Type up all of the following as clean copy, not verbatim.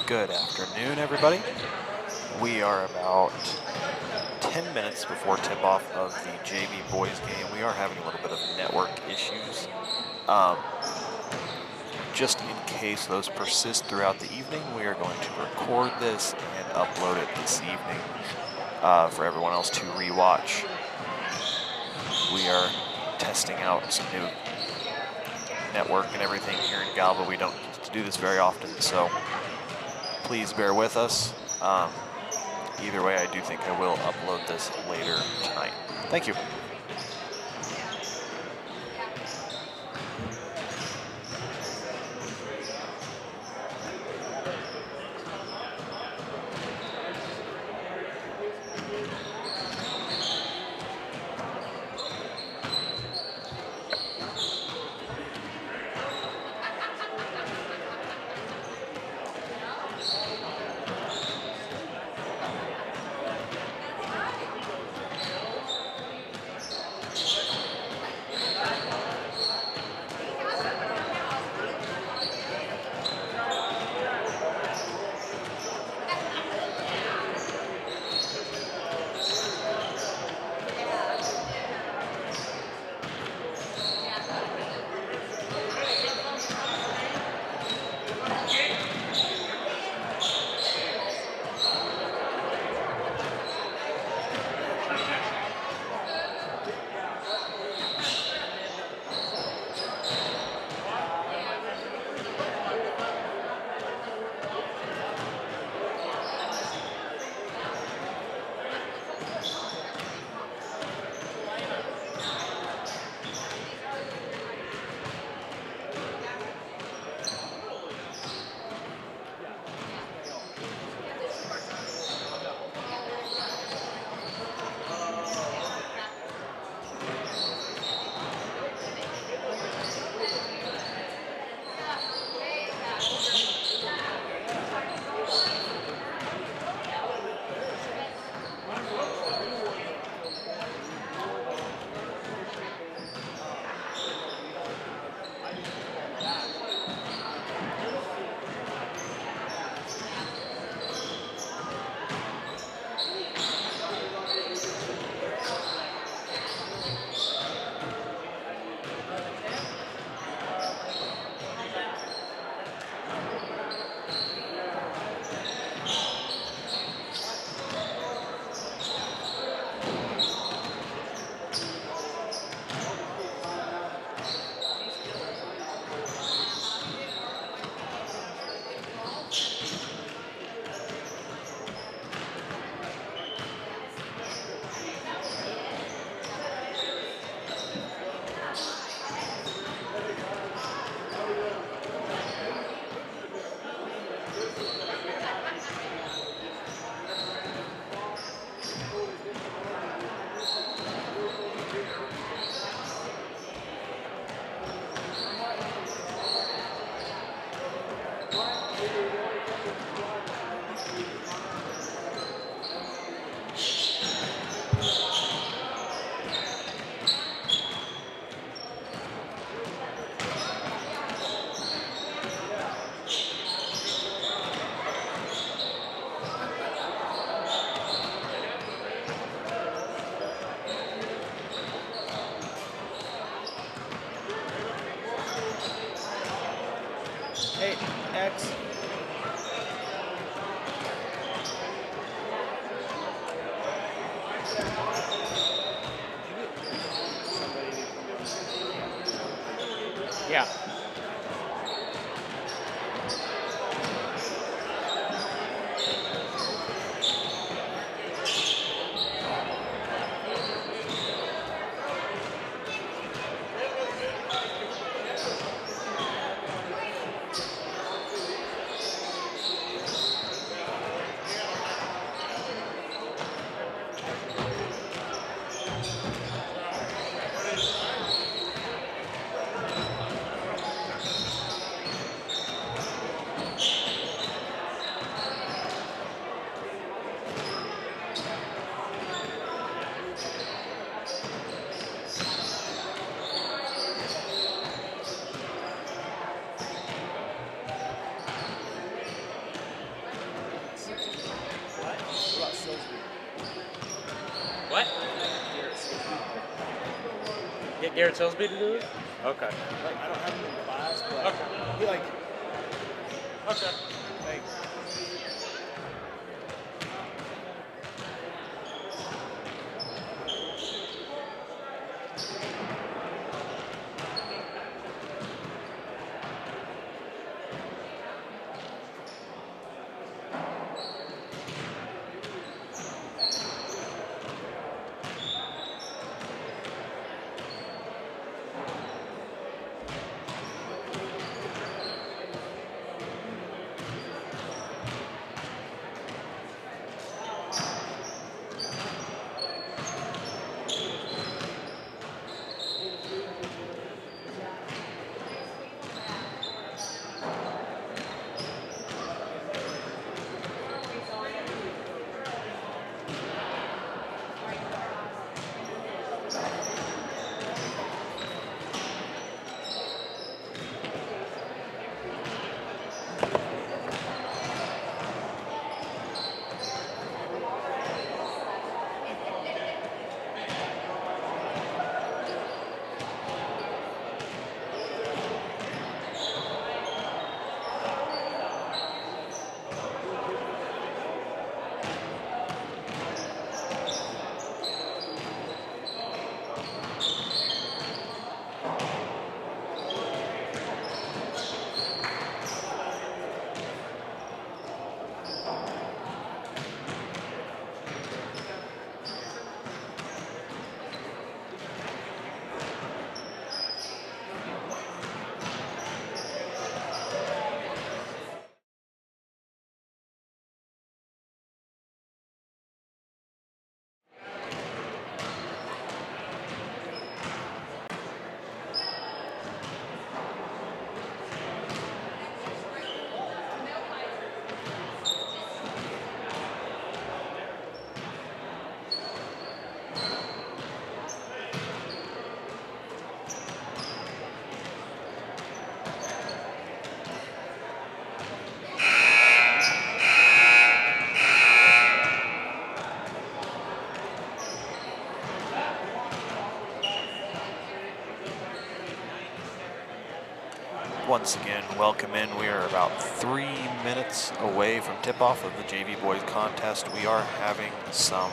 Good afternoon, everybody. We are about 10 minutes before tip-off of the JV boys game. We are having a little bit of network issues. Just in case those persist throughout the evening, we are going to record this and upload it this evening for everyone else to rewatch. We are testing out some new network and everything here in Galva. We don't get to do this very often, so please bear with us. Either way, I do think I will upload this later tonight. Thank you. X. Yeah. Garrett tells me to do it? Okay. Like, I don't have him in class, but Okay. he like, Okay. thanks. Once again, welcome in. We are about 3 minutes away from tip-off of the JV Boys contest. We are having some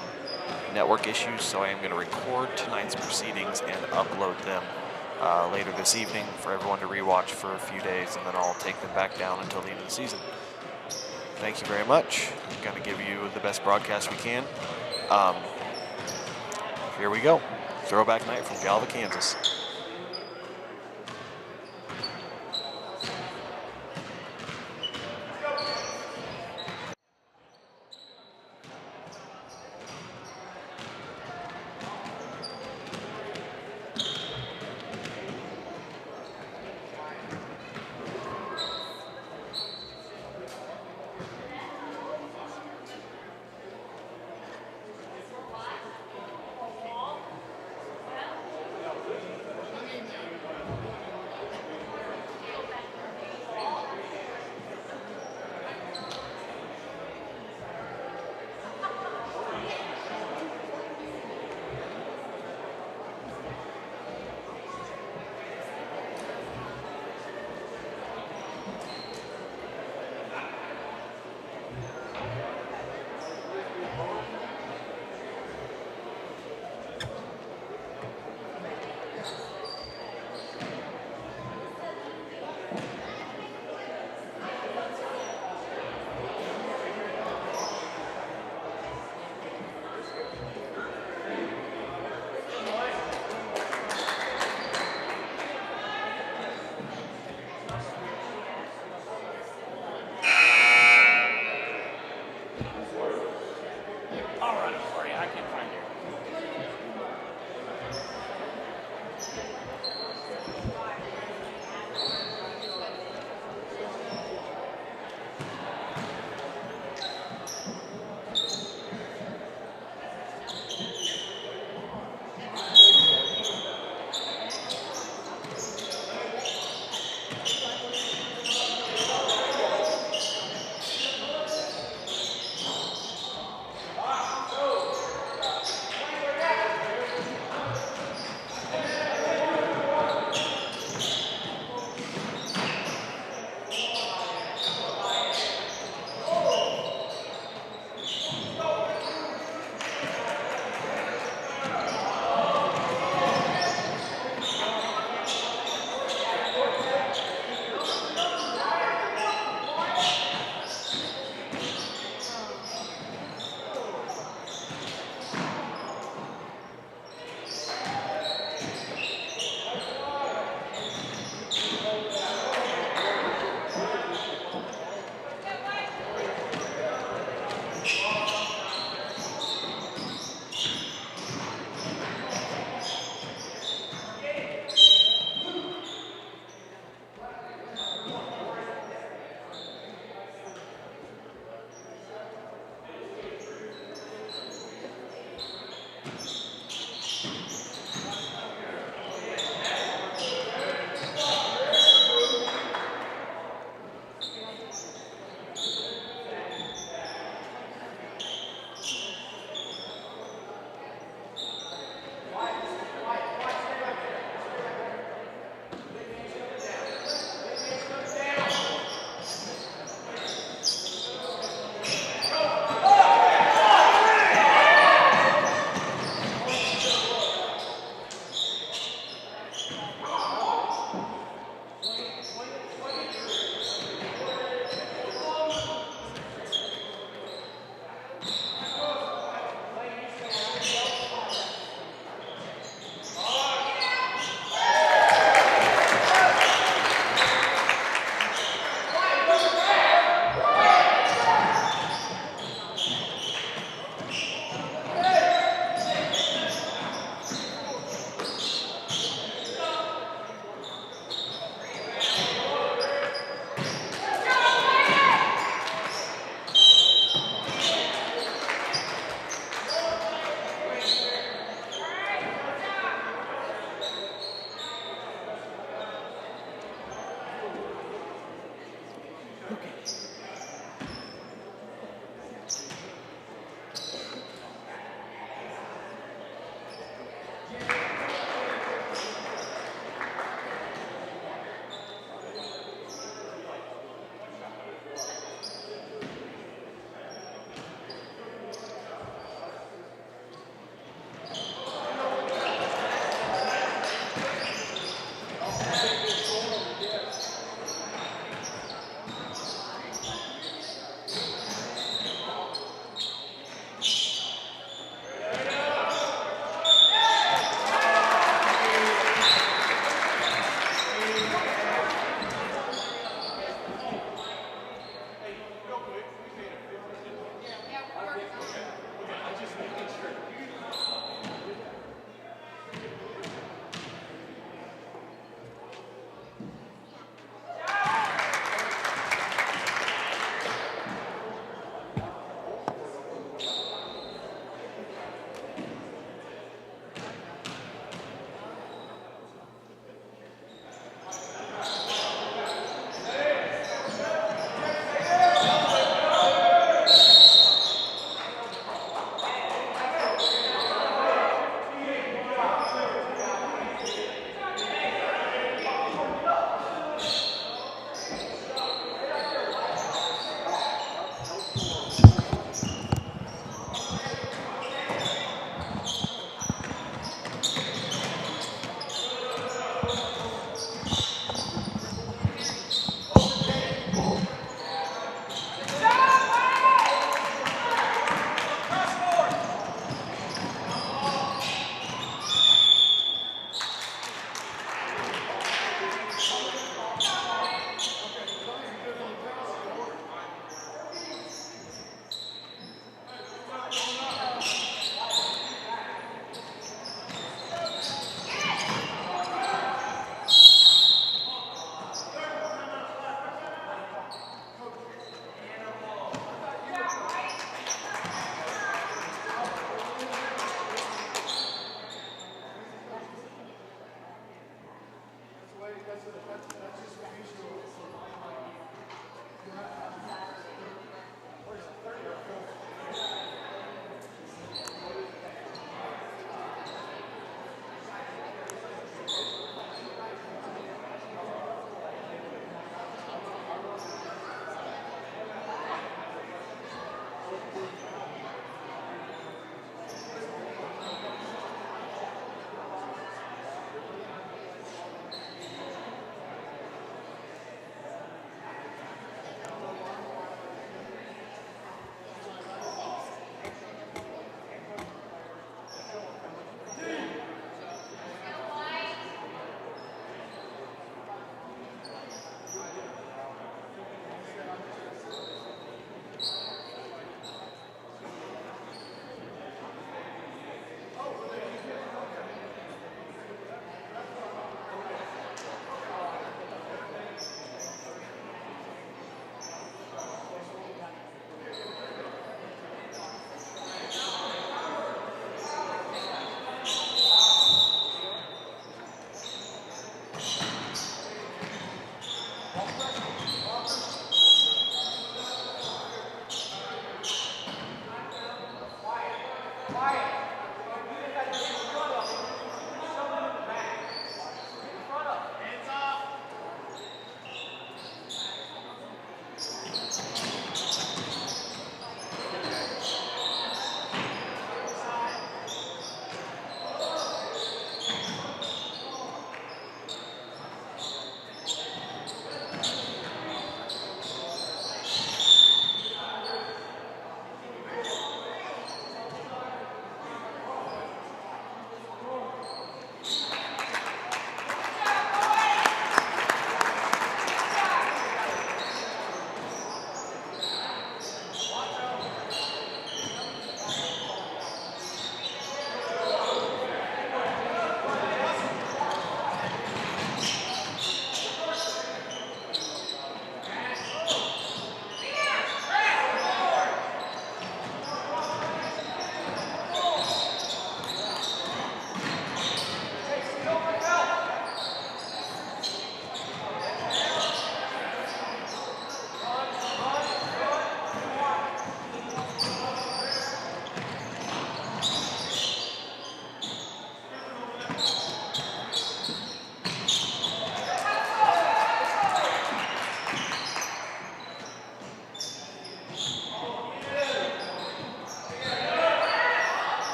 network issues, so I am going to record tonight's proceedings and upload them later this evening for everyone to rewatch for a few days, and then I'll take them back down until the end of the season. Thank you very much. I'm going to give you the best broadcast we can. Here we go. Throwback night from Galva, Kansas.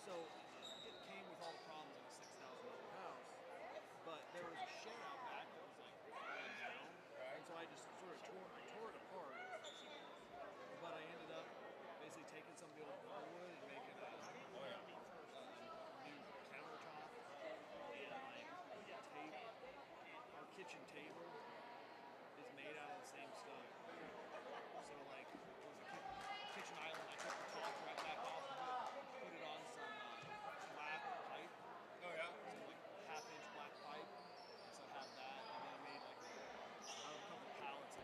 So it came with all the problems of a $6,000 house, but there was a shed out back that was like falling down, and so I just sort of tore it apart. But I ended up basically taking some of the old hardwood and making a new countertop and like tape. Our kitchen table is made out of the same stuff. So like it was a kitchen island. I took the top right back off and put it on some black pipe. Oh yeah. So like 1/2 inch black pipe. So I have that, and then I made like a couple pallets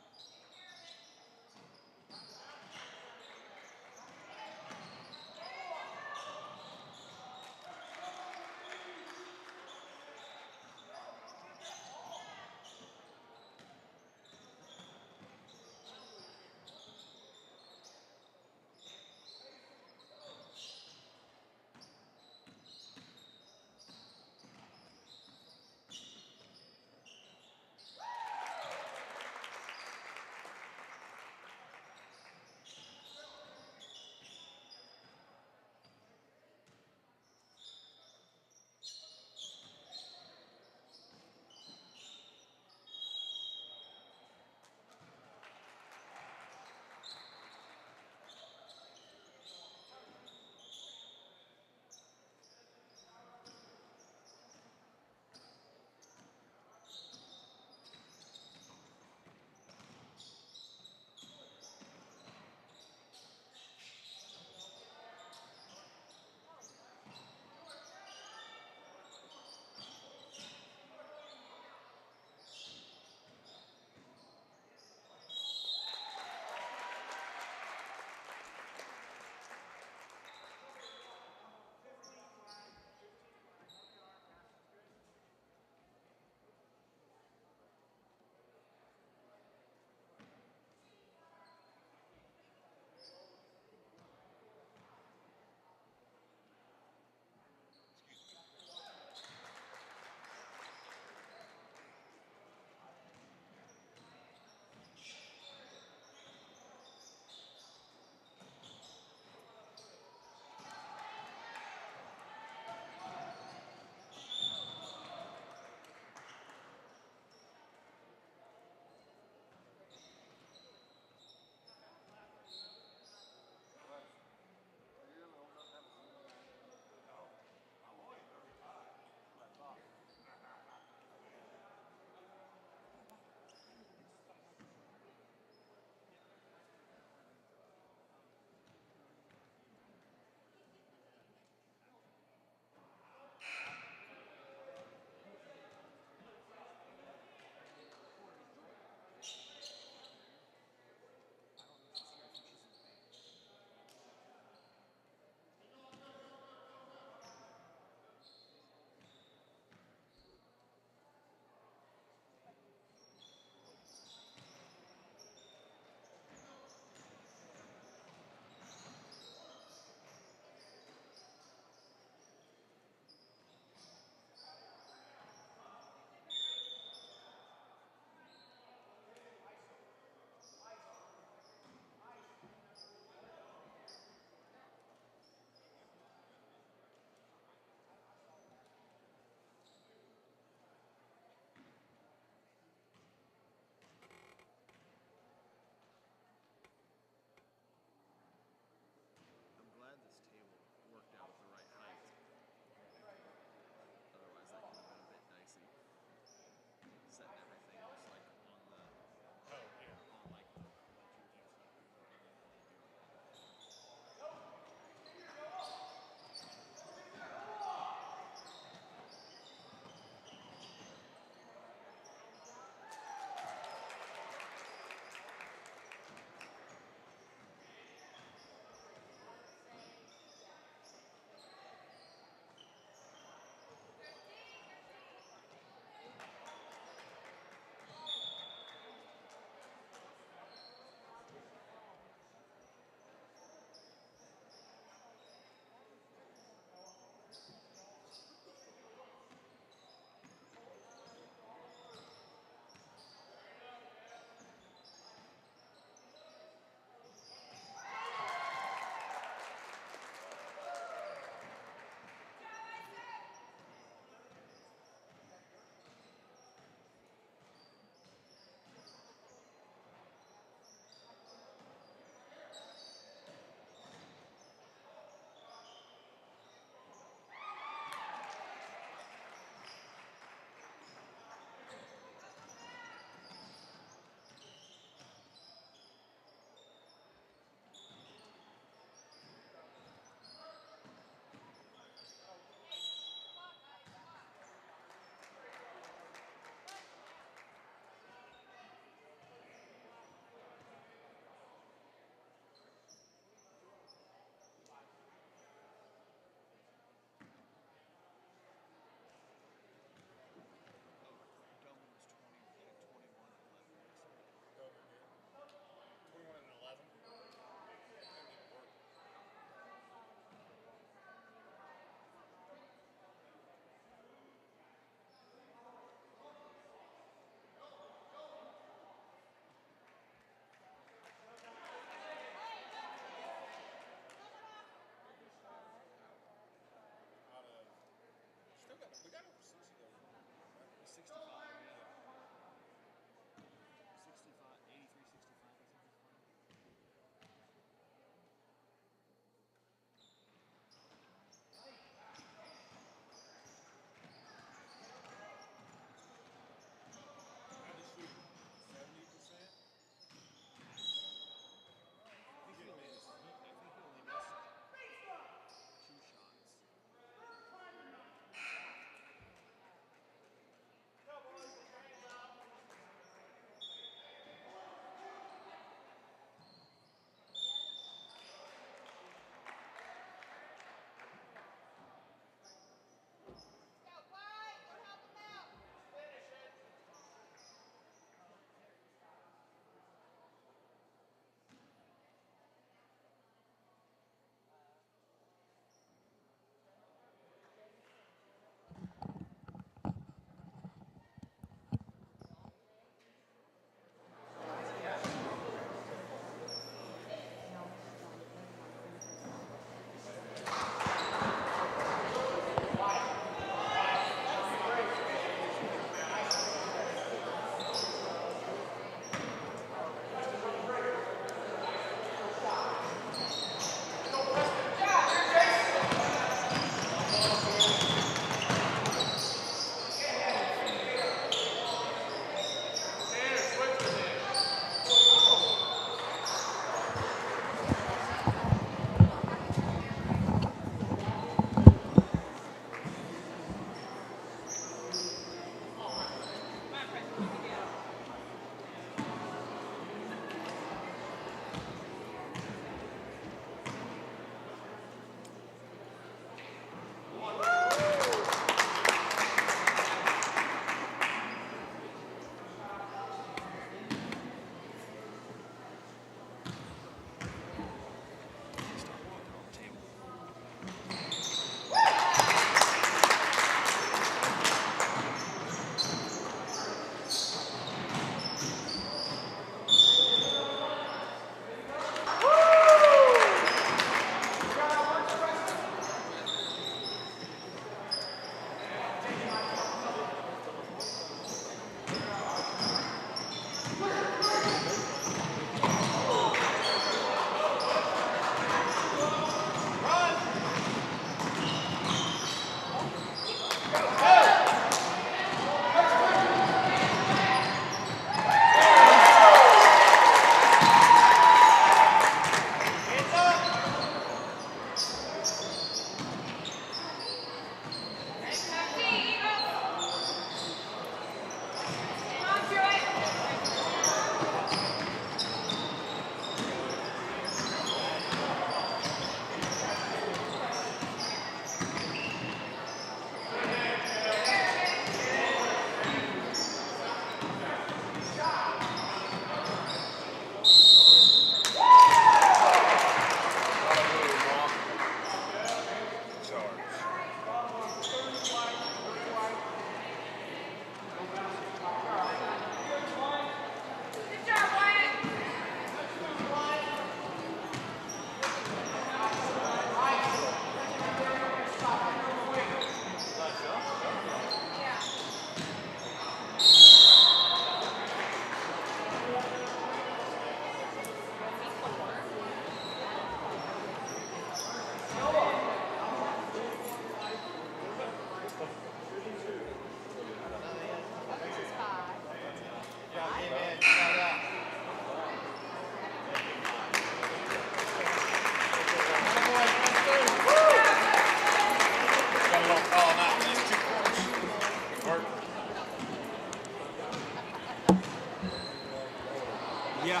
Yeah.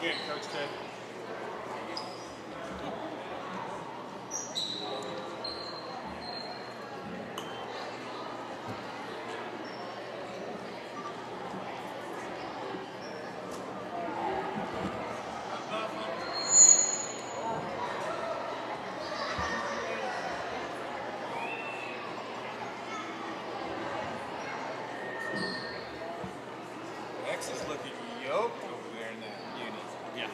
Good game, Coach Ted. X is looking yoked over there in that unit. Yeah.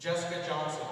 Jessica Johnson.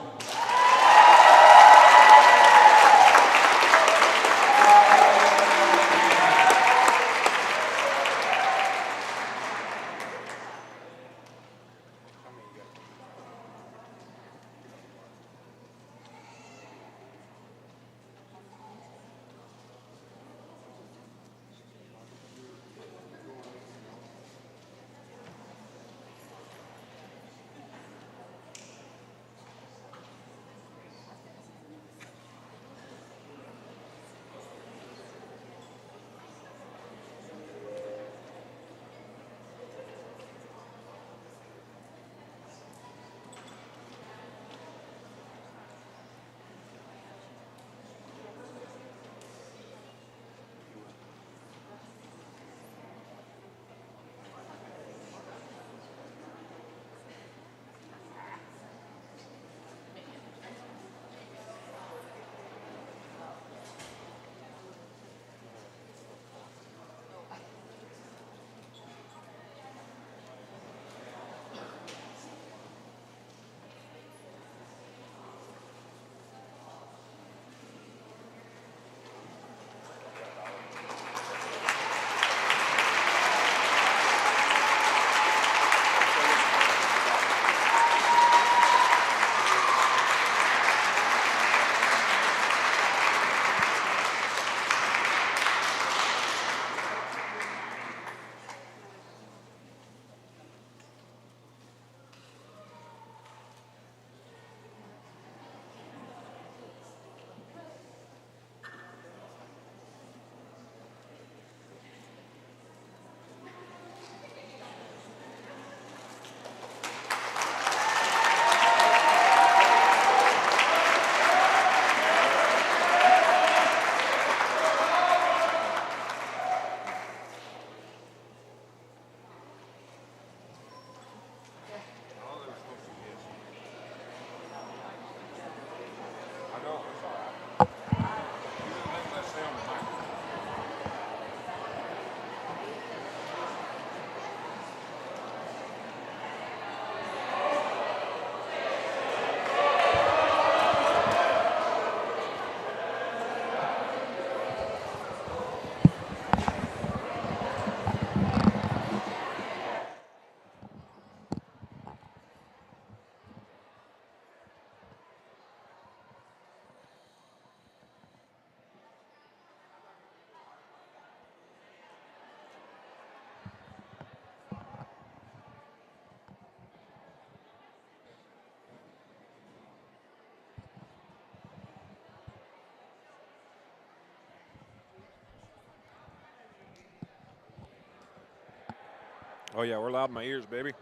Oh, yeah, we're loud in my ears, baby.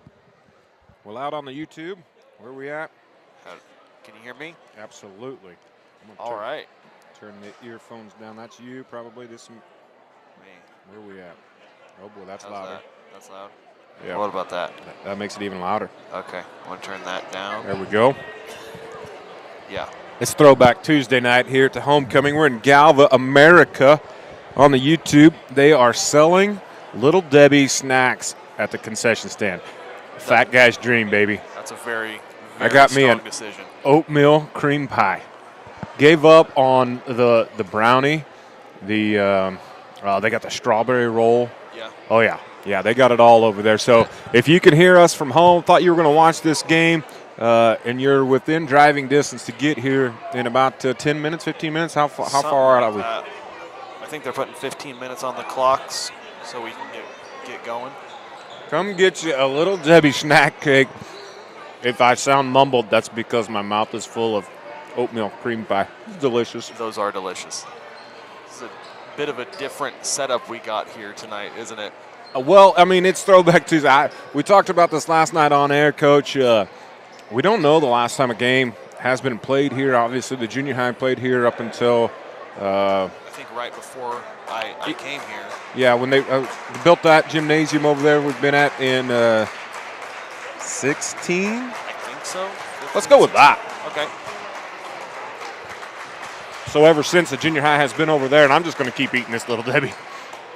We're loud on the YouTube. Where are we at? Can you hear me? Absolutely. All right. Turn the earphones down. That's you, probably. This. Me. Where are we at? Oh, boy, that's How's louder. that? That's loud? Yeah. What about that? That makes it even louder. Okay. Want to turn that down? There we go. Yeah. It's Throwback Tuesday night here at the Homecoming. We're in Galva, America. On the YouTube, they are selling Little Debbie snacks at the concession stand. Fat guy's dream, baby. That's a very I got me strong an decision. oatmeal cream pie. Gave up on the brownie. They got the strawberry roll. Yeah. Oh, yeah. Yeah, they got it all over there. So if you can hear us from home, thought you were going to watch this game, and you're within driving distance to get here in about 10 minutes, 15 minutes, how far out are we? I think they're putting 15 minutes on the clocks so we can get going. Come get you a Little Debbie snack cake. If I sound mumbled, that's because my mouth is full of oatmeal cream pie. It's delicious. Those are delicious. This is a bit of a different setup we got here tonight, isn't it? Well, I mean, it's Throwback Tuesday. We talked about this last night on air, Coach. We don't know the last time a game has been played here. Obviously, the junior high played here up until I think right before I came here. Yeah, when they built that gymnasium over there we've been at in 16? I think so. 15, Let's go with that. Okay. So ever since, the junior high has been over there, and I'm just going to keep eating this Little Debbie.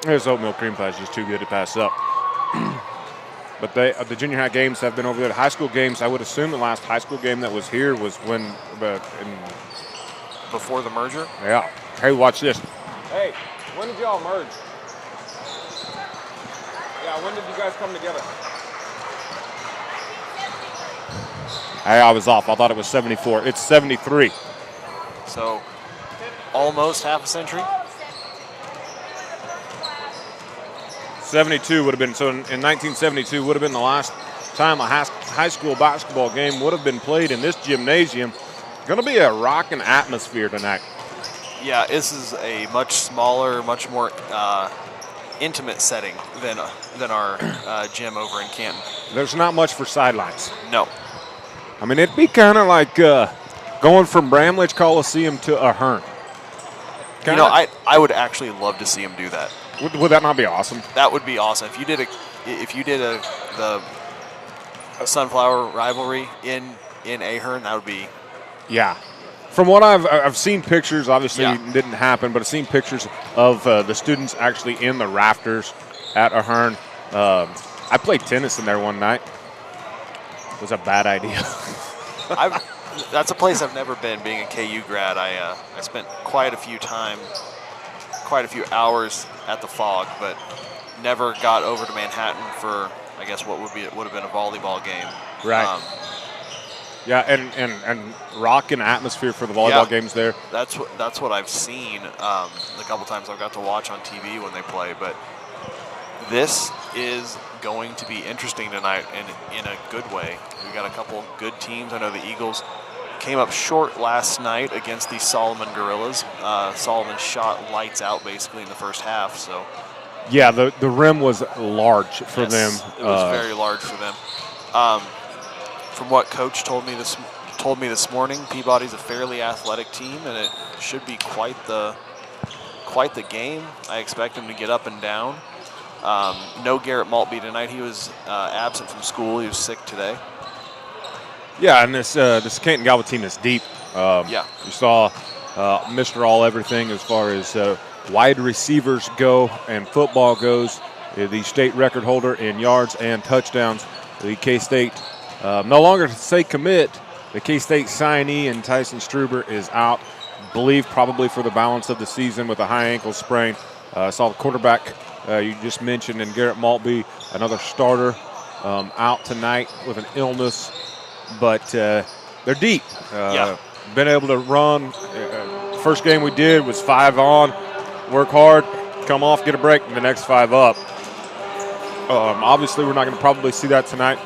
This oatmeal cream pie is just too good to pass up. But the junior high games have been over there. The high school games, I would assume the last high school game that was here was Before the merger? Yeah. Hey, watch this. Hey, when did y'all merge? Yeah, when did you guys come together? Hey, I was off. I thought it was 74. It's 73. So almost half a century. 72 would have been, so in 1972 would have been the last time a high school basketball game would have been played in this gymnasium. Going to be a rocking atmosphere tonight. Yeah, this is a much smaller, much more intimate setting than our gym over in Canton. There's not much for sidelines. No. I mean, it'd be kind of like going from Bramlage Coliseum to Ahern. You know, I would actually love to see him do that. Would that not be awesome? That would be awesome. If you did the Sunflower rivalry in Ahern, that would be. Yeah. From what I've seen pictures, obviously Yeah. it didn't happen, but I've seen pictures of the students actually in the rafters at Ahern. I played tennis in there one night. It was a bad idea. That's a place I've never been. Being a KU grad, I spent quite a few hours at the Fog, but never got over to Manhattan for, I guess, what would have been a volleyball game. Right. Yeah, and rocking atmosphere for the volleyball games there. That's what I've seen the couple times I've got to watch on TV when they play. But this is going to be interesting tonight in a good way. We got a couple good teams. I know the Eagles came up short last night against the Solomon Gorillas. Solomon shot lights out basically in the first half. So yeah, the rim was large for them. It was very large for them. From what Coach told me this morning, Peabody's a fairly athletic team, and it should be quite the game. I expect him to get up and down. No Garrett Maltby tonight. He was absent from school. He was sick today. Yeah, and this Canton-Galva team is deep. You saw Mr. All Everything as far as wide receivers go and football goes. The state record holder in yards and touchdowns. The K-State no longer to say commit. The K-State signee and Tyson Struber is out, believe probably for the balance of the season with a high ankle sprain. Saw the quarterback you just mentioned, and Garrett Maltby, another starter, out tonight with an illness. But they're deep. Been able to run. First game we did was 5 on, work hard, come off, get a break, and the next 5 up. Obviously, we're not going to probably see that tonight.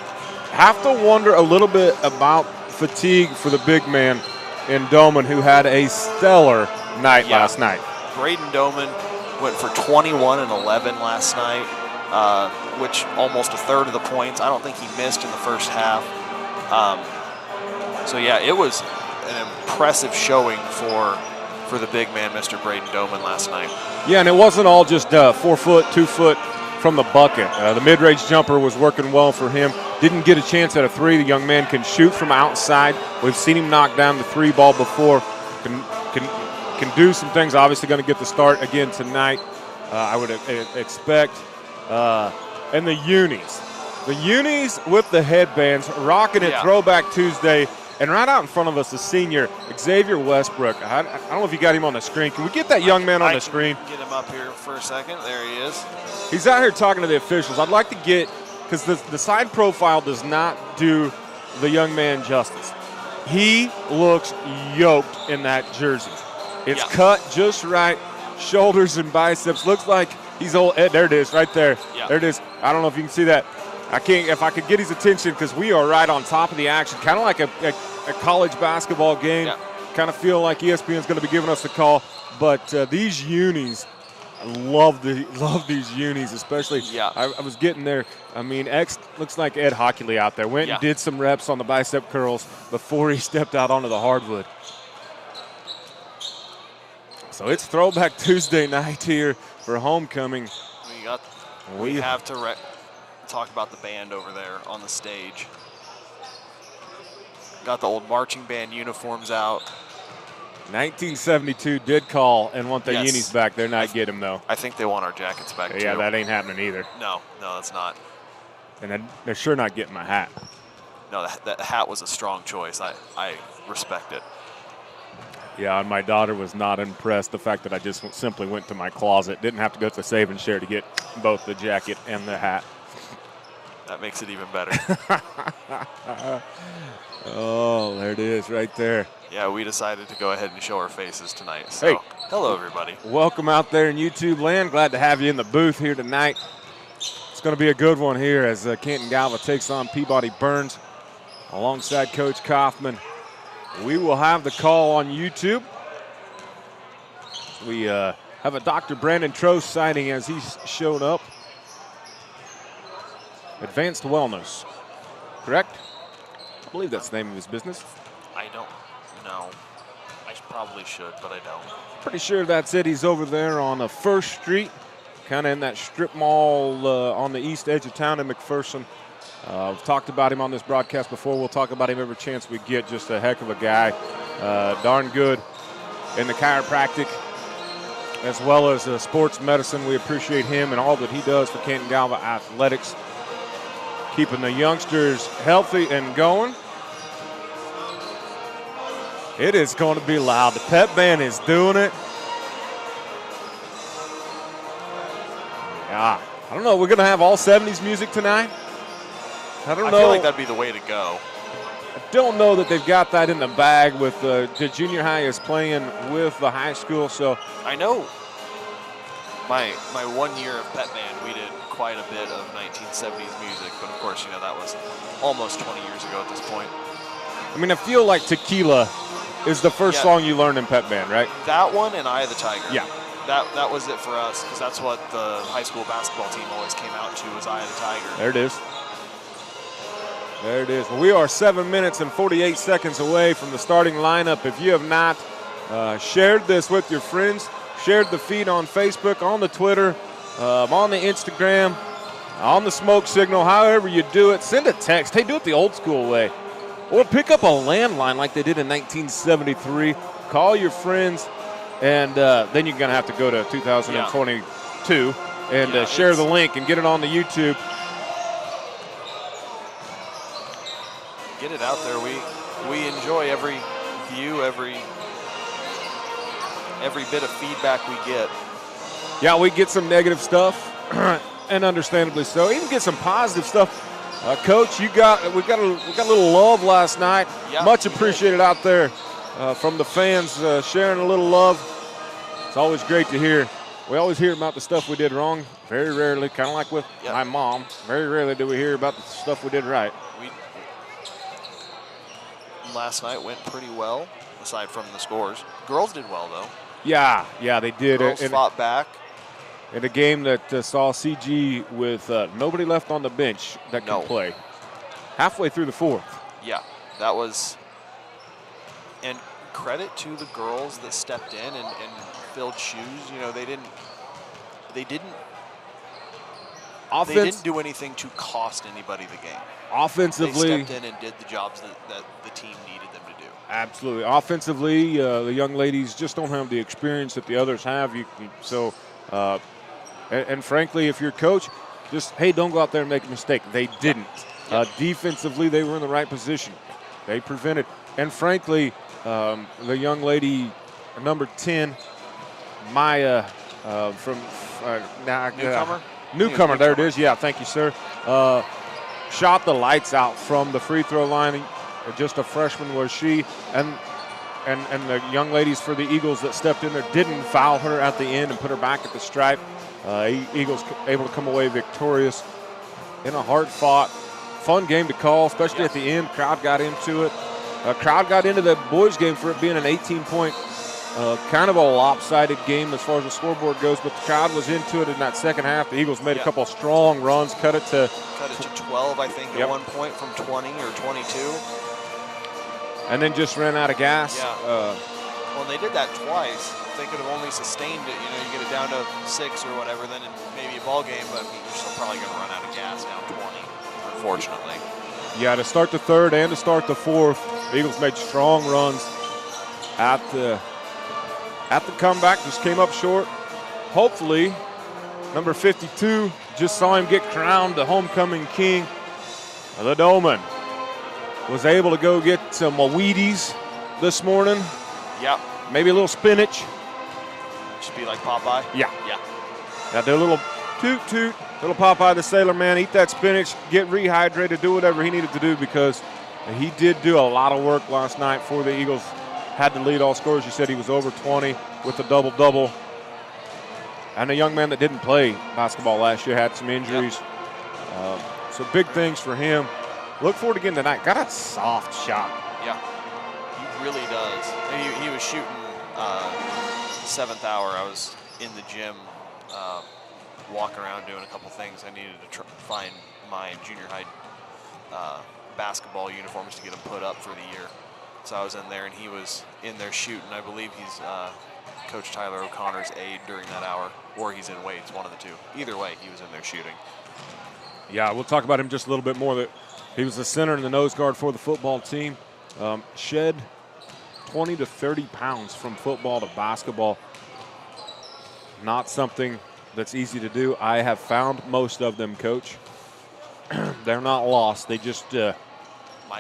Have to wonder a little bit about fatigue for the big man in Doman, who had a stellar night last night. Braden Doman went for 21 and 11 last night, which almost a third of the points. I don't think he missed in the first half. So yeah, it was an impressive showing for the big man, Mr. Braden Doman, last night. Yeah, and it wasn't all just 4 foot, 2 foot from the bucket. The mid-range jumper was working well for him. Didn't get a chance at a 3. The young man can shoot from outside. We've seen him knock down the 3 ball before. Can do some things. Obviously going to get the start again tonight. I would expect. And the unis. The unis with the headbands, rocking it Throwback Tuesday. And right out in front of us, the senior, Xavier Westbrook. I don't know if you got him on the screen. Can we get that young man on the screen? Get him up here for a second. There he is. He's out here talking to the officials. I'd like to get, because the side profile does not do the young man justice. He looks yoked in that jersey. It's cut just right, shoulders and biceps. Looks like he's old. There it is, right there. Yeah. There it is. I don't know if you can see that. If I could get his attention, because we are right on top of the action, kind of like a college basketball game. Yeah. Kind of feel like ESPN's going to be giving us a call. But these unis, I love these unis, especially. Yeah. I was getting there. I mean, X looks like Ed Hockley out there. Went and did some reps on the bicep curls before he stepped out onto the hardwood. So it's Throwback Tuesday night here for homecoming. We have to talk about the band over there on the stage. Got the old marching band uniforms out. 1972 did call and want their unis back. They're not getting them, though. I think they want our jackets back, too. Yeah, that ain't happening either. No, that's not. And they're sure not getting my hat. No, that hat was a strong choice. I respect it. Yeah, and my daughter was not impressed. The fact that I just simply went to my closet, didn't have to go to Save and Share to get both the jacket and the hat. That makes it even better. Oh, there it is right there. Yeah, we decided to go ahead and show our faces tonight. So, Hey. hello, everybody. Welcome out there in YouTube land. Glad to have you in the booth here tonight. It's going to be a good one here as Canton-Galva takes on Peabody-Burns alongside Coach Kaufman. We will have the call on YouTube. We have a Dr. Brandon Trost sighting as he's shown up. Advanced Wellness, correct? I believe that's the name of his business. I don't know. I probably should, but I don't. Pretty sure that's it. He's over there on 1st Street, kind of in that strip mall on the east edge of town in McPherson. We've talked about him on this broadcast before. We'll talk about him every chance we get. Just a heck of a guy. Darn good in the chiropractic as well as sports medicine. We appreciate him and all that he does for Canton-Galva Athletics, keeping the youngsters healthy and going. It is going to be loud. The pep band is doing it. Yeah, I don't know. We're going to have all 70s music tonight. I don't know. I feel like that'd be the way to go. I don't know that they've got that in the bag with the junior high is playing with the high school. So I know my 1 year of pep band, we did quite a bit of 1970s music, but of course, you know, that was almost 20 years ago at this point. I mean, I feel like Tequila is the first song you learned in pep band, right? That one and Eye of the Tiger. Yeah. That was it for us, because that's what the high school basketball team always came out to, was Eye of the Tiger. There it is. There it is. Well, we are 7 minutes and 48 seconds away from the starting lineup. If you have not shared this with your friends, shared the feed on Facebook, on the Twitter, on the Instagram, on the smoke signal, however you do it, send a text. Hey, do it the old school way. Or pick up a landline like they did in 1973. Call your friends, and then you're going to have to go to 2022 and share the link and get it on the YouTube. Get it out there. We enjoy every view, every bit of feedback we get. Yeah, we get some negative stuff, and understandably so. Even get some positive stuff. Coach, we got a little love last night. Yeah, much appreciated out there from the fans sharing a little love. It's always great to hear. We always hear about the stuff we did wrong. Very rarely, kind of like with my mom, very rarely do we hear about the stuff we did right. Last night went pretty well, aside from the scores. Girls did well, though. Yeah, they did. Girls fought back. In a game that saw CG with nobody left on the bench that could play. Halfway through the fourth. Yeah, that was. And credit to the girls that stepped in and filled shoes. You know, they didn't do anything to cost anybody the game. Offensively, they stepped in and did the jobs that the team needed them to do. Absolutely. Offensively, the young ladies just don't have the experience that the others have. And frankly, if you're a coach, just, hey, don't go out there and make a mistake. They didn't. Defensively, they were in the right position. They prevented. And frankly, the young lady, number 10, Maya, Newcomer, there it is. Yeah, thank you, sir. Shot the lights out from the free throw line. Just a freshman was she. And the young ladies for the Eagles that stepped in there didn't foul her at the end and put her back at the stripe. Eagles able to come away victorious in a hard-fought, fun game to call, especially at the end. Crowd got into it. Crowd got into the boys' game for it being an 18-point, kind of a lopsided game as far as the scoreboard goes, but the crowd was into it in that second half. The Eagles made a couple of strong runs, cut it to 12, I think, at one point from 20 or 22. And then just ran out of gas. Well, they did that twice. If they could have only sustained it, you get it down to 6 or whatever, then it maybe a ball game, but you're still probably going to run out of gas down 20, unfortunately. Yeah, to start the third and to start the fourth, the Eagles made strong runs at the comeback, just came up short. Hopefully, number 52, just saw him get crowned the homecoming king. The Doman was able to go get some Wheaties this morning. Yep. Maybe a little spinach. Should be like Popeye. Yeah. Yeah. Got their little toot toot, little Popeye the Sailor Man. Eat that spinach, get rehydrated, do whatever he needed to do because he did do a lot of work last night for the Eagles. Had to lead all scorers. You said he was over 20 with a double-double. And a young man that didn't play basketball last year had some injuries. Yep. So big things for him. Look forward to getting tonight. Got a soft shot. Yeah, he really does. He was shooting 7th hour. I was in the gym walking around doing a couple things. I needed to find my junior high basketball uniforms to get them put up for the year. So I was in there, and he was in there shooting. I believe he's Coach Tyler O'Connor's aide during that hour, or he's in weights, one of the two. Either way, he was in there shooting. Yeah, we'll talk about him just a little bit more. That he was the center and the nose guard for the football team. Shed 20 to 30 pounds from football to basketball. Not something that's easy to do. I have found most of them, Coach. They're not lost. They just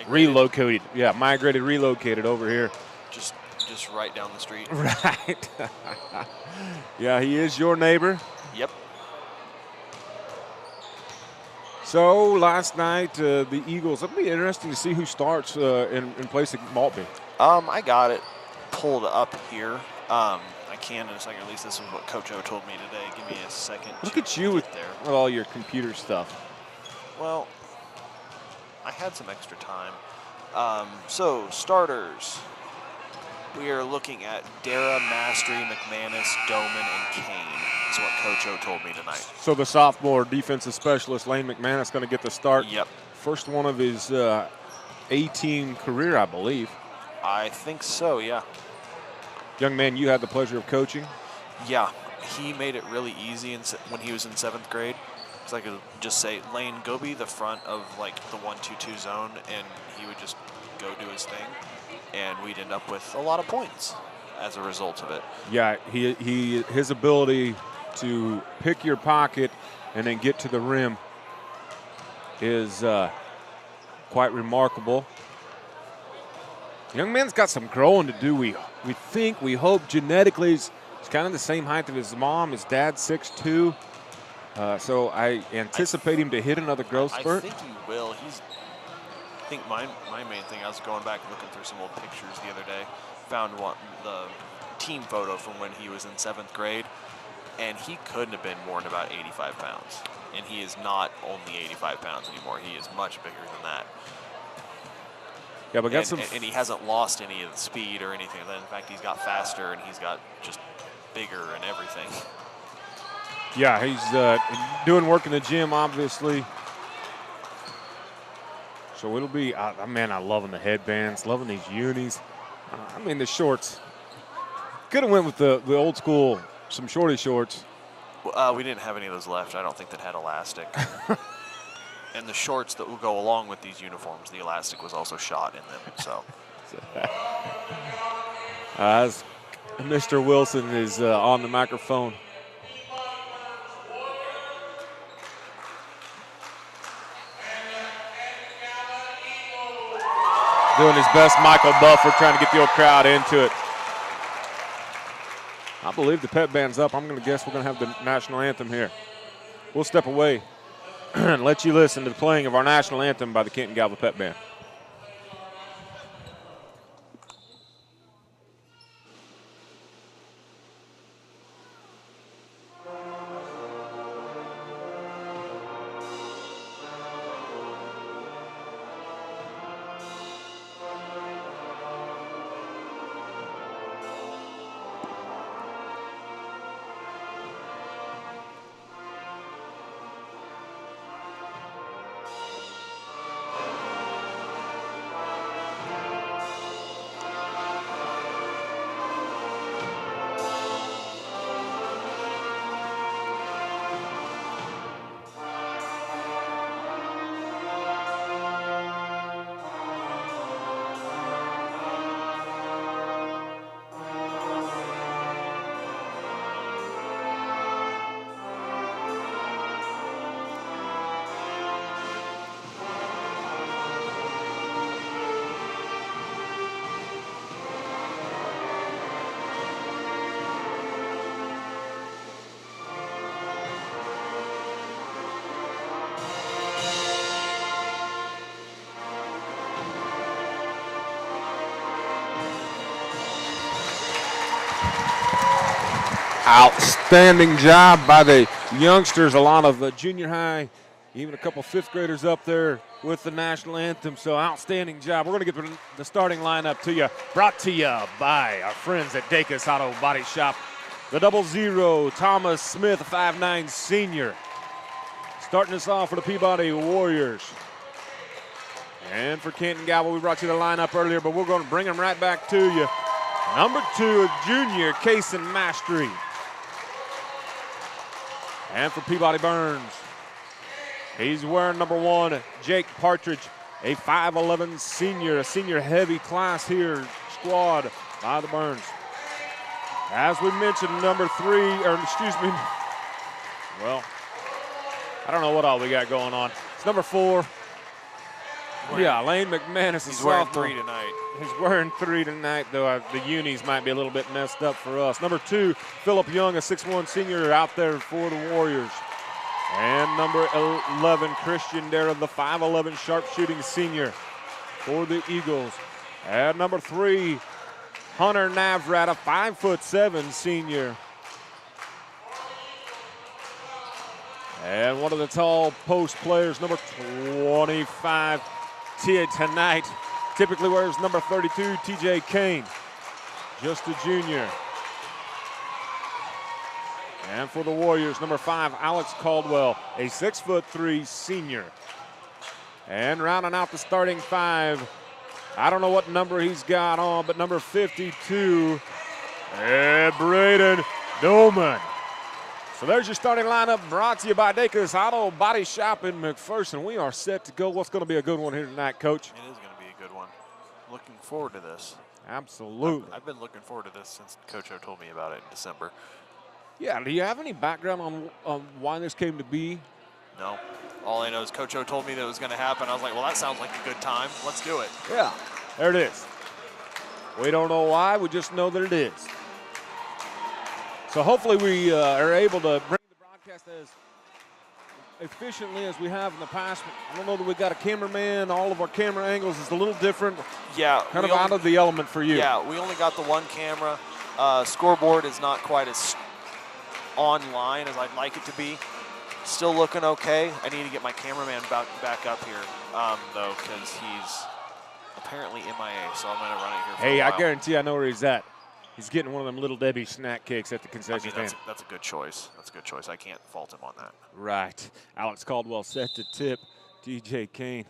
relocated. Yeah, migrated, relocated over here. Just right down the street. Right. Yeah, he is your neighbor. Yep. So last night, the Eagles, it'll be interesting to see who starts in place of Maltby. I got it pulled up here. I can in a second. At least this is what Coach O told me today. Give me a second. Look at you with all your computer stuff. Well, I had some extra time. So starters, we are looking at Dara, Mastery, McManus, Doman, and Kane. Is what Coach O told me tonight. So the sophomore defensive specialist, Lane McManus, going to get the start. Yep. First one of his A-team career, I believe. I think so, yeah. Young man, you had the pleasure of coaching. Yeah, he made it really easy when he was in 7th grade. So I could just say, Lane, go be the front of like the 1-2-2 zone, and he would just go do his thing, and we'd end up with a lot of points as a result of it. Yeah, his ability to pick your pocket and then get to the rim is quite remarkable. Young man's got some growing to do. We hope genetically he's kind of the same height of his mom. His dad's 6'2". So I anticipate him to hit another growth spurt. I think he will. I think my main thing, I was going back looking through some old pictures the other day, found the team photo from when he was in 7th grade, and he couldn't have been more than about 85 pounds. And he is not only 85 pounds anymore. He is much bigger than that. Yeah, but and he hasn't lost any of the speed or anything. In fact, he's got faster, and he's got just bigger and everything. Yeah, he's doing work in the gym, obviously. So it'll be, man, I'm loving the headbands, loving these unis. I mean, the shorts. Could have went with the old school, some shorty shorts. We didn't have any of those left. I don't think that had elastic. And the shorts that will go along with these uniforms, the elastic was also shot in them. So, as Mr. Wilson is on the microphone. Doing his best Michael Buffer, trying to get the old crowd into it. I believe the pep band's up. I'm going to guess we're going to have the national anthem here. We'll step away and let you listen to the playing of our national anthem by the Canton-Galva Pep Band. Outstanding job by the youngsters. A lot of junior high, even a couple fifth graders up there with the national anthem. So outstanding job. We're going to get the starting lineup to you. Brought to you by our friends at Dacus Auto Body Shop. The 00, Thomas Smith, 5'9" senior. Starting us off for the Peabody Warriors. And for Canton-Galva, we brought you the lineup earlier, but we're going to bring them right back to you. Number 2, junior, Kason Mastery. And for Peabody-Burns, he's wearing number 1, Jake Partridge, a 5'11" senior, a senior heavy class here, squad by the Burns. As we mentioned, number 3, well, I don't know what all we got going on. It's number 4. Yeah, Lane McManus is wearing 3 tonight. He's wearing 3 tonight, though the unis might be a little bit messed up for us. Number 2, Philip Young, a 6'1" senior out there for the Warriors. And number 11, Christian Dara, the 5'11" sharpshooting senior for the Eagles. And number 3, Hunter Navrat, a 5'7" senior. And one of the tall post players, number 25, tonight, typically wears number 32, TJ Kane, just a junior. And for the Warriors, number 5, Alex Caldwell, a 6'3" senior. And rounding out the starting 5, I don't know what number he's got on, but number 52, Braden Dolman. So there's your starting lineup, brought to you by Dacus Auto Body Shop in McPherson. We are set to go. What's going to be a good one here tonight, Coach? It is going to be a good one. Looking forward to this. Absolutely. I've been looking forward to this since Coach O told me about it in December. Yeah, do you have any background on why this came to be? No. All I know is Coach O told me that it was going to happen. I was like, well, that sounds like a good time. Let's do it. Yeah, there it is. We don't know why. We just know that it is. So hopefully we are able to bring the broadcast as efficiently as we have in the past. I don't know that we got a cameraman. All of our camera angles is a little different. Yeah. Kind of out of the element for you. Yeah, we only got the one camera. Scoreboard is not quite as online as I'd like it to be. Still looking okay. I need to get my cameraman back up here, though, because he's apparently MIA, so I'm going to run it here for a while. I guarantee I know where he's at. He's getting one of them Little Debbie snack cakes at the concession stand. That's a good choice. That's a good choice. I can't fault him on that. Right. Alex Caldwell set to tip. TJ Kane.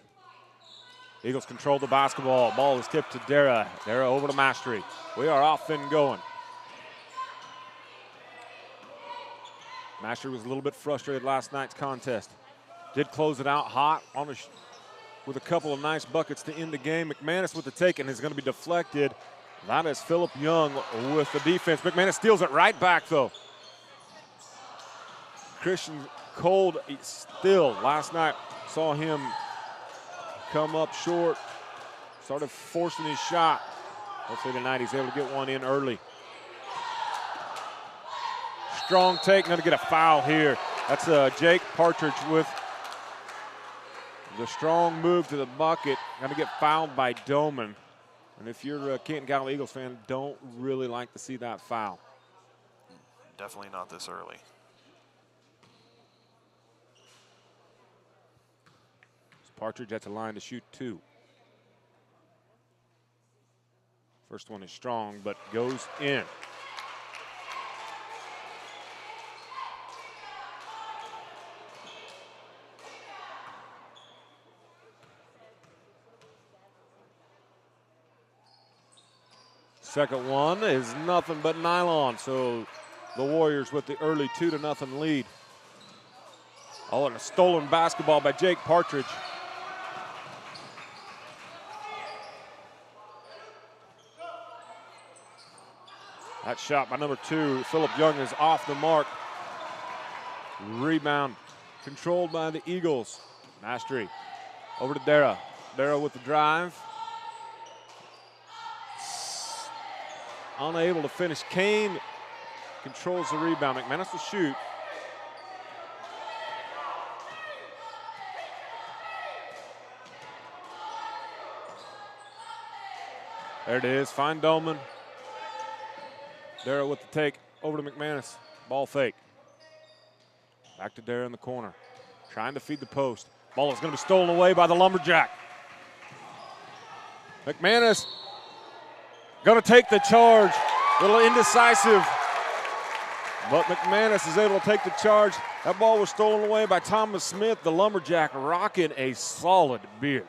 Eagles control the basketball. Ball is tipped to Dara. Dara over to Mastery. We are off and going. Mastery was a little bit frustrated last night's contest. Did close it out hot on with a couple of nice buckets to end the game. McManus with the take and is going to be deflected. That is Philip Young with the defense. McManus steals it right back, though. Christian Cold still. Last night saw him come up short. Started forcing his shot. Hopefully tonight he's able to get one in early. Strong take, going to get a foul here. That's Jake Partridge with the strong move to the bucket. Going to get fouled by Doman. And if you're a Canton-Galva Eagles fan, don't really like to see that foul. Definitely not this early. Partridge at the line to shoot 2. First one is strong, but goes in. Second one is nothing but nylon, so the Warriors with the early 2-0 lead. Oh, and a stolen basketball by Jake Partridge. That shot by number 2, Philip Young, is off the mark. Rebound controlled by the Eagles. Mastery over to Dara. Dara with the drive. Unable to finish. Kane controls the rebound. McManus will shoot. There it is. Find Dolman. Dara with the take over to McManus. Ball fake. Back to Dare in the corner. Trying to feed the post. Ball is going to be stolen away by the Lumberjack. McManus going to take the charge. A little indecisive. But McManus is able to take the charge. That ball was stolen away by Thomas Smith, the Lumberjack, rocking a solid beard.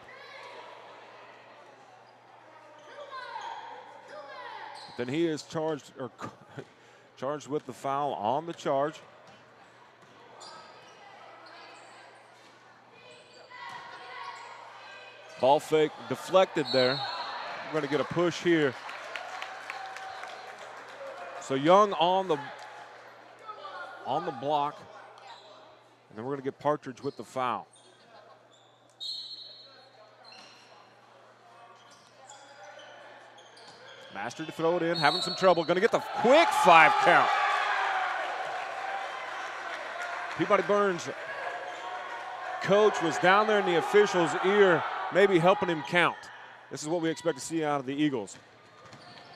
Then he is charged with the foul on the charge. Ball fake deflected there. We're going to get a push here. So Young on the block. And then we're going to get Partridge with the foul. Master to throw it in, having some trouble. Going to get the quick 5 count. Peabody-Burns coach was down there in the official's ear, maybe helping him count. This is what we expect to see out of the Eagles.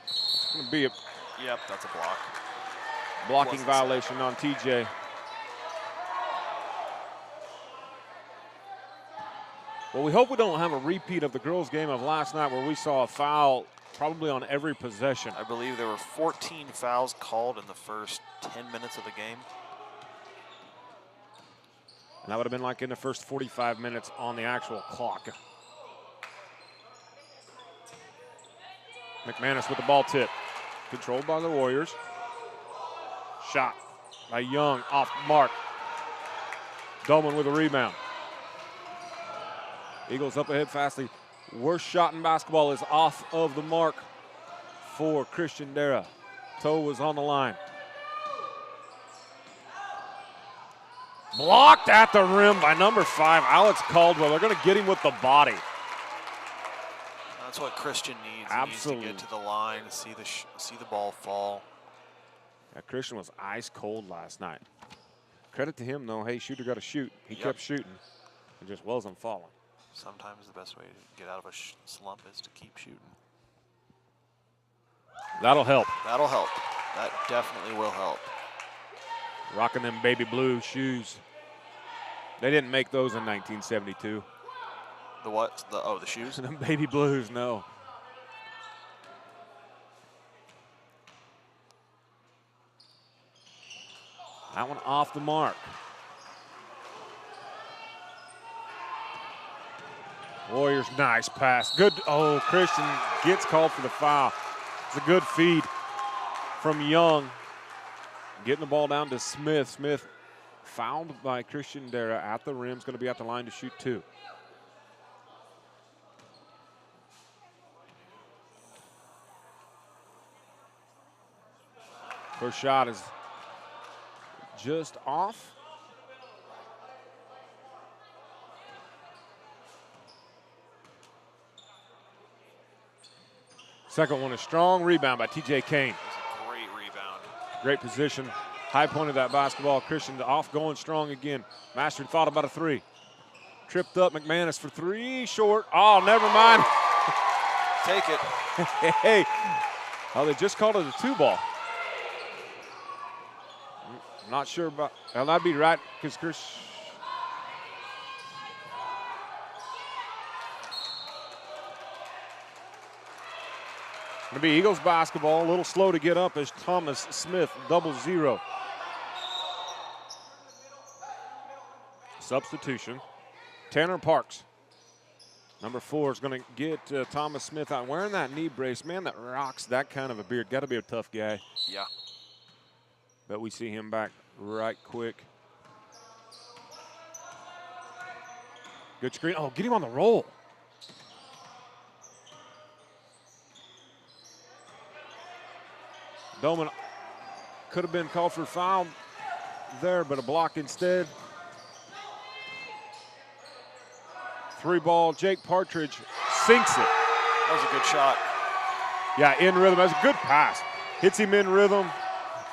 It's going to be a Yep, that's a block. blocking violation on TJ. Well, we hope we don't have a repeat of the girls' game of last night where we saw a foul probably on every possession. I believe there were 14 fouls called in the first 10 minutes of the game. And that would have been like in the first 45 minutes on the actual clock. McManus with the ball tip. Controlled by the Warriors. Shot by Young off mark. Dolman with a rebound. Eagles up ahead fastly. Worst shot in basketball is off of the mark for Christian Dara. Toe was on the line. Blocked at the rim by number 5, Alex Caldwell. They're going to get him with the body. That's what Christian needs. Absolutely. He needs to get to the line, see the ball fall. Yeah, Christian was ice cold last night. Credit to him, though. Hey, shooter got to shoot. He Yep. kept shooting. It just wasn't falling. Sometimes the best way to get out of a slump is to keep shooting. That'll help. That'll help. That definitely will help. Rocking them baby blue shoes. They didn't make those in 1972. The what? The shoes? Them baby blues, no. That one off the mark. Warriors, nice pass. Good. Oh, Christian gets called for the foul. It's a good feed from Young. Getting the ball down to Smith. Smith fouled by Christian Dara at the rim. Is going to be at the line to shoot 2. First shot is just off. Second one, a strong rebound by TJ Kane. That was a great rebound. Great position. High point of that basketball. Christian off going strong again. Master thought about a 3. Tripped up McManus for 3, short. Oh, never mind. Take it. Hey. Oh, they just called it a 2 ball. I'm not sure about, well, that'd be right because Chris. Going to be Eagles basketball. A little slow to get up as Thomas Smith 0-0. Substitution. Tanner Parks. Number 4 is going to get Thomas Smith out. Wearing that knee brace, man, that rocks that kind of a beard. Got to be a tough guy. Yeah. But we see him back right quick. Good screen. Oh, get him on the roll. Dolman could have been called for foul there, but a block instead. 3 ball. Jake Partridge sinks it. That was a good shot. Yeah, in rhythm. That's a good pass. Hits him in rhythm.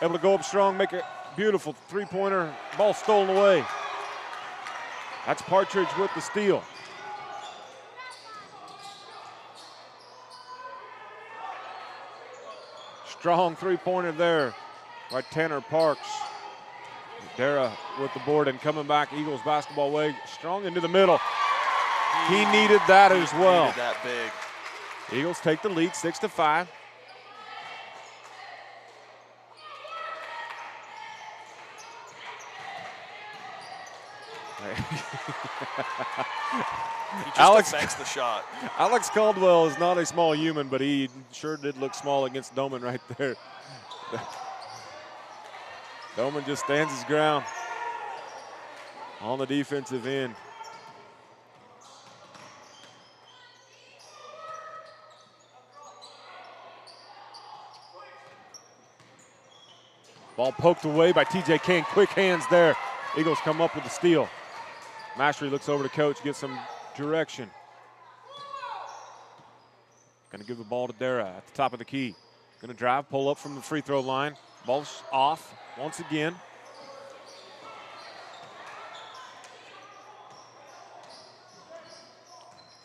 Able to go up strong, make a beautiful 3-pointer. Ball stolen away. That's Partridge with the steal. Strong 3-pointer there by Tanner Parks. Dara with the board and coming back Eagles basketball way, strong into the middle. He needed that as well. Needed that big. Eagles take the lead 6-5. He just Alex affects the shot. Alex Caldwell is not a small human, but he sure did look small against Doman right there. Doman just stands his ground on the defensive end. Ball poked away by TJ King. Quick hands there. Eagles come up with the steal. Mastery looks over to coach, gets some direction. Gonna give the ball to Dara at the top of the key. Gonna drive, pull up from the free throw line. Ball's off once again.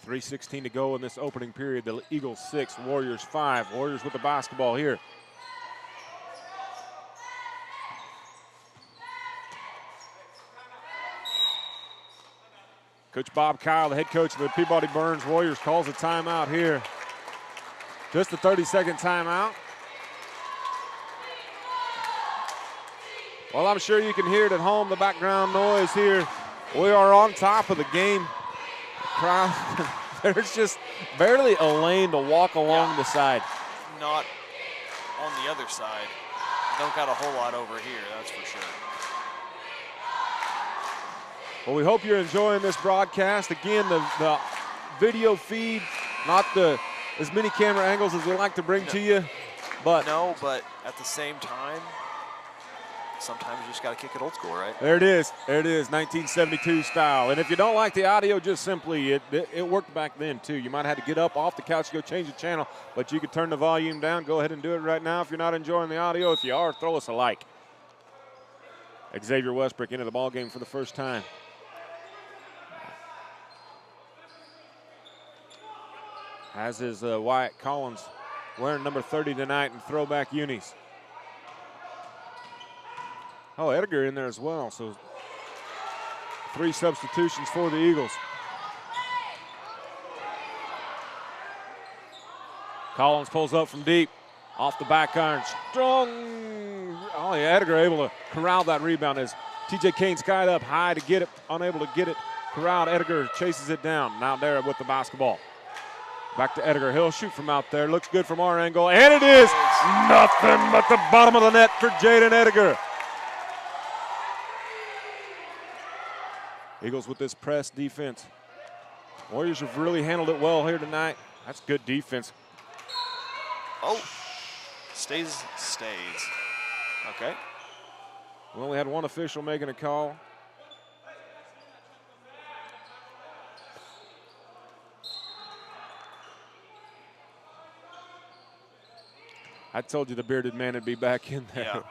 .3:16 to go in this opening period. The Eagles 6, Warriors 5. Warriors with the basketball here. Coach Bob Kyle, the head coach of the Peabody-Burns Warriors, calls a timeout here. Just a 30-second timeout. Well, I'm sure you can hear it at home, the background noise here. We are on top of the game. Crowd, there's just barely a lane to walk along the side. Not on the other side. Don't got a whole lot over here, that's for sure. Well, we hope you're enjoying this broadcast. Again, the video feed, not as many camera angles as we like to bring to you. But no, but at the same time, sometimes you just got to kick it old school, right? There it is. There it is, 1972 style. And if you don't like the audio, just simply, it worked back then, too. You might have had to get up off the couch to go change the channel, but you could turn the volume down. Go ahead and do it right now if you're not enjoying the audio. If you are, throw us a like. Xavier Westbrook into the ballgame for the first time. As is Wyatt Collins, wearing number 30 tonight in throwback unis. Oh, Edgar in there as well, so 3 substitutions for the Eagles. Collins pulls up from deep, off the back iron, strong. Oh, yeah, Edgar able to corral that rebound as TJ Kane skied up high to get it, unable to get it. Corralled, Edgar chases it down. Now there with the basketball. Back to Edgar. He'll shoot from out there. Looks good from our angle. And it is nothing but the bottom of the net for Jaden Edgar. Eagles with this press defense. Warriors have really handled it well here tonight. That's good defense. Oh, stays. Okay. We only had one official making a call. I told you the bearded man would be back in there. Yeah.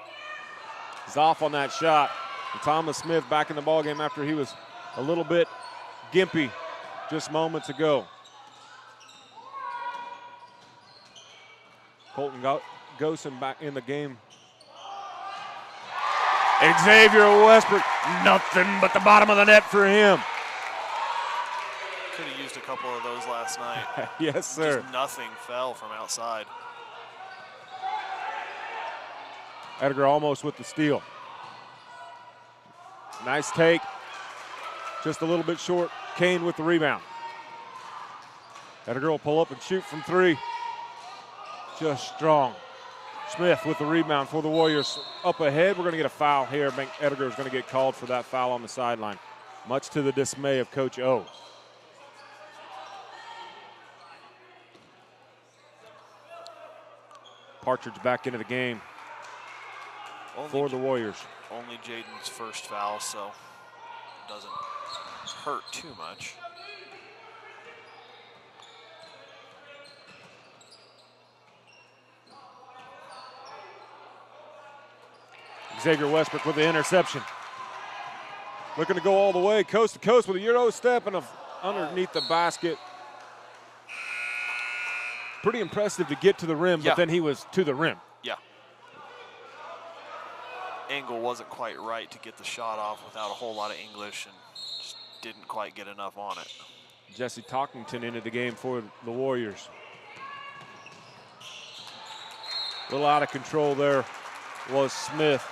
He's off on that shot. And Thomas Smith back in the ballgame after he was a little bit gimpy just moments ago. Colton Gosen back in the game. Xavier Westbrook, nothing but the bottom of the net for him. Could have used a couple of those last night. Yes, sir. Just nothing fell from outside. Edgar almost with the steal. Nice take. Just a little bit short. Kane with the rebound. Edgar will pull up and shoot from 3. Just strong. Smith with the rebound for the Warriors. Up ahead, we're going to get a foul here. I think Edgar is going to get called for that foul on the sideline, much to the dismay of Coach O. Partridge back into the game for the Warriors. Only Jaden's first foul, so it doesn't hurt too much. Xavier Westbrook with the interception. Looking to go all the way, coast to coast with a Euro step and underneath the basket. Pretty impressive to get to the rim, but then he was to the rim. Yeah. angle wasn't quite right to get the shot off without a whole lot of English, and just didn't quite get enough on it. Jesse Talkington into the game for the Warriors. A little out of control there was Smith.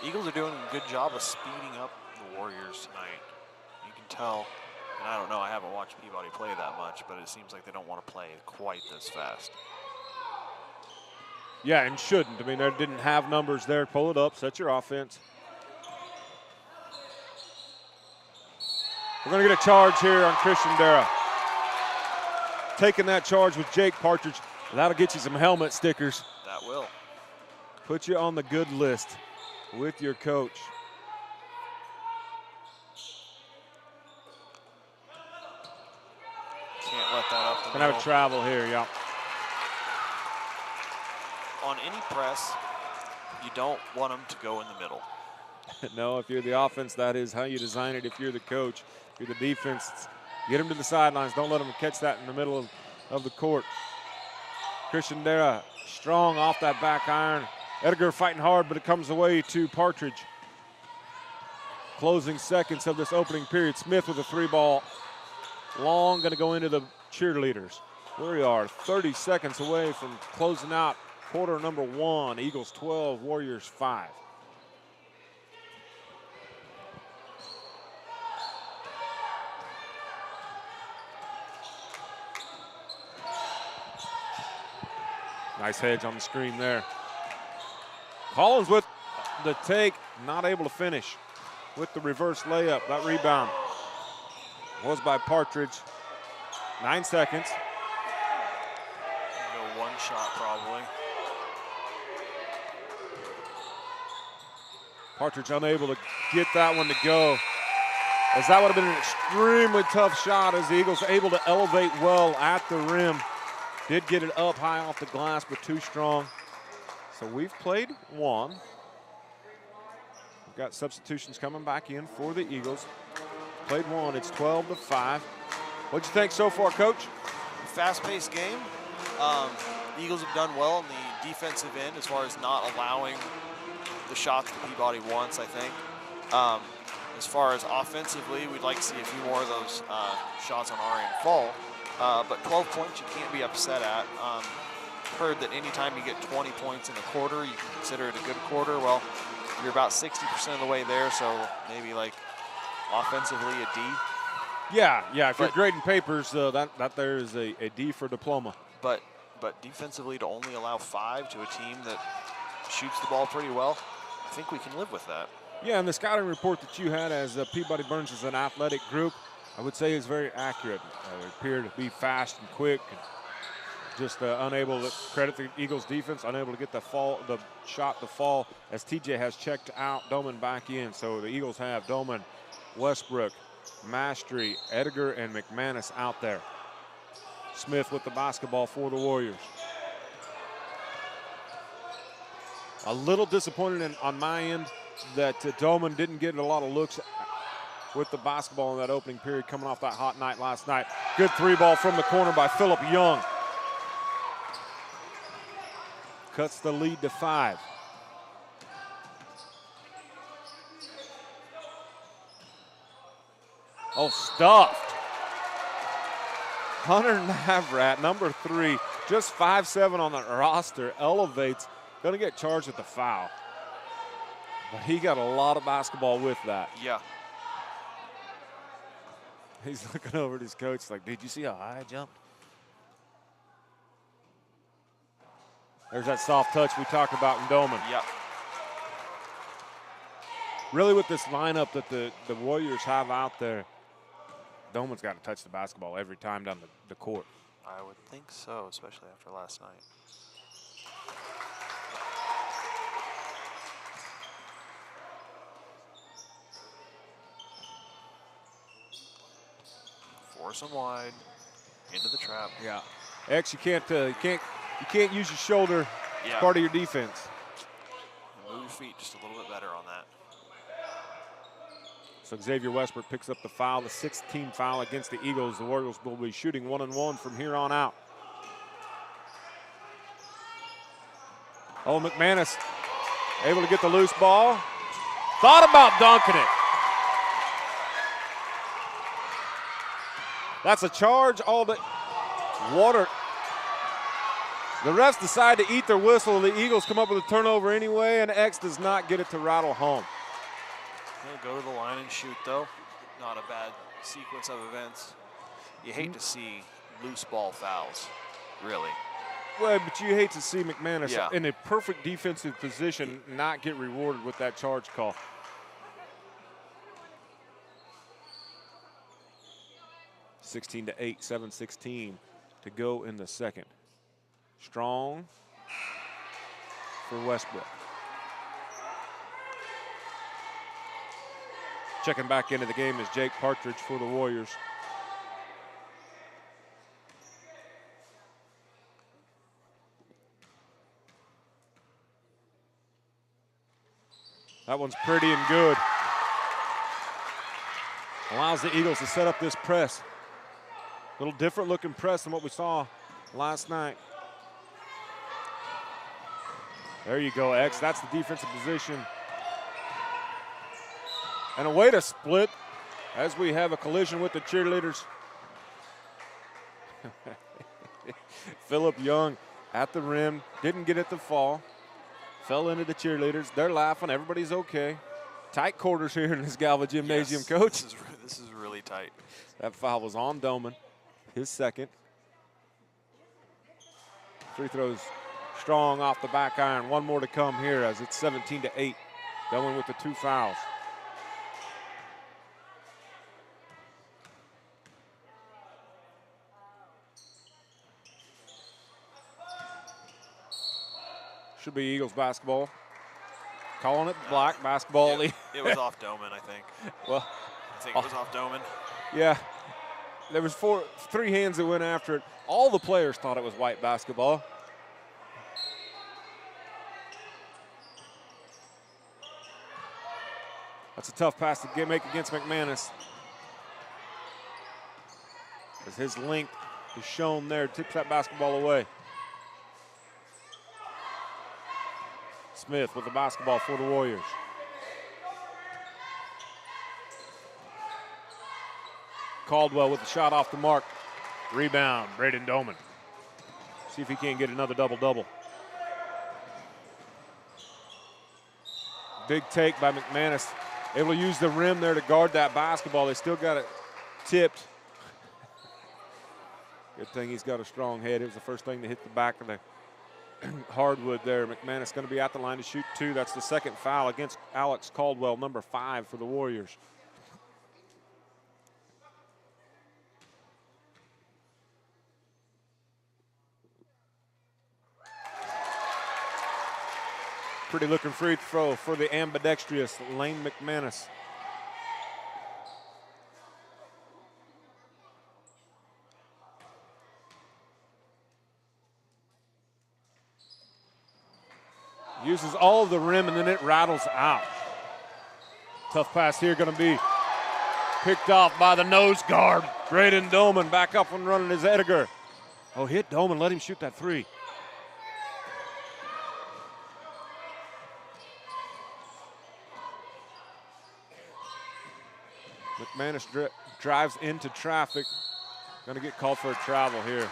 Eagles are doing a good job of speeding up the Warriors tonight. You can tell, and I don't know, I haven't watched Peabody play that much, but it seems like they don't want to play quite this fast. Yeah, and shouldn't. I mean, they didn't have numbers there. Pull it up, set your offense. We're going to get a charge here on Christian Dara. Taking that charge with Jake Partridge. That'll get you some helmet stickers. That will. Put you on the good list with your coach. Can't let that up the Gonna have a travel here, yeah. On any press, you don't want them to go in the middle. No, if you're the offense, that is how you design it. If you're the coach, if you're the defense, get them to the sidelines. Don't let them catch that in the middle of the court. Christian Dara strong off that back iron. Edgar fighting hard, but it comes away to Partridge. Closing seconds of this opening period. Smith with a 3-ball. Long going to go into the cheerleaders. We are 30 seconds away from closing out quarter number 1. Eagles 12, Warriors 5. Nice hedge on the screen there. Collins with the take, not able to finish with the reverse layup. That rebound was by Partridge. 9 seconds. Go one shot probably. Partridge unable to get that one to go, as that would have been an extremely tough shot, as the Eagles able to elevate well at the rim. Did get it up high off the glass, but too strong. So we've played one. We've got substitutions coming back in for the Eagles. Played one, it's 12-5. What'd you think so far, Coach? Fast-paced game. The Eagles have done well on the defensive end as far as not allowing the shots that Peabody wants, I think. As far as offensively, we'd like to see a few more of those shots on our end fall. But 12 points you can't be upset at. Heard that anytime you get 20 points in a quarter, you can consider it a good quarter. Well, you're about 60% of the way there, so maybe like offensively a D. Yeah, if you're grading papers, that there is a D for diploma. But defensively, to only allow 5 to a team that shoots the ball pretty well, I think we can live with that. Yeah, and the scouting report that you had as Peabody-Burns is an athletic group, I would say is very accurate. They appear to be fast and quick, and just unable to credit the Eagles defense, unable to get the shot to fall, as TJ has checked out Doman back in. So the Eagles have Doman, Westbrook, Mastery, Edgar, and McManus out there. Smith with the basketball for the Warriors. A little disappointed on my end that Doman didn't get a lot of looks with the basketball in that opening period, coming off that hot night last night. Good 3-ball from the corner by Phillip Young. Cuts the lead to 5. Oh, stuffed. Hunter Navrat, number 3, just 5'7" on the roster, elevates. Going to get charged with the foul. But he got a lot of basketball with that. Yeah. He's looking over at his coach like, did you see how high I jumped? There's that soft touch we talked about in Doman. Yep. Really with this lineup that the Warriors have out there, Doman's got to touch the basketball every time down the court. I would think so, especially after last night. Force them wide, into the trap. Yeah. X, you can't use your shoulder as Yeah. part of your defense. And move your feet just a little bit better on that. So Xavier Westbrook picks up the foul, the 6th team foul against the Eagles. The Warriors will be shooting 1-and-1 from here on out. Oh, McManus able to get the loose ball. Thought about dunking it. That's a charge. All the water. The refs decide to eat their whistle. The Eagles come up with a turnover anyway, and X does not get it to rattle home. He'll go to the line and shoot, though. Not a bad sequence of events. You hate to see loose ball fouls, really. Well, but you hate to see McManus Yeah. in a perfect defensive position not get rewarded with that charge call. (16-8), 7:16 to go in the second. Strong for Westbrook. Checking back into the game is Jake Partridge for the Warriors. That one's pretty and good. Allows the Eagles to set up this press. A little different looking press than what we saw last night. There you go, X. That's the defensive position. And a way to split as we have a collision with the cheerleaders. Phillip Young at the rim, didn't get it to fall. Fell into the cheerleaders. They're laughing. Everybody's okay. Tight quarters here in this Galva Gymnasium, Yes, Coach. This is really tight. That foul was on Doman, his second. Free throws strong off the back iron. One more to come here as it's 17-8. Doman with the 2 fouls. Should be Eagles basketball. Calling it black basketball. It was off Doman, I think. Well, I think it was off Doman. yeah. There was 3 hands that went after it. All the players thought it was white basketball. That's a tough pass to make against McManus. As his length is shown there, tips that basketball away. Smith with the basketball for the Warriors. Caldwell with the shot off the mark. Rebound, Braden Doman. See if he can't get another double-double. Big take by McManus. Able to use the rim there to guard that basketball. They still got it tipped. Good thing he's got a strong head. It was the first thing to hit the back of the hardwood there. McManus going to be at the line to shoot 2. That's the second foul against Alex Caldwell, number 5 for the Warriors. Pretty looking free throw for the ambidextrous Lane McManus. Uses all of the rim and then it rattles out. Tough pass here going to be picked off by the nose guard. Braden Doman back up and running is Edgar. Oh, hit Doman, let him shoot that 3. McManus drives into traffic. Going to get called for a travel here.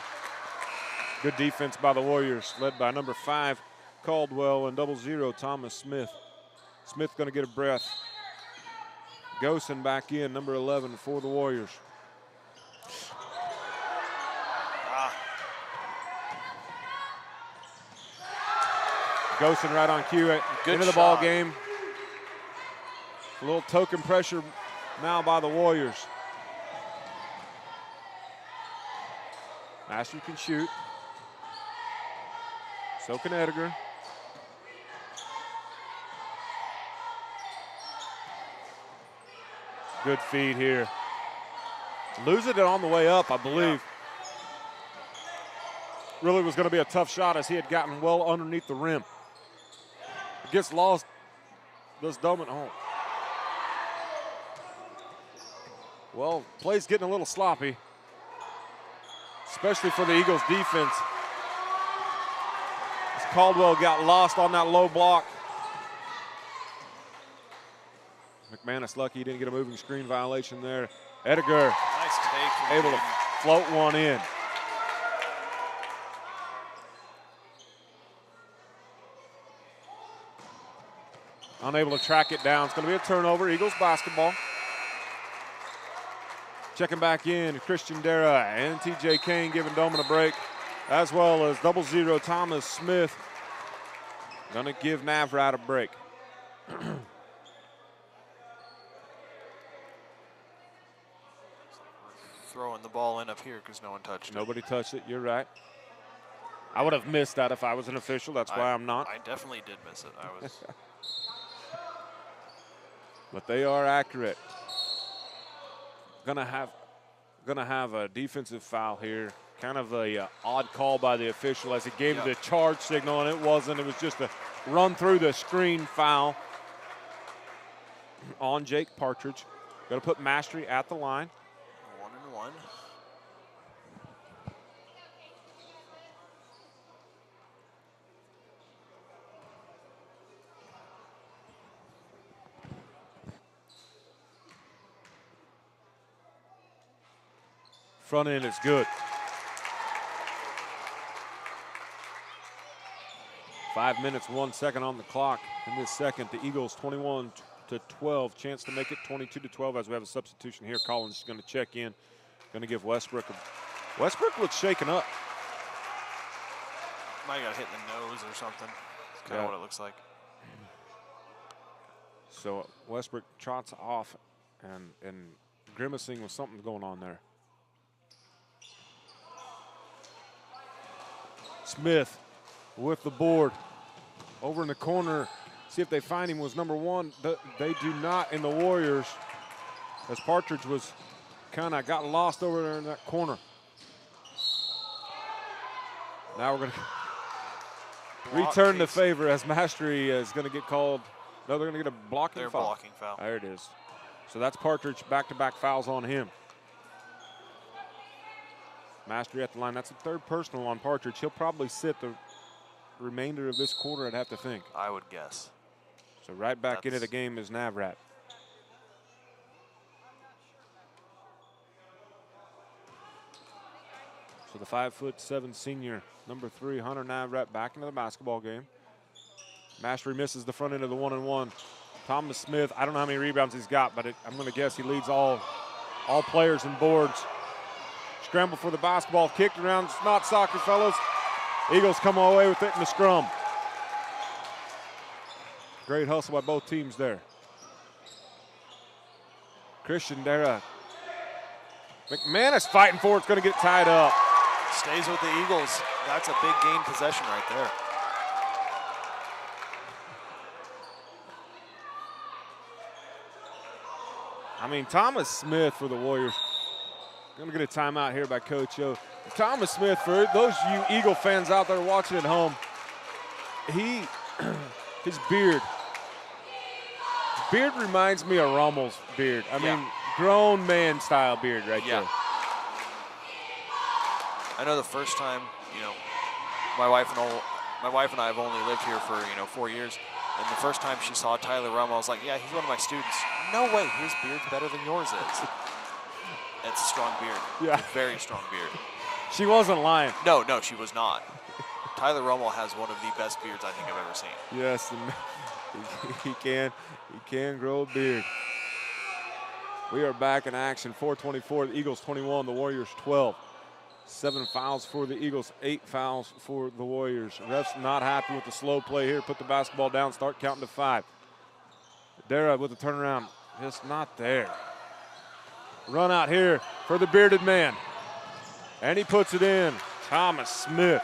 Good defense by the Warriors, led by number 5, Caldwell, and 00, Thomas Smith. Smith going to get a breath. Gosen back in, number 11 for the Warriors. Gosen right on cue into the ball game. A little token pressure now by the Warriors. Asher can shoot. So can Edgar. Good feed here. Losing it on the way up, I believe. Really was going to be a tough shot as he had gotten well underneath the rim. It gets lost. Does Doman home. Well, play's getting a little sloppy, especially for the Eagles defense. As Caldwell got lost on that low block. McManus lucky he didn't get a moving screen violation there. Edgar Nice take. able to float one in. Unable to track it down. It's going to be a turnover. Eagles basketball. Checking back in, Christian Dara and TJ Kane giving Doman a break, as well as 00 Thomas Smith. Going to give Navrat a break. Throwing the ball in up here because no one touched it. Nobody touched it, you're right. I would have missed that if I was an official. That's why I'm not. I definitely did miss it. I was. But they are accurate. Gonna have a defensive foul here. Kind of a odd call by the official as he gave it a charge signal, and it wasn't. It was just a run through the screen foul on Jake Partridge. Got to put Mastery at the line. 1-1. Front end is good. 5 minutes, 1 second on the clock in this second. The Eagles 21-12. Chance to make it 22-12 as we have a substitution here. Collins is going to check in. Going to give Westbrook a. Westbrook looks shaken up. Might have got hit in the nose or something. That's kind of what it looks like. So Westbrook trots off and grimacing with something going on there. Smith with the board. Over in the corner, see if they find him, was number 1. They do not in the Warriors, as Partridge was kind of got lost over there in that corner. Now we're going to return the favor as Mastery is going to get called. No, they're going to get a blocking foul. Blocking foul. There it is. So that's Partridge, back-to-back fouls on him. Mastery at the line. That's the 3rd personal on Partridge. He'll probably sit the remainder of this quarter, I'd have to think. I would guess. So right back into the game is Navrat. So the 5'7" senior, number 3, Hunter Navrat, back into the basketball game. Mastery misses the front end of the 1-and-1. Thomas Smith, I don't know how many rebounds he's got, but I'm going to guess he leads all players in boards. Scramble for the basketball, kicked around. It's not soccer, fellas. Eagles come away with it in the scrum. Great hustle by both teams there. Christian Dara. McManus fighting for it. It's going to get tied up. Stays with the Eagles. That's a big gain possession right there. I mean, Thomas Smith for the Warriors. Going to get a timeout here by Coach O. Thomas Smith, for those of you Eagle fans out there watching at home, his beard reminds me of Rommel's beard. I mean, grown man style beard right there. I know the first time, my wife and I have only lived here for 4 years, and the first time she saw Tyler Rummel, I was like, yeah, he's one of my students. No way, his beard's better than yours is. It's a strong beard. Yeah. Very strong beard. She wasn't lying. No, she was not. Tyler Rummel has one of the best beards I think I've ever seen. Yes, he can grow a beard. We are back in action. 4:24, the Eagles 21, the Warriors 12. 7 fouls for the Eagles, 8 fouls for the Warriors. Refs not happy with the slow play here. Put the basketball down, start counting to 5. Dara with the turnaround, just not there. Run out here for the bearded man. And he puts it in. Thomas Smith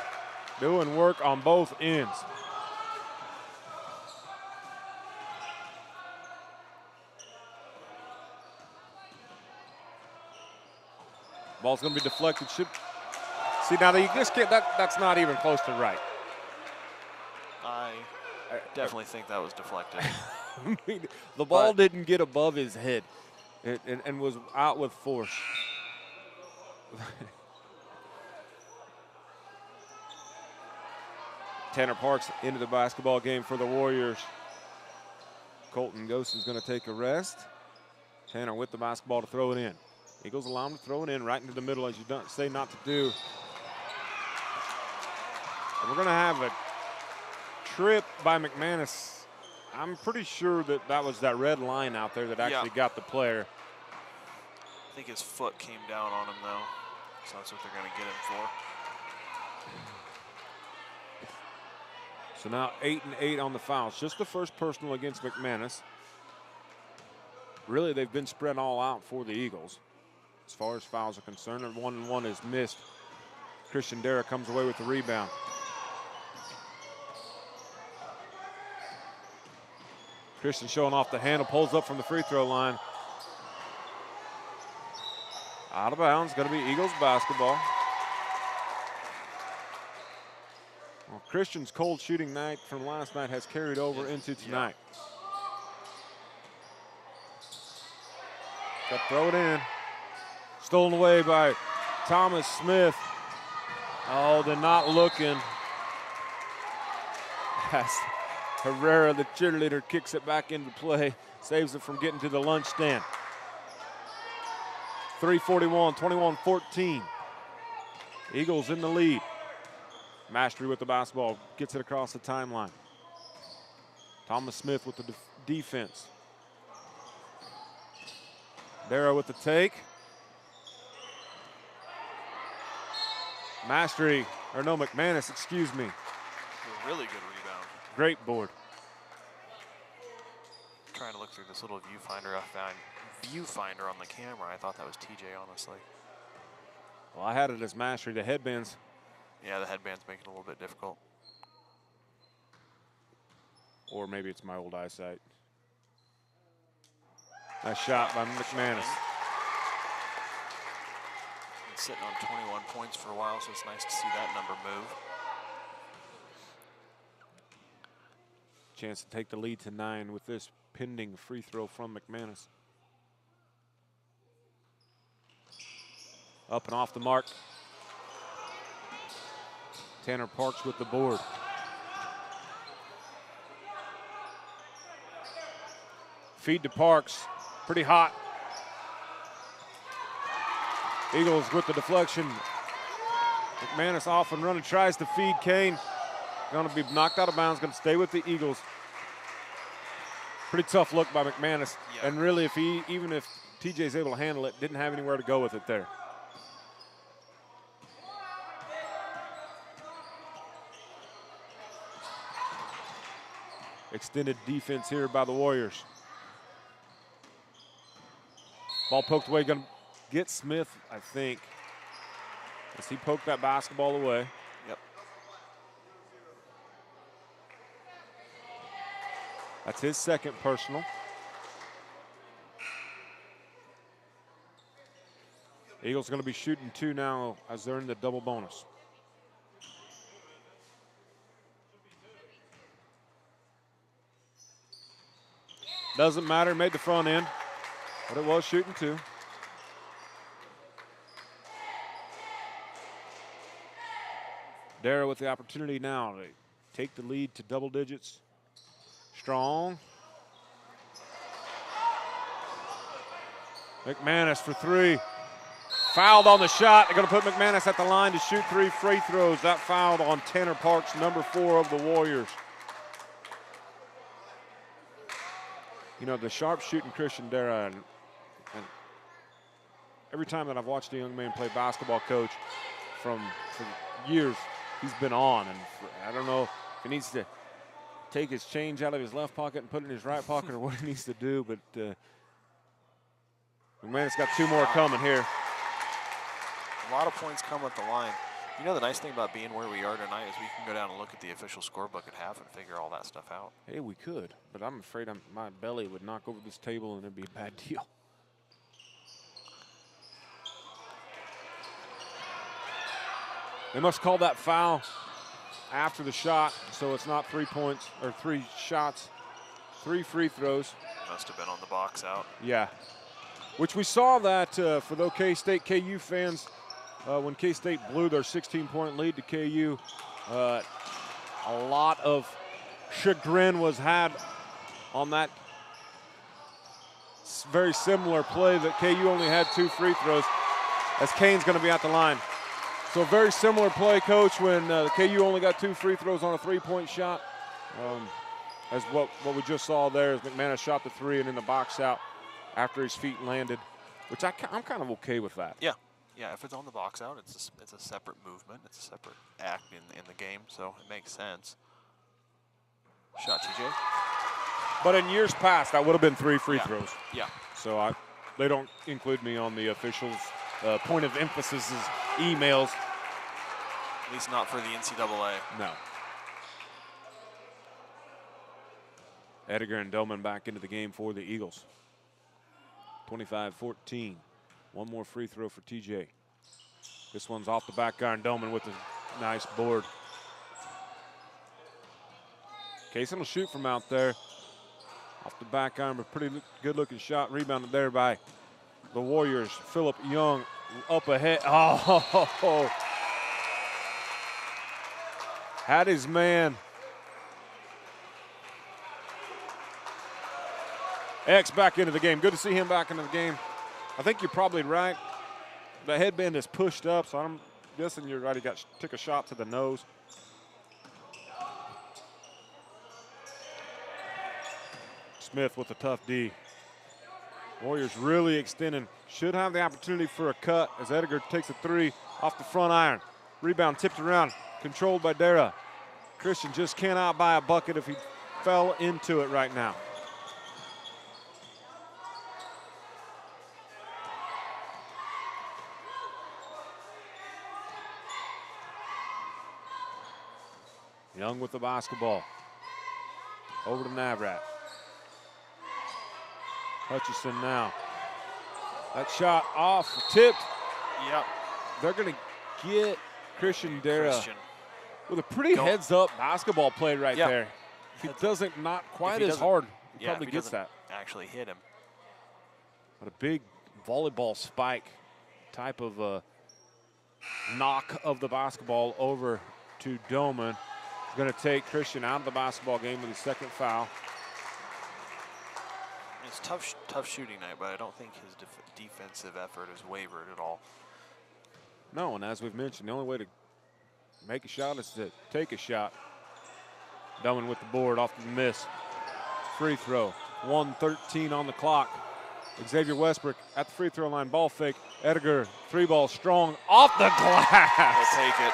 doing work on both ends. Ball's going to be deflected. See, now you just can't, that's not even close to right. I definitely think that was deflected. I mean, the ball didn't get above his head and was out with force. Tanner Parks into the basketball game for the Warriors. Colton Goson's going to take a rest. Tanner with the basketball to throw it in. Eagles allow him to throw it in right into the middle, as you don't say not to do. And we're going to have a trip by McManus. I'm pretty sure that was that red line out there that actually got the player. I think his foot came down on him, though. So that's what they're going to get him for. So now 8 and 8 on the fouls. Just the first personal against McManus. Really, they've been spread all out for the Eagles as far as fouls are concerned. And 1-1 is missed. Christian Dara comes away with the rebound. Christian showing off the handle, pulls up from the free throw line. Out of bounds, going to be Eagles basketball. Well, Christian's cold shooting night from last night has carried over into tonight. Got to throw it in. Stolen away by Thomas Smith. Oh, they're not looking. As Herrera, the cheerleader, kicks it back into play, saves it from getting to the lunch stand. 3:41, 21-14. Eagles in the lead. Mastery with the basketball, gets it across the timeline. Thomas Smith with the defense. Darrow with the take. McManus, excuse me. A really good rebound. Great board. Trying to look through this little viewfinder I found. Viewfinder on the camera. I thought that was TJ, honestly. Well, I had it as Mastery. The headbands. Yeah, the headband's making it a little bit difficult. Or maybe it's my old eyesight. Nice shot by McManus. Been sitting on 21 points for a while, so it's nice to see that number move. Chance to take the lead to 9 with this pending free throw from McManus. Up and off the mark. Tanner Parks with the board. Feed to Parks. Pretty hot. Eagles with the deflection. McManus off and running, tries to feed Kane. Going to be knocked out of bounds, going to stay with the Eagles. Pretty tough look by McManus. Yep. And really, even if TJ's able to handle it, didn't have anywhere to go with it there. Extended defense here by the Warriors. Ball poked away, going to get Smith, I think, as he poked that basketball away. Yep. That's his second personal. Eagles going to be shooting 2 now as they're in the double bonus. Doesn't matter, made the front end, but it was shooting 2. Darrow with the opportunity now to take the lead to double digits. Strong. McManus for 3. Fouled on the shot. They're going to put McManus at the line to shoot 3 free throws. That fouled on Tanner Parks, number 4 of the Warriors. You know, the sharp-shooting Christian Dara, and every time that I've watched a young man play basketball, coach, for years, he's been on. And I don't know if he needs to take his change out of his left pocket and put it in his right pocket or what he needs to do, but McManus got 2 more coming here. A lot of points come at the line. You know, the nice thing about being where we are tonight is we can go down and look at the official scorebook at half and figure all that stuff out. Hey, we could, but I'm afraid my belly would knock over this table and it'd be a bad deal. They must call that foul after the shot, so it's not 3 points or 3 shots, 3 free throws. Must have been on the box out. Yeah, which we saw that for the K-State KU fans when K-State blew their 16-point lead to KU a lot of chagrin was had on that very similar play that KU only had 2 free throws, as Kane's going to be at the line. So very similar play, Coach, when KU only got 2 free throws on a 3-point shot. As what we just saw there is McManus shot the 3 and in the box out after his feet landed, which I'm kind of okay with that. Yeah. Yeah, if it's on the box out, it's a separate movement. It's a separate act in the game, so it makes sense. Shot, TJ. But in years past, that would have been 3 free throws. Yeah. So they don't include me on the officials' point of emphasis emails. At least not for the NCAA. No. Edgar and Doman back into the game for the Eagles. 25-14. One more free throw for TJ. This one's off the back iron. Doman with a nice board. Kaysen will shoot from out there. Off the back iron, a pretty good-looking shot. Rebounded there by the Warriors. Phillip Young up ahead. Oh! Had his man. X back into the game. Good to see him back into the game. I think you're probably right. The headband is pushed up, so I'm guessing you're right. He took a shot to the nose. Smith with a tough D. Warriors really extending. Should have the opportunity for a cut as Edgar takes a 3 off the front iron. Rebound tipped around, controlled by Dara. Christian just cannot buy a bucket if he fell into it right now. Young with the basketball. Over to Navrat. Hutchison now. That shot off, tipped. Yep. They're going to get Christian Dara with a pretty heads-up basketball play right there. If he doesn't, not quite as hard, he probably gets that. Actually hit him. But a big volleyball spike type of knock of the basketball over to Doman. He's going to take Christian out of the basketball game with his second foul. It's tough shooting night, but I don't think his defensive effort has wavered at all. No, and as we've mentioned, the only way to make a shot is to take a shot. Doman with the board off the miss. Free throw. 1:13 on the clock. Xavier Westbrook at the free throw line. Ball fake. Edgar, 3-ball strong off the glass. They'll take it.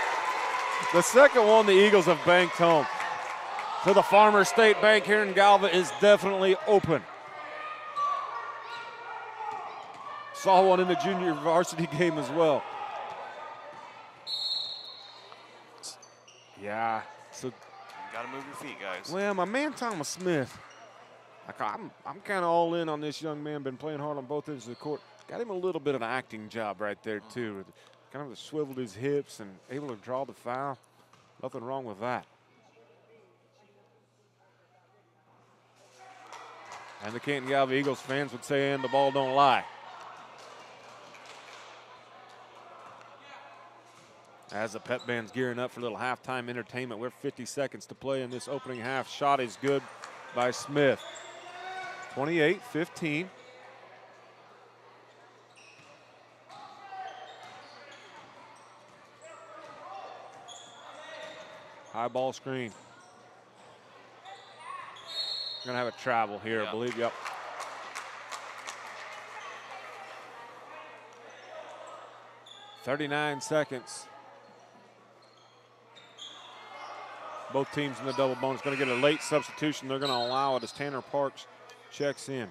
The second one the Eagles have banked home. So the Farmers State Bank here in Galva is definitely open. Saw one in the junior varsity game as well. Yeah. So You gotta move your feet, guys. well, my man Thomas Smith, I'm kind of all in on this young man. Been playing hard on both ends of the court. Got him a little bit of an acting job right there too. Kind of swiveled his hips and able to draw the foul. Nothing wrong with that. And the Canton-Galva Eagles fans would say, and the ball don't lie. As the pep band's gearing up for a little halftime entertainment, we're 50 seconds to play in this opening half. Shot is good by Smith. 28-15. High ball screen. Gonna have a travel here, I believe. Yep. .39 seconds. Both teams in the double bonus. Going to get a late substitution. They're going to allow it as Tanner Parks checks in.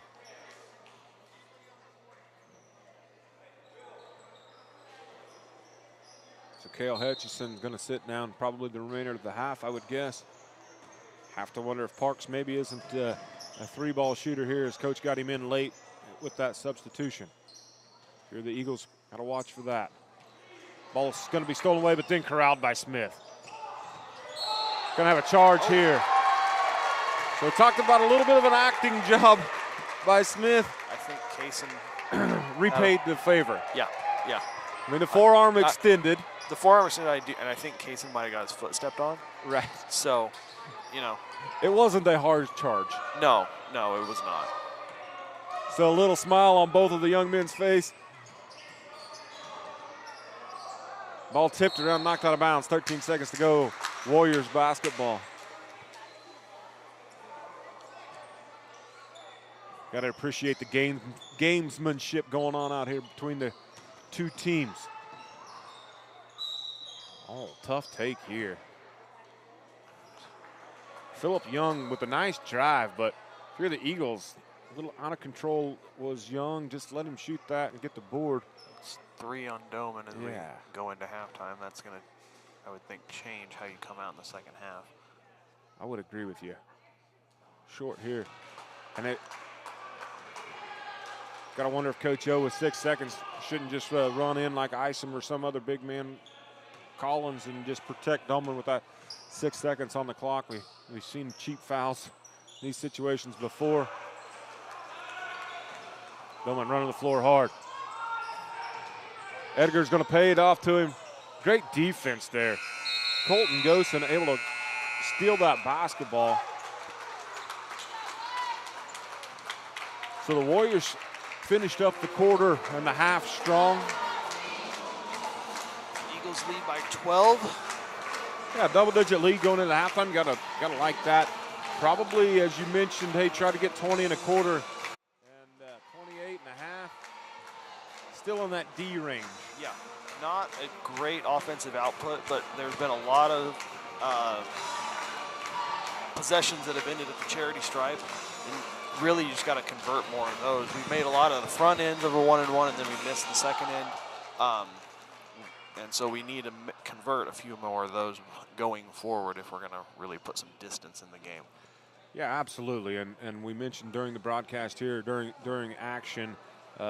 So Cale Hutchison's going to sit down probably the remainder of the half, I would guess. Have to wonder if Parks maybe isn't a 3-ball shooter here, as Coach got him in late with that substitution. Here the Eagles got to watch for that. Ball's going to be stolen away, but then corralled by Smith. Going to have a charge here. So we talked about a little bit of an acting job by Smith. I think Kaysen repaid the favor. Yeah. I mean, the forearm extended. The forearm extended, and I think Kaysen might have got his foot stepped on. Right. So, you know. It wasn't a hard charge. No, it was not. So a little smile on both of the young men's face. Ball tipped around, knocked out of bounds. 13 seconds to go. Warriors basketball. Got to appreciate the gamesmanship going on out here between the two teams. Oh, tough take here. Phillip Young with a nice drive, but if you're the Eagles, a little out of control was Young. Just let him shoot that and get the board. It's 3 on Doman as we go into halftime. That's going to, I would think, change how you come out in the second half. I would agree with you. Short here. And it, got to wonder if Coach O with 6 seconds shouldn't just run in like Isom or some other big man, Collins, and just protect Doman with that 6 seconds on the clock. We've seen cheap fouls in these situations before. Doman running the floor hard. Edgar's going to pay it off to him. Great defense there. Colton Gosen able to steal that basketball. So the Warriors finished up the quarter and the half strong. Eagles lead by 12. Yeah, double-digit lead going into halftime. Gotta like that. Probably, as you mentioned, hey, try to get 20 and a quarter and 28 and a half. Still in that D range. Yeah, not a great offensive output, but there's been a lot of possessions that have ended at the charity stripe. And really, you just got to convert more of those. We've made a lot of the front ends of a 1-and-1, and then we missed the second end. And so we need to convert a few more of those going forward if we're going to really put some distance in the game. Yeah, absolutely. And we mentioned during the broadcast here, during action,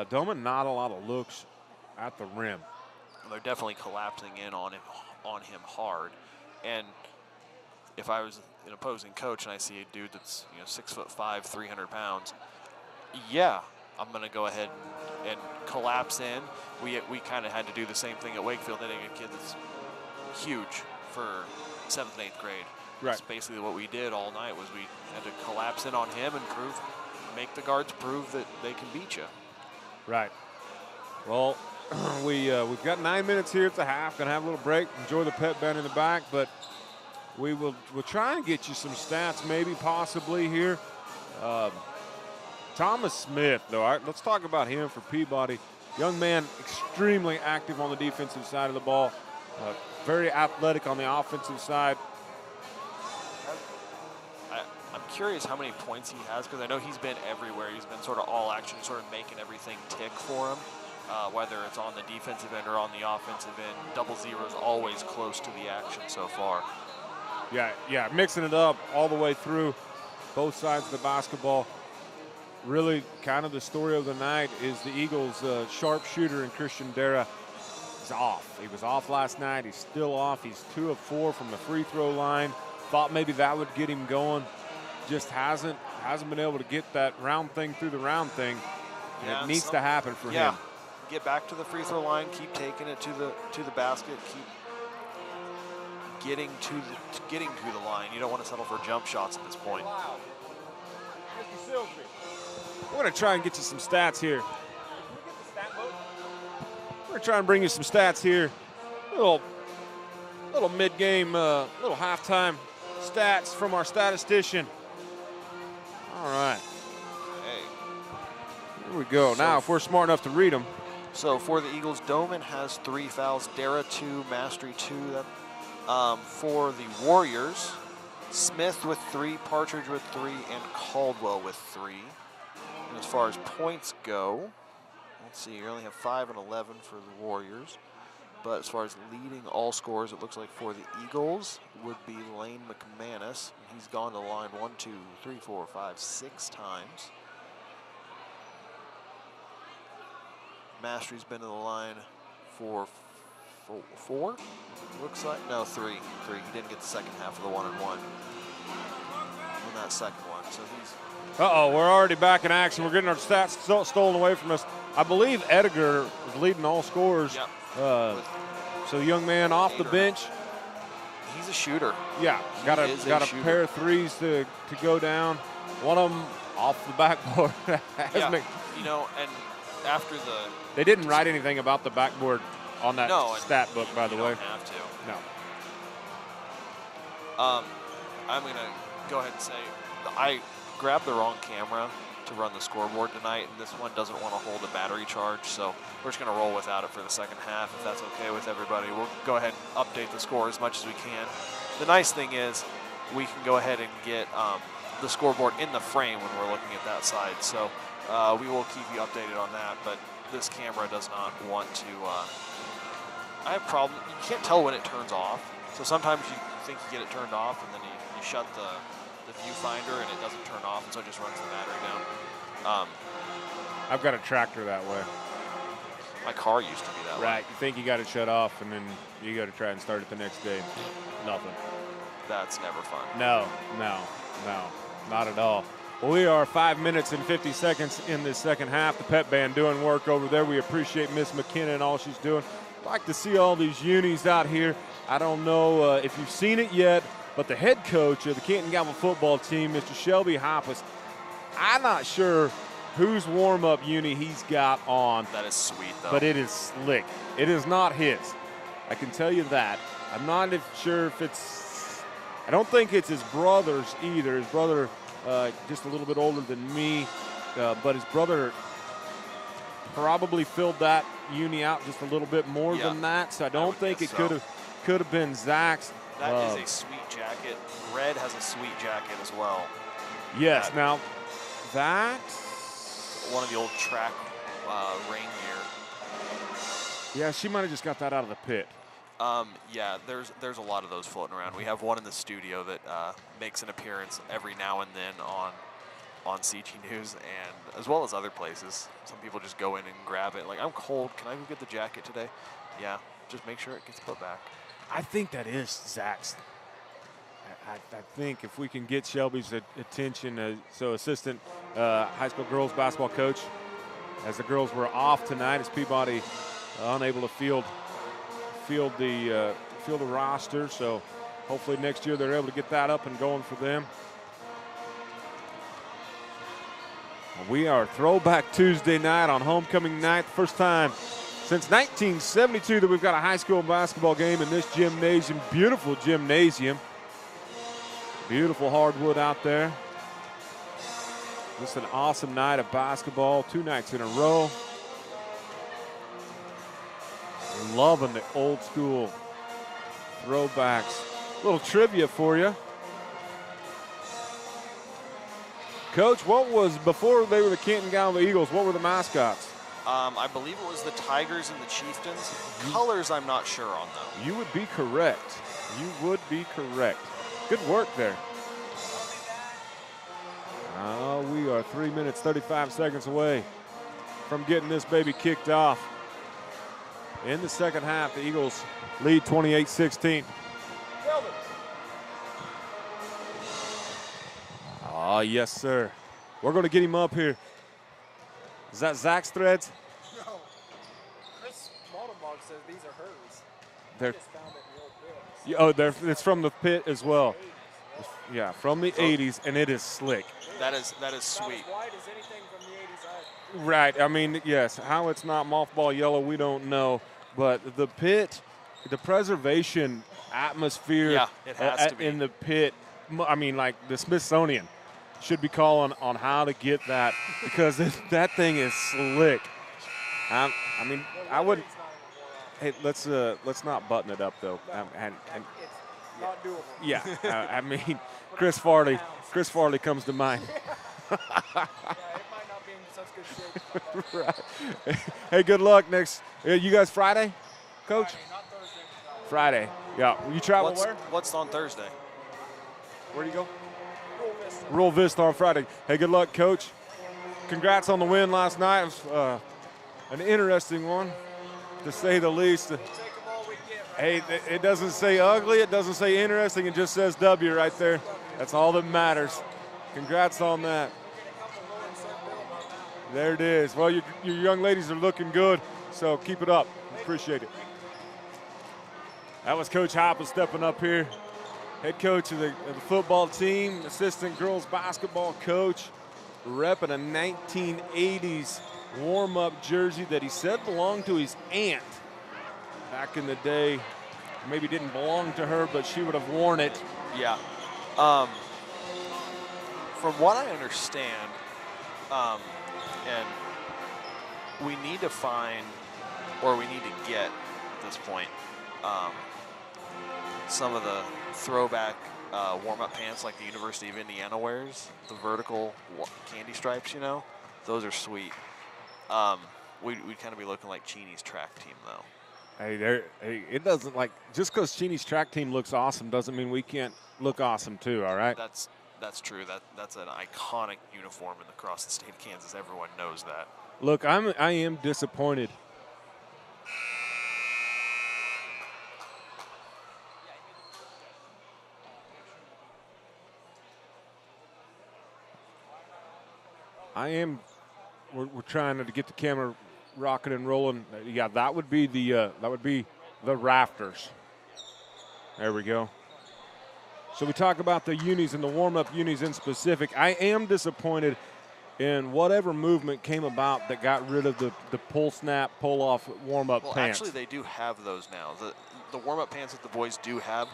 Doman not a lot of looks at the rim. They're definitely collapsing in on him hard. And if I was an opposing coach and I see a dude that's 6'5", 300 pounds, yeah, I'm going to go ahead and collapse in. We kind of had to do the same thing at Wakefield, hitting a kid that's huge for 7th and 8th grade. Right. That's basically what we did all night was we had to collapse in on him and make the guards prove that they can beat you. Right. Well, we've got 9 minutes here at the half. Gonna have a little break. Enjoy the pep band in the back, but we'll try and get you some stats, maybe possibly here. Thomas Smith, though, let's talk about him for Peabody. Young man, extremely active on the defensive side of the ball, very athletic on the offensive side. I'm curious how many points he has because I know he's been everywhere. He's been sort of all action, sort of making everything tick for him, whether it's on the defensive end or on the offensive end. Double zeros always close to the action so far. Yeah, mixing it up all the way through both sides of the basketball. Really kind of the story of the night is the Eagles' sharpshooter in Christian Dara is off. He was off last night. He's still off. He's 2 of 4 from the free throw line. Thought maybe that would get him going. Just hasn't been able to get that round thing through the round thing. And it needs to happen for him. Get back to the free throw line. Keep taking it to the basket. Keep getting to the line. You don't want to settle for jump shots at this point. Wow. Mr. Silsby. We're going to try and get you some stats here. We're going to try and bring you some stats here. Little mid-game, little halftime stats from our statistician. All right. Hey. Here we go. Now, if we're smart enough to read them. So for the Eagles, Doman has 3 fouls, Dara 2, Mastery 2. For the Warriors, Smith with 3, Partridge with 3, and Caldwell with 3. And as far as points go, let's see, you only have 5 and 11 for the Warriors. But as far as leading all scorers, it looks like for the Eagles would be Lane McManus. He's gone to the line 1, 2, 3, 4, 5, 6 times. Mastery's been to the line for 4, looks like. No, 3. He didn't get the second half of the 1-and-1 in that second one. So he's. Uh-oh, we're already back in action. We're getting our stats stolen away from us. I believe Edgar is leading all scorers. Yep. So the young man off the bench. He's a shooter. Yeah, got a shooter. pair of threes to go down. One of them off the backboard. You know, and after they didn't write anything about the backboard on that stat book, by the way. You don't have to. No. I'm going to go ahead and say I grabbed the wrong camera to run the scoreboard tonight, and this one doesn't want to hold a battery charge, so we're just going to roll without it for the second half, if that's okay with everybody. We'll go ahead and update the score as much as we can. The nice thing is we can go ahead and get the scoreboard in the frame when we're looking at that side, so we will keep you updated on that, but this camera does not want to. I have a problem. You can't tell when it turns off, so sometimes you think you get it turned off, and then you shut the viewfinder and it doesn't turn off, and so it just runs the battery down. I've got a tractor that way. My car used to be that way. Right, you think you got it shut off, and then you got to try and start it the next day. Nothing. That's never fun. No, not at all. Well, we are 5 minutes and 50 seconds in this second half. The pep band doing work over there. We appreciate Miss McKenna and all she's doing. Like to see all these unis out here. I don't know if you've seen it yet, but the head coach of the Canton-Galva football team, Mr. Shelby Hoppus, I'm not sure whose warm-up uni he's got on. That is sweet, though. But it is slick. It is not his. I can tell you that. I'm not sure if it's – I don't think it's his brother's either. His brother just a little bit older than me, but his brother probably filled that uni out just a little bit more than that, so I don't think it could have been Zach's. That is a sweet jacket. Red has a sweet jacket as well. Yes, now that's one of the old track rain gear. Yeah, she might have just got that out of the pit. Yeah, there's a lot of those floating around. We have one in the studio that makes an appearance every now and then on CG News, and as well as other places. Some people just go in and grab it. Like, I'm cold. Can I go get the jacket today? Yeah, just make sure it gets put back. I think that is Zach's. I think if we can get Shelby's attention, so assistant high school girls basketball coach, as the girls were off tonight, as Peabody unable to field the roster, so hopefully next year they're able to get that up and going for them. We are Throwback Tuesday night on homecoming night, first time since 1972 that we've got a high school basketball game in this gymnasium. Beautiful gymnasium. Beautiful hardwood out there. Just an awesome night of basketball, 2 nights in a row. Loving the old school throwbacks. A little trivia for you. Coach, what was, before they were the Canton-Galva Eagles, what were the mascots? I believe it was the Tigers and the Chieftains. Colors I'm not sure on, though. You would be correct. You would be correct. Good work there. We are 3 minutes, 35 seconds away from getting this baby kicked off. In the second half, the Eagles lead 28-16. Oh, yes, sir. We're going to get him up here. Is that Zach's threads? No. Chris Maldenbach says these are hers. They're, I just found it in the old pit. it's from the pit as well. Yeah, from the 80s, and it is slick. That is sweet. About as white as anything from the 80s. Right. I mean, yes, how it's not mothball yellow, we don't know. But the pit, the preservation atmosphere it has to be. in the pit, I mean, like the Smithsonian should be calling on how to get that, because that thing is slick. I mean, I wouldn't. Hey, let's not button it up though. It's not doable. Yeah, I mean, Chris Farley comes to mind. Yeah, it might not be in such good shape. Right. Hey, good luck next. You guys Friday, Coach? Friday, not Thursday. Friday. Yeah. You travel where? What's on Thursday? Where do you go? Rural Vista. Rural Vista on Friday. Hey, good luck, Coach. Congrats on the win last night. It was an interesting one, to say the least. We'll take them all we get, right? Hey, it doesn't say ugly. It doesn't say interesting. It just says W right there. That's all that matters. Congrats on that. There it is. Well, your young ladies are looking good, so keep it up. Appreciate it. That was Coach Hoppel stepping up here. Head coach of the football team, assistant girls basketball coach, repping a 1980s warm-up jersey that he said belonged to his aunt back in the day. Maybe didn't belong to her, but she would have worn it. Yeah. From what I understand, and we need to find, or we need to get at this point, some of the throwback warm-up pants like the University of Indiana wears, the vertical candy stripes, you know, those are sweet. We'd kind of be looking like Cheney's track team, though. Hey, it doesn't, like, just because Cheney's track team looks awesome doesn't mean we can't look awesome too, all right? That's true. That's an iconic uniform across the state of Kansas. Everyone knows that. Look, I am disappointed. We're trying to get the camera rocking and rolling. Yeah, that would be the rafters. There we go. So we talk about the unis and the warm-up unis in specific. I am disappointed in whatever movement came about that got rid of the pull snap, pull off warm-up pants. Actually, they do have those now. The warm-up pants that the boys do have,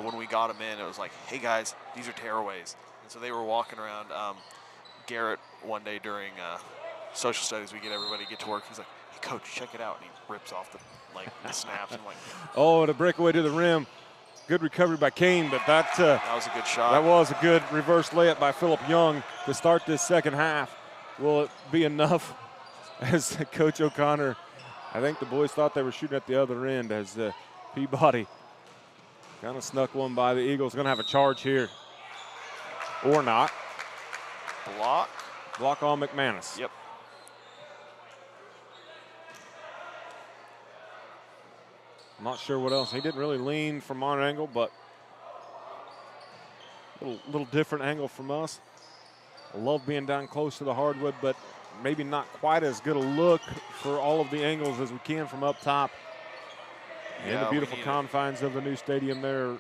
when we got them in, it was like, hey guys, these are tearaways. And so they were walking around. Garrett one day during social studies, we get everybody to get to work. He's like, hey coach, check it out. And he rips off the snaps. And oh, the breakaway to the rim. Good recovery by Kane, but that was a good shot. That was a good reverse layup by Phillip Young to start this second half. Will it be enough? As Coach O'Connor, I think the boys thought they were shooting at the other end as Peabody kind of snuck one by the Eagles. Going to have a charge here, or not. Block on McManus. Yep. I'm not sure what else. He didn't really lean from our angle, but little different angle from us. I love being down close to the hardwood, but maybe not quite as good a look for all of the angles as we can from up top. In the beautiful confines of the new stadium there,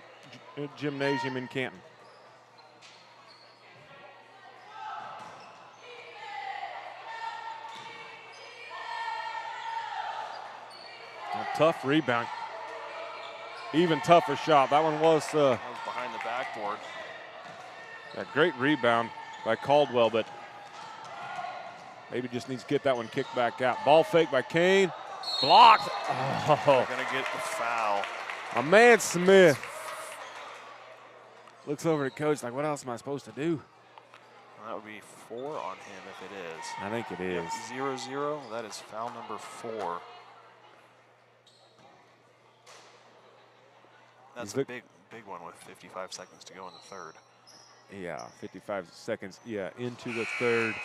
gymnasium in Canton. A tough rebound. Even tougher shot. That one was behind the backboard. A great rebound by Caldwell, but maybe just needs to get that one kicked back out. Ball fake by Kane. Blocked. Oh. They're going to get the foul. A man Smith looks over at coach like, what else am I supposed to do? That would be 4 on him if it is. I think it is. 0-0. That is foul number 4. That's a big one with 55 seconds to go in the third. Yeah, 55 seconds, into the third.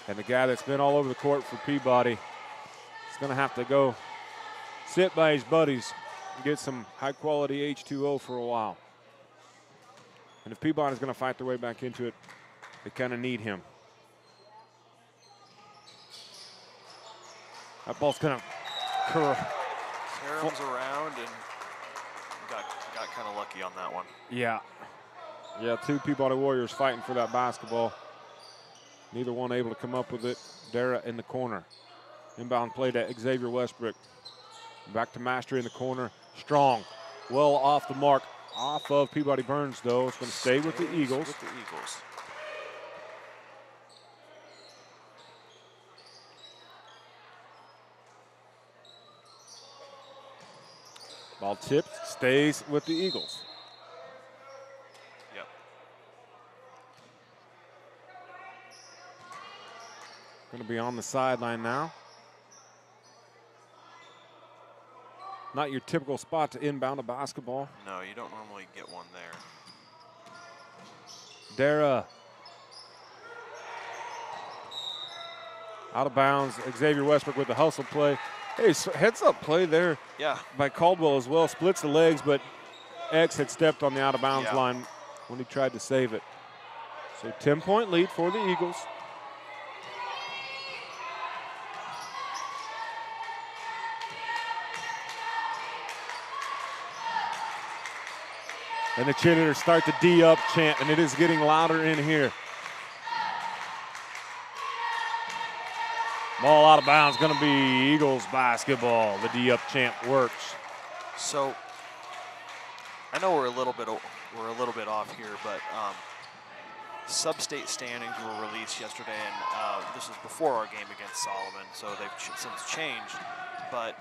And the guy that's been all over the court for Peabody is going to have to go sit by his buddies and get some high-quality H2O for a while. And if Peabody's going to fight their way back into it, they kind of need him. That ball's going to caroms around and got kind of lucky on that one. Yeah, two Peabody Warriors fighting for that basketball. Neither one able to come up with it. Dara in the corner. Inbound play to Xavier Westbrook. Back to Mastery in the corner. Strong. Well off the mark. Off of Peabody-Burns, though. It's going to stay with the Eagles. Ball tipped, stays with the Eagles. Yep. Going to be on the sideline now. Not your typical spot to inbound a basketball. No, you don't normally get one there. Dara. Out of bounds. Xavier Westbrook with the hustle play. Hey, heads up play there by Caldwell as well. Splits the legs, but X had stepped on the out of bounds line when he tried to save it. So 10-point lead for the Eagles. And the cheerleaders start the D up chant, and it is getting louder in here. Ball out of bounds, going to be Eagles basketball. The D up chant works. So I know we're a little bit off here, but sub-state standings were released yesterday, and this is before our game against Solomon, so they've since changed. But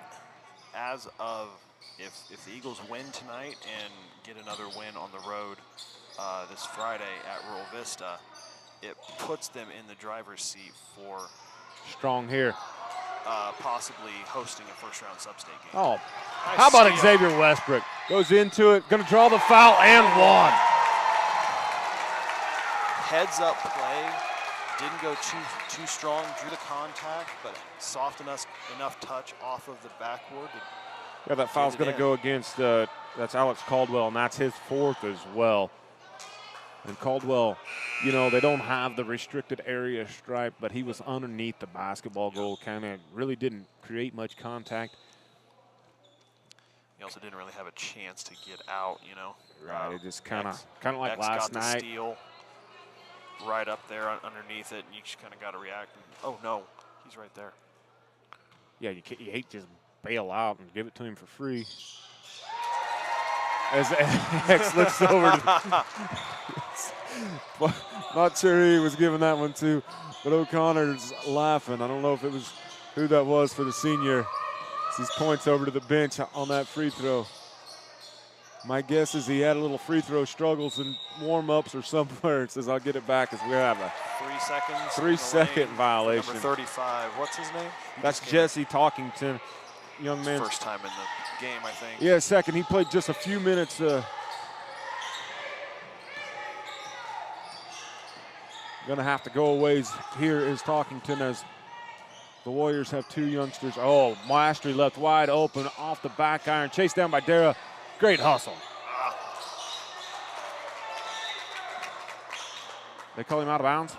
as of if the Eagles win tonight and get another win on the road this Friday at Rural Vista, it puts them in the driver's seat for Strong here. possibly hosting a first-round sub-state game. Oh, Nice how about steal. Xavier Westbrook? Goes into it, going to draw the foul and one. Heads-up play, didn't go too strong, drew the contact, but soft enough touch off of the backboard. Yeah, that foul's going to go against, that's Alex Caldwell, and that's his fourth as well. And Caldwell, you know, they don't have the restricted area stripe, but he was underneath the basketball goal, kind of really didn't create much contact. He also didn't really have a chance to get out, you know. Right, it just kind of like X last got night. the steal right up there underneath it, and you just kind of got to react. Oh, no, he's right there. Yeah, you hate just bail out and give it to him for free. As X looks over. Not sure he was giving that one to, but O'Connor's laughing. I don't know if it was who that was for the senior. As he points over to the bench on that free throw. My guess is he had a little free throw struggles in warm-ups or somewhere. It says, I'll get it back as we have a 3 seconds. 3-second violation. Number 35. What's his name? That's Jesse Talkington, young man. First time in the game, I think. Yeah, second. He played just a few minutes. Going to have to go a ways here is Talkington as the Warriors have two youngsters. Oh, Maestri left wide open off the back iron. Chased down by Dara. Great hustle. They call him out of bounds?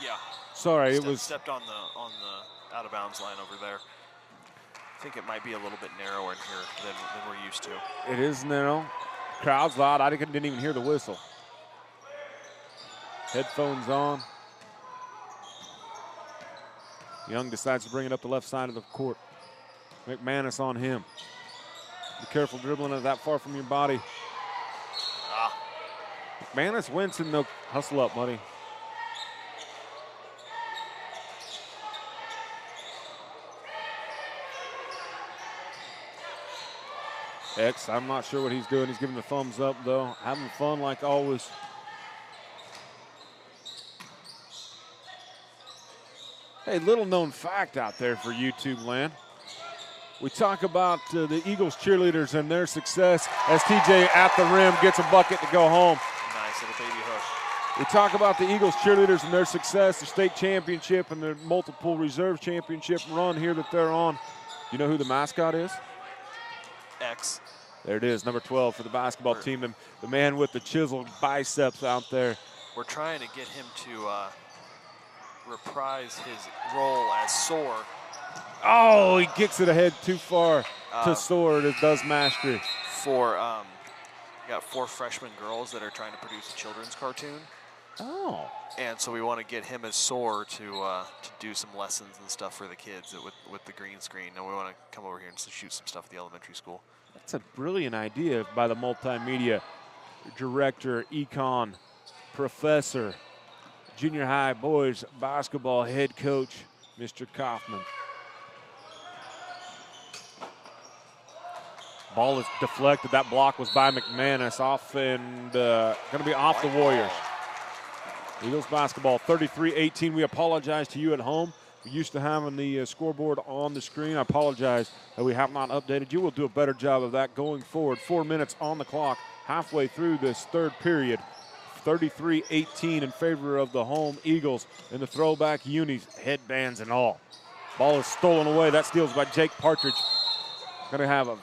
Yeah. Sorry, it was stepped on the out of bounds line over there. I think it might be a little bit narrower in here than we're used to. It is narrow. Crowd's loud. I didn't even hear the whistle. Headphones on. Young decides to bring it up the left side of the court. McManus on him. Be careful dribbling it that far from your body. McManus wins in the hustle up, buddy. X, I'm not sure what he's doing. He's giving the thumbs up, though. Having fun like always. Hey, little known fact out there for YouTube land. We talk about the Eagles cheerleaders and their success as TJ at the rim gets a bucket to go home. Nice little baby hook. We talk about the Eagles cheerleaders and their success, the state championship and the multiple reserve championship run here that they're on. You know who the mascot is? X. There it is, number 12 for the basketball team. The man with the chiseled biceps out there. We're trying to get him to reprise his role as Soar. Oh, he kicks it ahead too far to Soar. It does Mastery. For got 4 freshman girls that are trying to produce a children's cartoon. Oh. And so we want to get him as Soar to do some lessons and stuff for the kids with the green screen. And we want to come over here and shoot some stuff at the elementary school. That's a brilliant idea by the multimedia director, econ professor, junior high boys basketball head coach, Mr. Kaufman. Ball is deflected. That block was by McManus off and going to be off the Warriors. Eagles basketball 33-18. We apologize to you at home. We used to having the scoreboard on the screen. I apologize that we have not updated you. We'll do a better job of that going forward. 4 minutes on the clock, halfway through this third period. 33-18 in favor of the home Eagles in the throwback unis, headbands and all. Ball is stolen away. That steals by Jake Partridge. Going to have a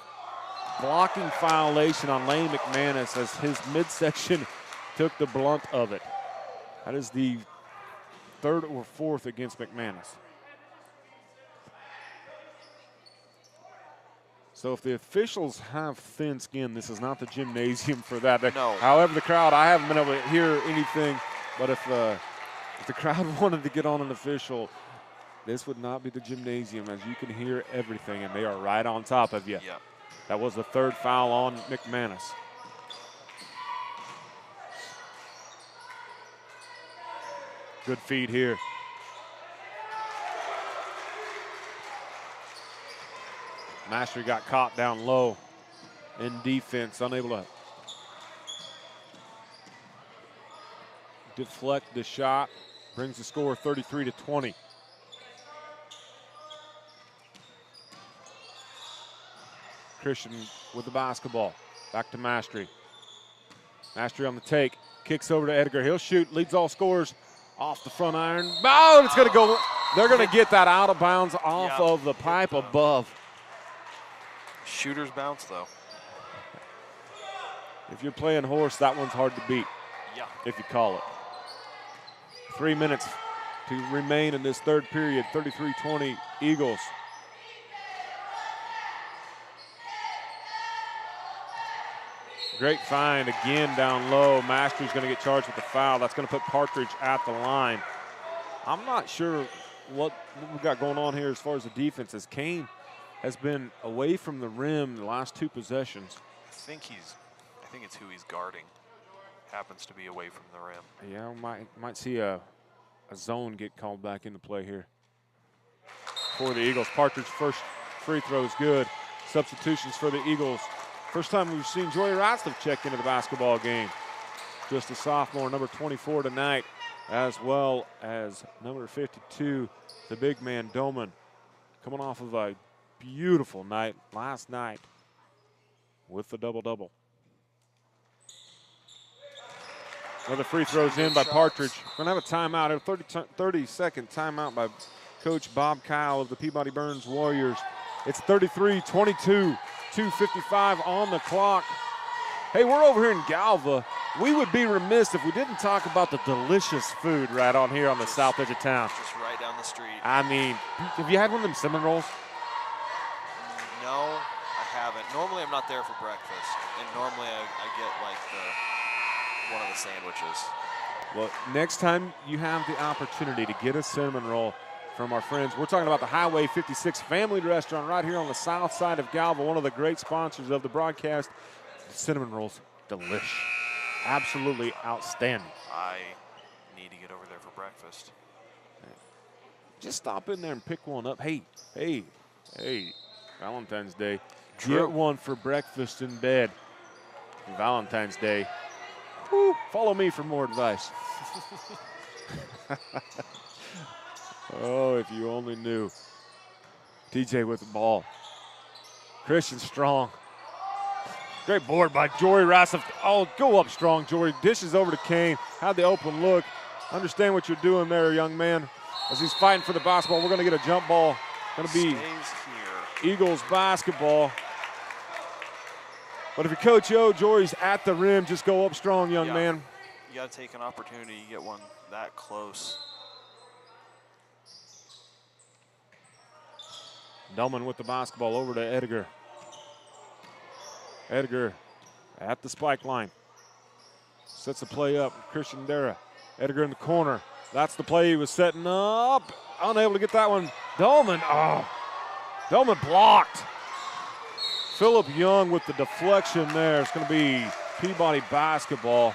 blocking violation on Lane McManus as his midsection took the blunt of it. That is the 3rd or 4th against McManus. So if the officials have thin skin, this is not the gymnasium for that. No. However, the crowd, I haven't been able to hear anything, but if the crowd wanted to get on an official, this would not be the gymnasium, as you can hear everything, and they are right on top of you. Yeah. That was the third foul on McManus. Good feed here. Mastery got caught down low in defense, unable to deflect the shot. Brings the score 33-20. Christian with the basketball. Back to Mastery. Mastery on the take. Kicks over to Edgar. He'll shoot. Leads all scorers off the front iron. Oh, it's going to go. They're going to get that out of bounds off of the pipe above. Shooter's bounce, though. If you're playing horse, that one's hard to beat. Yeah. If you call it. 3 minutes to remain in this third period. 33-20 Eagles. Great find again down low. Mastery's going to get charged with the foul. That's going to put Partridge at the line. I'm not sure what we've got going on here as far as the defense, as Kane has been away from the rim the last two possessions. I think it's who he's guarding. Happens to be away from the rim. Yeah, might see a zone get called back into play here for the Eagles. Partridge first free throw is good. Substitutions for the Eagles. First time we've seen Joey Ratzlaff check into the basketball game. Just a sophomore, number 24 tonight, as well as number 52, the big man Doman, coming off of a beautiful night last night with the double-double. Another free throws in by Partridge. We're going to have a timeout, a 30-second timeout by Coach Bob Kyle of the Peabody-Burns Warriors. It's 33-22, 2:55 on the clock. Hey, we're over here in Galva. We would be remiss if we didn't talk about the delicious food right on here on the south edge of town. Just right down the street. I mean, have you had one of them cinnamon rolls? No, I haven't. Normally I'm not there for breakfast, and normally I get like one of the sandwiches. Well, next time you have the opportunity to get a cinnamon roll from our friends, we're talking about the Highway 56 Family Restaurant right here on the south side of Galva, one of the great sponsors of the broadcast. The cinnamon rolls, delish. Absolutely outstanding. I need to get over there for breakfast. Just stop in there and pick one up. Hey, Valentine's Day. True. Get one for breakfast in bed. Valentine's Day. Woo, follow me for more advice. Oh, if you only knew. TJ with the ball. Christian strong. Great board by Jory Rassif. Oh, go up strong, Jory. Dishes over to Kane. Had the open look. Understand what you're doing there, young man. As he's fighting for the basketball, we're going to get a jump ball. Going to be Stays here. Eagles basketball. But if you're Coach O, Jory's at the rim. Just go up strong, young man. You got to take an opportunity. You get one that close. Delman with the basketball over to Edgar. Edgar at the spike line. Sets the play up. Christian Dara. Edgar in the corner. That's the play he was setting up. Unable to get that one. Delman. Oh. Delman blocked. Phillip Young with the deflection there. It's going to be Peabody basketball.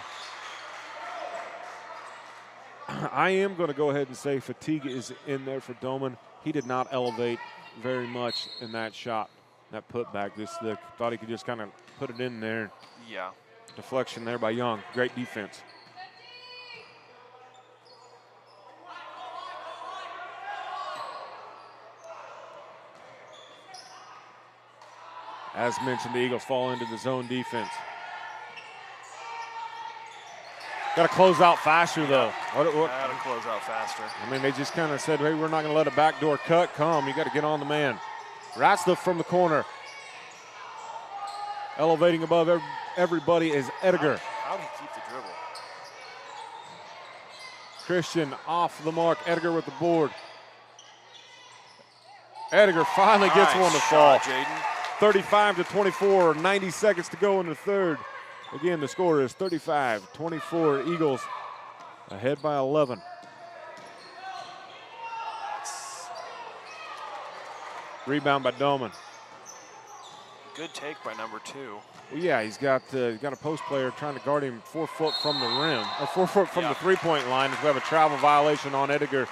I am going to go ahead and say fatigue is in there for Doman. He did not elevate very much in that shot, that putback. Just thought he could just kind of put it in there. Yeah. Deflection there by Young. Great defense. As mentioned, the Eagles fall into the zone defense. Got to close out faster, though. Got to close out faster. I mean, they just kind of said, hey, we're not going to let a backdoor cut come. You got to get on the man. Ratzlaff from the corner. Elevating above everybody is Edgar. How did he keep the dribble? Christian off the mark. Edgar with the board. Edgar finally gets one to fall. Jaden. 35-24, 90 seconds to go in the third. Again, the score is 35-24. Eagles ahead by 11. Rebound by Doman. Good take by number 2. Well, yeah, he's got a post player trying to guard him 4 foot from the rim, or 4 foot from the three-point line. As we have a travel violation on Edgar.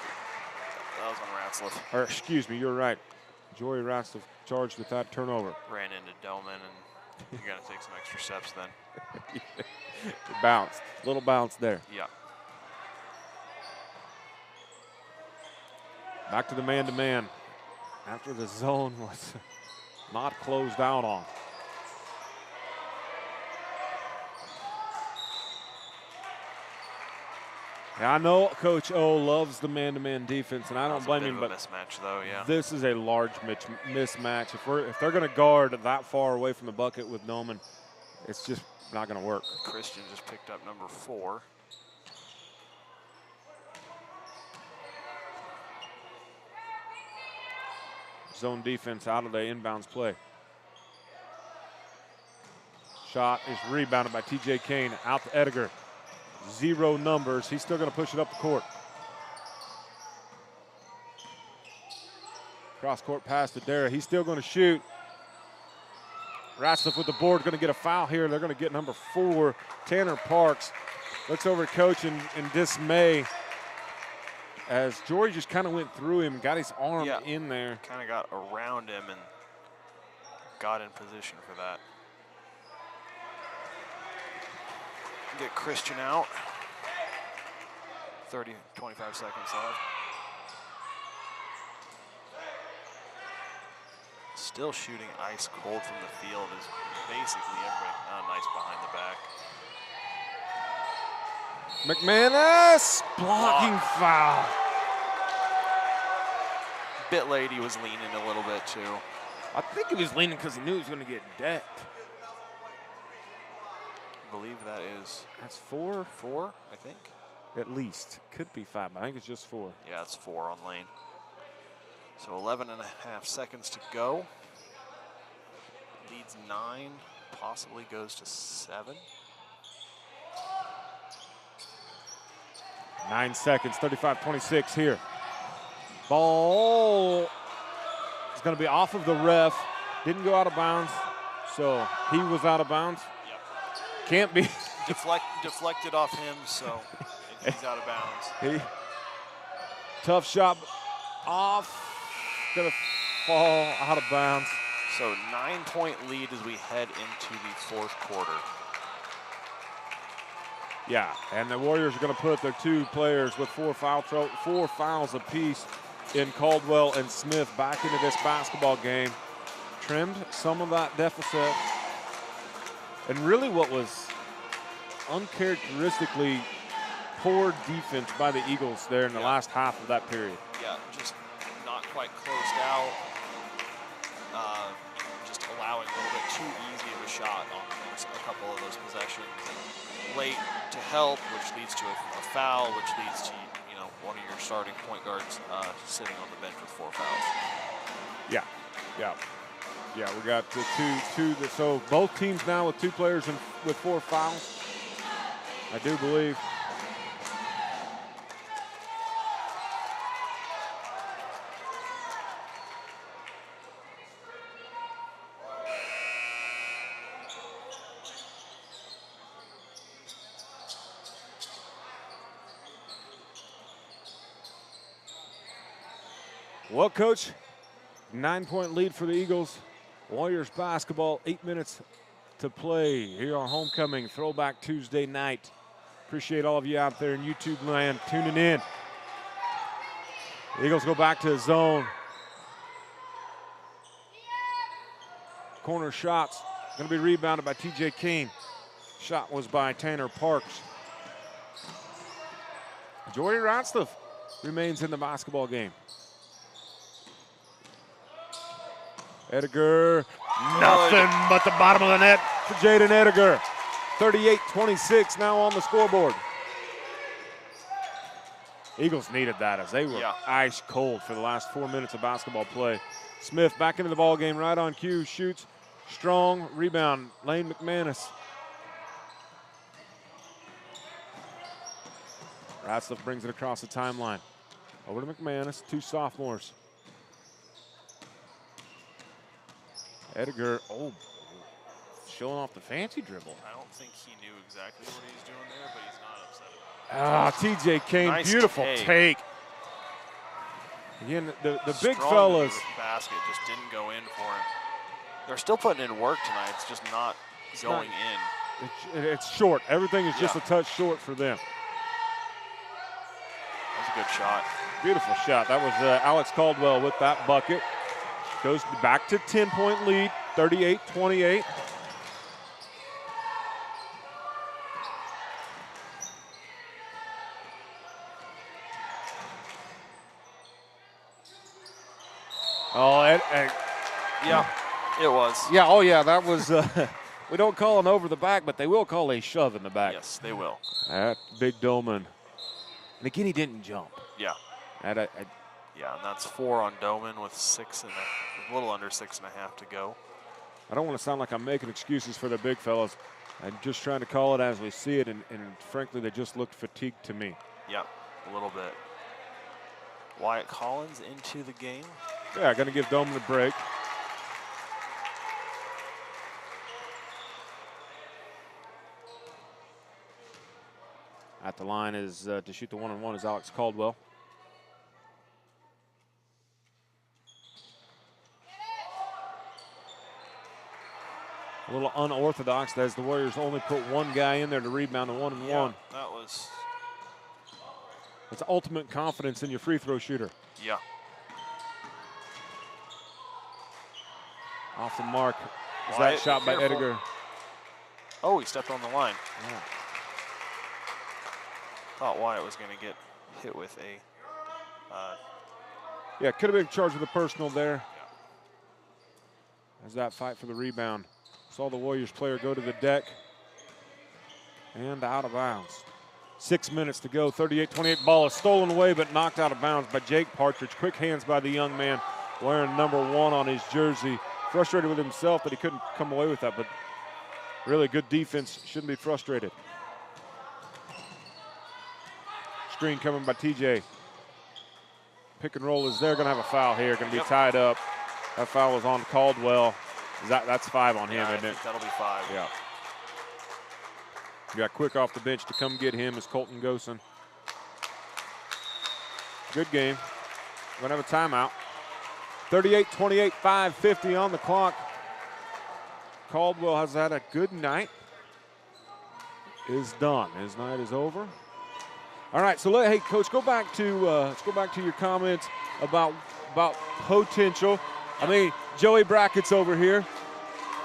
That was on Ratzlaff. Or excuse me, you're right. Joey Ratzlaff charged with that turnover. Ran into Doman, and you're gonna take some extra steps then. It bounced, little bounce there. Yeah. Back to the man-to-man after the zone was not closed out on. Now, I know Coach O loves the man-to-man defense, and I don't blame him, but mismatch though, yeah. This is a large mismatch. If they're going to guard that far away from the bucket with Doman, it's just not going to work. Christian just picked up number 4. Zone defense out of the inbounds play. Shot is rebounded by T.J. Kane. Out to Edgar. 0 numbers. He's still going to push it up the court. Cross-court pass to Dara. He's still going to shoot. Ratzlaff with the board. Going to get a foul here. They're going to get number 4, Tanner Parks. Looks over at coach in dismay as Jory just kind of went through him, got his arm in there. Kind of got around him and got in position for that. Get Christian out. 25 seconds left. Still shooting ice cold from the field is basically everybody. Oh, nice behind the back. McManus, blocking foul. Bit late, he was leaning a little bit too. I think he was leaning because he knew he was going to get decked. I believe that's 4? 4, I think. At least. Could be 5, but I think it's just 4. Yeah, it's 4 on lane. So 11.5 seconds to go. Leads 9, possibly goes to 7. 9 seconds, 35-26 here. Ball is going to be off of the ref. Didn't go out of bounds, so he was out of bounds. Yep. Can't be. Deflected off him, so he's out of bounds. Tough shot off. Going to fall out of bounds. So 9-point lead as we head into the 4th quarter. Yeah, and the Warriors are going to put their 2 players with 4 fouls apiece in Caldwell and Smith back into this basketball game. Trimmed some of that deficit. And really what was uncharacteristically poor defense by the Eagles there in the last half of that period. Yeah, just not quite closed out. Just allowing a little bit too easy of a shot on a couple of those possessions. Late to help, which leads to a foul, which leads to one of your starting point guards sitting on the bench with 4 fouls. Yeah. We got the two. So both teams now with 2 players with 4 fouls. I do believe. Well, Coach, 9-point lead for the Eagles. Warriors basketball, 8 minutes to play here on Homecoming Throwback Tuesday night. Appreciate all of you out there in YouTube land tuning in. The Eagles go back to the zone. Corner shots, going to be rebounded by T.J. Kane. Shot was by Tanner Parks. Jory Ratzlaff remains in the basketball game. Edgar, nothing but the bottom of the net for Jaden Edgar. 38-26 now on the scoreboard. Eagles needed that as they were ice cold for the last 4 minutes of basketball play. Smith back into the ball game right on cue, shoots, strong. Rebound, Lane McManus. Ratzliff brings it across the timeline. Over to McManus, 2 sophomores. Edgar, showing off the fancy dribble. I don't think he knew exactly what he was doing there, but he's not upset about it. TJ Kane, Nice beautiful take. Again, the big Strong fellas. Basket just didn't go in for him. They're still putting in work tonight. It's just not going in. It's short. Everything is just a touch short for them. That was a good shot. Beautiful shot. That was Alex Caldwell with that bucket. Goes back to 10-point lead, 38-28. Oh, Yeah, it was. yeah, oh yeah, that was, we don't call an over the back, but they will call a shove in the back. Yes, they will. That big Doman. And again, he didn't jump. Yeah. Yeah, and that's 4 on Doman with a little under 6.5 to go. I don't want to sound like I'm making excuses for the big fellas. I'm just trying to call it as we see it, and frankly, they just looked fatigued to me. Yep, a little bit. Wyatt Collins into the game. Yeah, going to give Doman a break. At the line is to shoot the 1-on-1 is Alex Caldwell. A little unorthodox as the Warriors only put 1 guy in there to rebound the 1-on-1. Yeah, that was. It's ultimate confidence in your free throw shooter. Yeah. Off the mark. Is Wyatt, that shot by careful. Edgar? Oh, he stepped on the line. Yeah. Thought Wyatt was going to get hit with a. Yeah, could have been charged with a personal there. As that fight for the rebound. Saw the Warriors player go to the deck. And out of bounds. 6 minutes to go, 38-28. Ball is stolen away but knocked out of bounds by Jake Partridge. Quick hands by the young man wearing number 1 on his jersey. Frustrated with himself that he couldn't come away with that, but really good defense. Shouldn't be frustrated. Screen coming by TJ. Pick and roll is there. Going to have a foul here. Going to be tied up. That foul was on Caldwell. That's 5 on him, I isn't it? think that'll be 5. Yeah. You got Quick off the bench to come get him is Colton Gosen. Good game. We're going to have a timeout. 38-28, 5:50 on the clock. Caldwell has had a good night. Is done. His night is over. All right, so hey, Coach, go back to let's go back to your comments about potential. I mean, Joey Brackett's over here.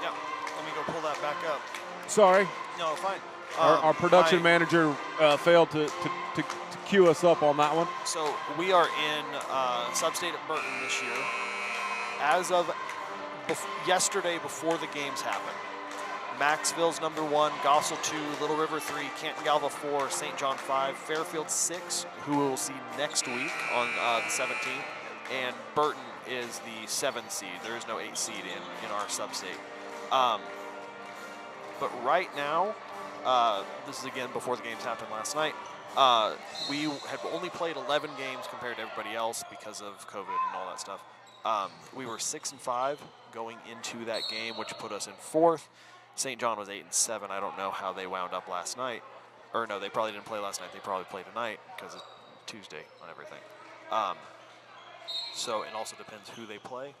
Yep. Let me go pull that back up. Sorry. No, fine. Our production manager failed to cue us up on that one. So we are in Substate at Burton this year. As of yesterday, before the games happened, Maxville's number 1, Gossel 2, Little River 3, Canton-Galva 4, St. John 5, Fairfield 6, who we will see next week on the 17th, and Burton is the 7th seed. There is no 8th seed in our Substate. But right now, this is again before the games happened last night, we had only played 11 games compared to everybody else because of COVID and all that stuff. We were 6-5 going into that game, which put us in 4th. St. John was 8-7. I don't know how they wound up last night. Or no, they probably didn't play last night. They probably play tonight because it's Tuesday on everything. So it also depends who they play.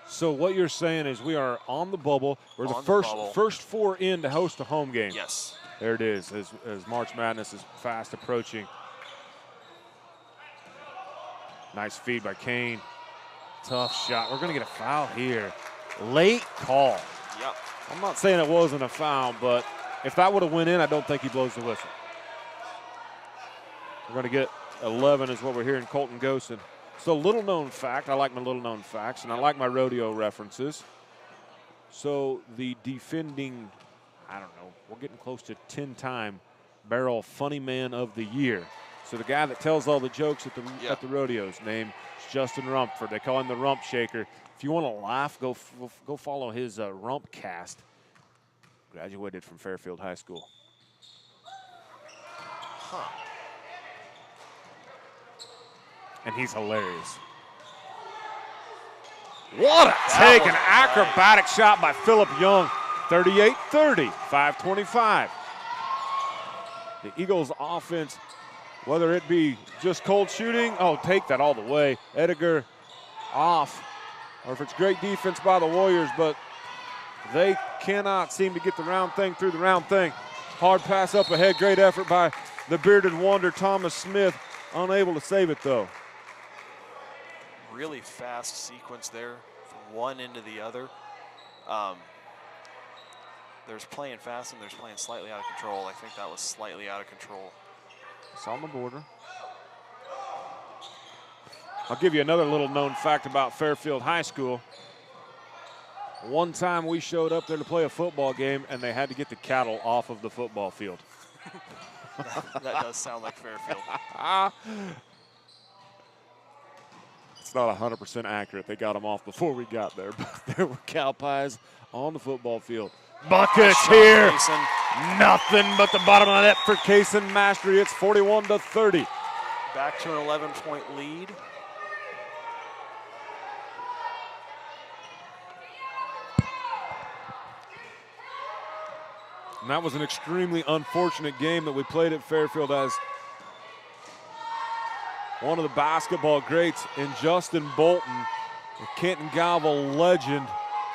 So what you're saying is we are on the bubble. We're the first 4 in to host a home game. Yes. There it is, as March Madness is fast approaching. Nice feed by Kane. Tough shot. We're going to get a foul here. Late call. Yep. I'm not saying it wasn't a foul, but if that would have went in, I don't think he blows the whistle. We're going to get 11 is what we're hearing, Colton Gosen. So little known fact, I like my little known facts, and I like my rodeo references. So the defending, I don't know, we're getting close to 10-time Barrel Funny Man of the Year So the guy that tells all the jokes at the rodeos, name is Justin Rumford. They call him the Rump Shaker. If you want to laugh, go follow his Rump Cast. Graduated from Fairfield High School. Huh. And he's hilarious. What a take, an acrobatic shot by Phillip Young. 38-30, 5:25. The Eagles offense, whether it be just cold shooting, take that all the way. Edgar off, or if it's great defense by the Warriors, but they cannot seem to get the round thing through the round thing. Hard pass up ahead, great effort by the bearded wonder, Thomas Smith, unable to save it though. Really fast sequence there from one end to the other. There's playing fast and there's playing slightly out of control. I think that was slightly out of control. It's on the border. I'll give you another little known fact about Fairfield High School. One time we showed up there to play a football game and they had to get the cattle off of the football field. That does sound like Fairfield. It's not 100% accurate. They got them off before we got there, but there were cow pies on the football field. Buckets here. Mason. Nothing but the bottom of the net for Kaysen Mastery. It's 41-30. Back to an 11-point lead. And that was an extremely unfortunate game that we played at Fairfield, as one of the basketball greats in Justin Bolton, the Canton-Galva legend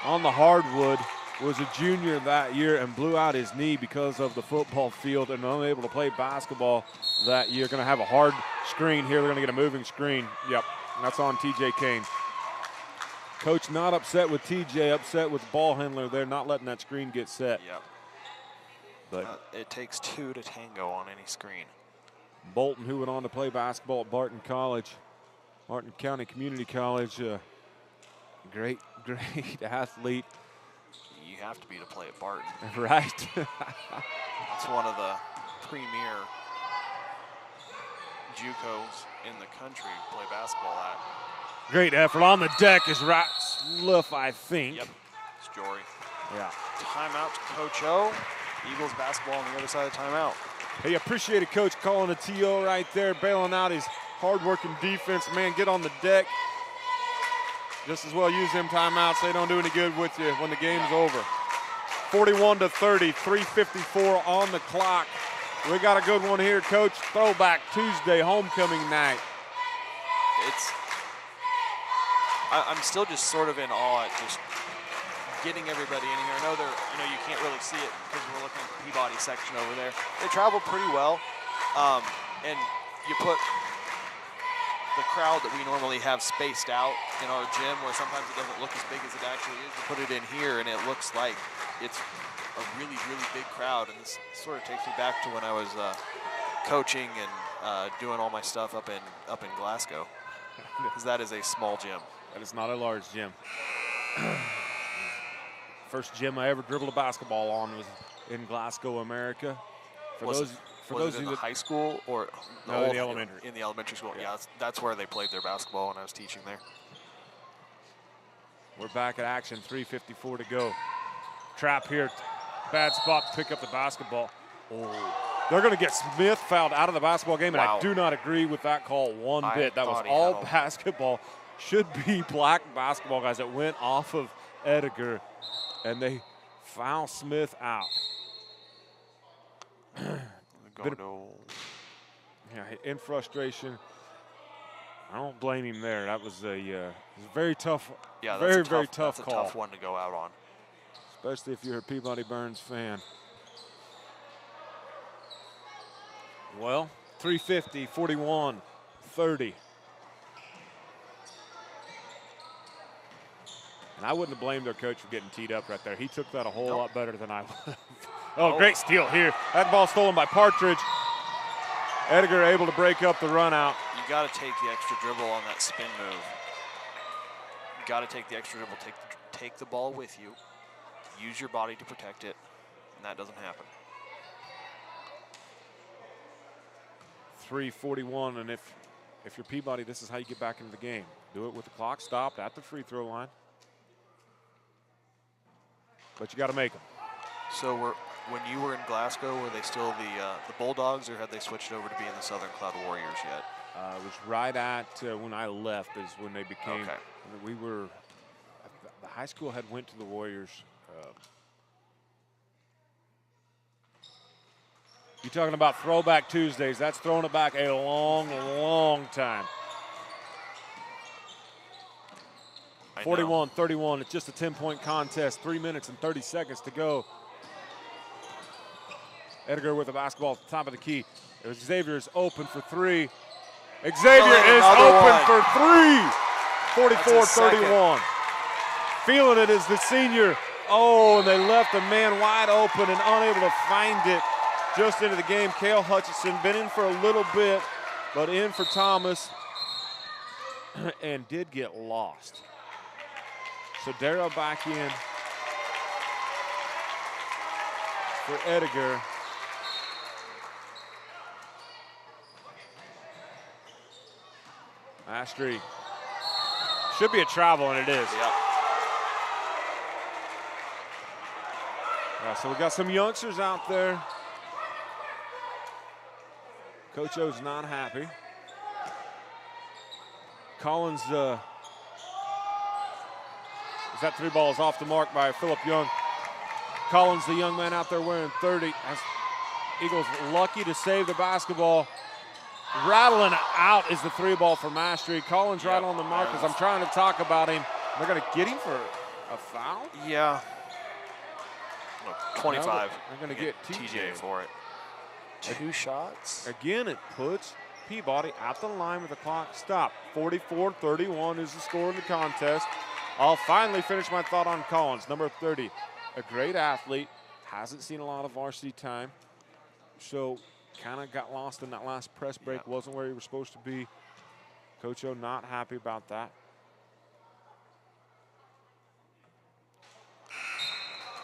on the hardwood, was a junior that year and blew out his knee because of the football field and unable to play basketball that year. Going to have a hard screen here. They're going to get a moving screen. Yep, and that's on TJ Kane. Coach not upset with TJ, upset with the ball handler there, not letting that screen get set. Yep. But it takes two to tango on any screen. Bolton, who went on to play basketball at Barton County Community College, great athlete. You have to be to play at Barton. Right. It's one of the premier JUCOs in the country to play basketball at. Great effort on the deck is Ratliff, I think. Yep, it's Jory. Yeah. Timeout to Coach O. Eagles basketball on the other side of the timeout. Hey, appreciate it, Coach, calling a TO right there, bailing out his hard-working defense. Man, get on the deck. Just as well use them timeouts. They don't do any good with you when the game's over. 41-30, 3:54 on the clock. We got a good one here, Coach. Throwback Tuesday, homecoming night. I'm still just sort of in awe at just getting everybody in here. I know you can't really see it because we're looking at the Peabody section over there. They travel pretty well, and you put the crowd that we normally have spaced out in our gym, where sometimes it doesn't look as big as it actually is. You put it in here, and it looks like it's a really, really big crowd. And this sort of takes me back to when I was coaching and doing all my stuff up in Glasgow, because that is a small gym. That is not a large gym. First gym I ever dribbled a basketball on was in Glasgow, America. Was it in the high school or no, in the elementary? In the elementary school, yeah. That's where they played their basketball when I was teaching there. We're back at action, 3:54 to go. Trap here, bad spot to pick up the basketball. Oh, they're going to get Smith fouled out of the basketball game, and I do not agree with that call one bit. That was all basketball. Should be black basketball, guys. That went off of Edgar, and they foul Smith out. In frustration. I don't blame him there. That was a very tough, very tough call. That's a tough one to go out on. Especially if you're a Peabody-Burns fan. Well, 3:50, 41, 30. And I wouldn't have blamed their coach for getting teed up right there. He took that a whole lot better than I would have. Great steal here. That ball stolen by Partridge. Edgar able to break up the run out. You got to take the extra dribble on that spin move. You got to take the extra dribble. Take the ball with you. Use your body to protect it, and that doesn't happen. 3:41, and if you're Peabody, this is how you get back into the game. Do it with the clock stopped at the free throw line. But you got to make them. So when you were in Glasgow, were they still the Bulldogs, or had they switched over to being the Southern Cloud Warriors yet? It was right at when I left is when they became. Okay. We were. The high school had went to the Warriors. You're talking about Throwback Tuesdays. That's throwing it back a long, long time. 41-31. It's just a 10-point contest. 3 minutes and 30 seconds to go. Edgar with the basketball at the top of the key. Xavier is open for three. Xavier is open for three. 44-31. Feeling it is the senior. Oh, and they left the man wide open and unable to find it. Just into the game, Cale Hutchinson been in for a little bit, but in for Thomas and did get lost. So Darrow back in for Edgar. Mastery. Should be a travel, and it is. Yep. Yeah, so we got some youngsters out there. Coach O's not happy. Collins, that three ball is off the mark by Phillip Young. Collins, the young man out there wearing 30. Eagles lucky to save the basketball. Rattling out is the three ball for Mastery. Collins right on the mark as I'm trying to talk about him. They're going to get him for a foul? Yeah. 25. No, they're going to get TJ for it. 2 shots. Again, it puts Peabody at the line with the clock stopped. 44-31 is the score of the contest. I'll finally finish my thought on Collins, number 30. A great athlete, hasn't seen a lot of varsity time, so kind of got lost in that last press break, wasn't where he was supposed to be. Coach O not happy about that.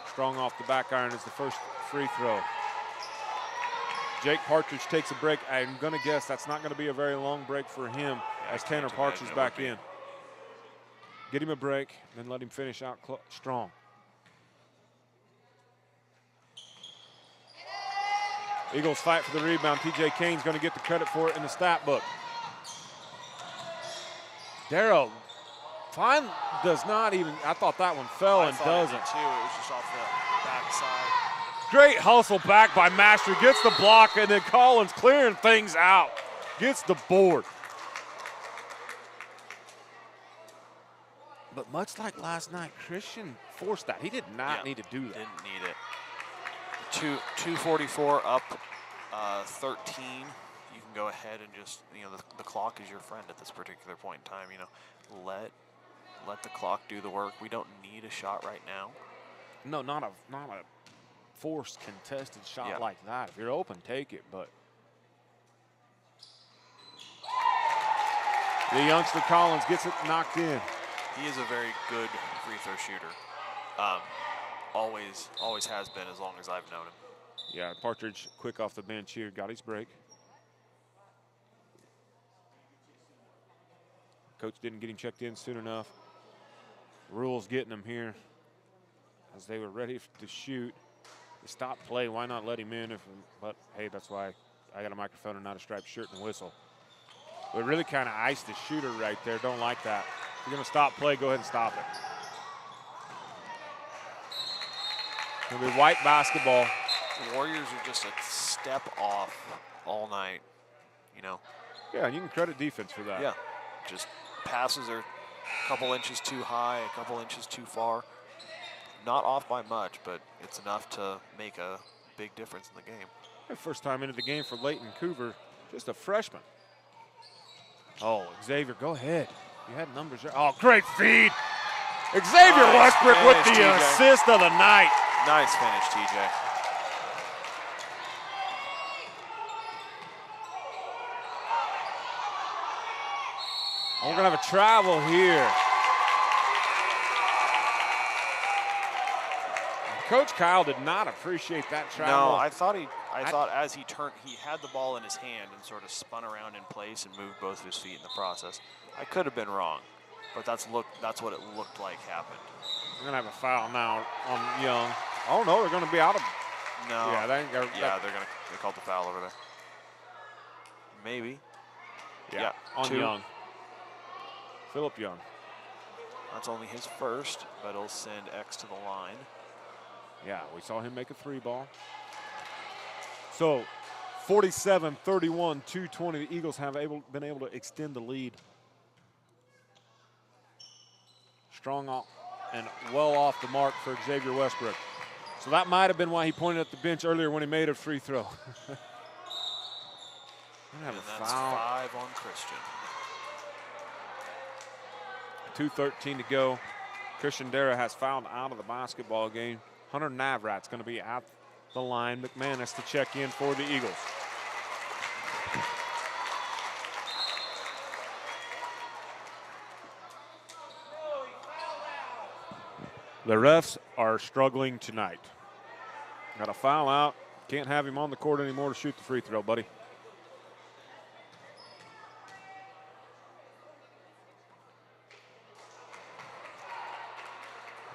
Strong off the back iron is the first free throw. Jake Partridge takes a break. I'm going to guess that's not going to be a very long break for him as Tanner Parks is back in. Get him a break, then let him finish out strong. Eagles fight for the rebound. TJ Kane's going to get the credit for it in the stat book. Darrow fine does not even, I thought that one fell and doesn't. It was just off the backside. Great hustle back by Master, gets the block, and then Collins clearing things out. Gets the board. But much like last night, Christian forced that. He did not need to do that. Didn't need it. 2:44 up, 13. You can go ahead and just, the clock is your friend at this particular point in time. Let the clock do the work. We don't need a shot right now. No, not a forced contested shot like that. If you're open, take it. But the youngster Collins gets it knocked in. He is a very good free throw shooter. Always has been as long as I've known him. Yeah, Partridge quick off the bench here, got his break. Coach didn't get him checked in soon enough. Rules getting him here as they were ready to shoot. They stopped play, why not let him in? But hey, that's why I got a microphone and not a striped shirt and a whistle. But really kind of iced the shooter right there, don't like that. If you're gonna stop play, go ahead and stop it. It'll be white basketball. The Warriors are just a step off all night, Yeah, and you can credit defense for that. Yeah, just passes are a couple inches too high, a couple inches too far. Not off by much, but it's enough to make a big difference in the game. First time into the game for Leighton Coover, just a freshman. Oh, Xavier, go ahead. You had numbers there. Oh, great feed. Xavier Westbrook with the TJ. assist of the night. Nice finish, TJ. We're going to have a travel here. Coach Kyle did not appreciate that travel. No, I thought as he turned, he had the ball in his hand and sort of spun around in place and moved both of his feet in the process. I could have been wrong, but that's what it looked like happened. We're gonna have a foul now on Young. Oh no, they're gonna be out of. No. Yeah, they called the foul over there. Maybe. Yeah, on 2. Young. Phillip Young. That's only his first, but it'll send X to the line. Yeah, we saw him make a 3 ball. So, 47-31, 2:20. The Eagles have been able to extend the lead. Strong off and well off the mark for Xavier Westbrook. So that might have been why he pointed at the bench earlier when he made a free throw. And that's 5 on Christian. 2:13 to go. Christian Dara has fouled out of the basketball game. Hunter Navrat's going to be at the line. McManus to check in for the Eagles. The refs are struggling tonight. Got a foul out. Can't have him on the court anymore to shoot the free throw, buddy.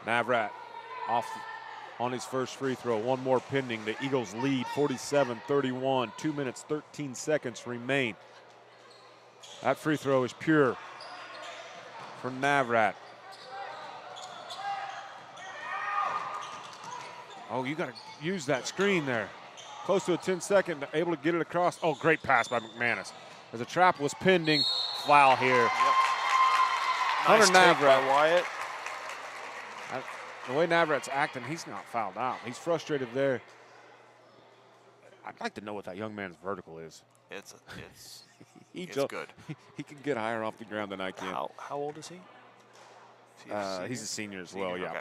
Navrat off on his first free throw. One more pending. The Eagles lead 47-31. 2 minutes, 13 seconds remain. That free throw is pure for Navrat. Oh, you got to use that screen there. Close to a 10-second, able to get it across. Oh, great pass by McManus. As a trap was pending, foul here. Yep. Hunter Nice take Navrat. by Wyatt. The way Navrat's acting, he's not fouled out. He's frustrated there. I'd like to know what that young man's vertical is. It's It's good. He can get higher off the ground than I can. How old is he? He's a senior as well, yeah. Okay.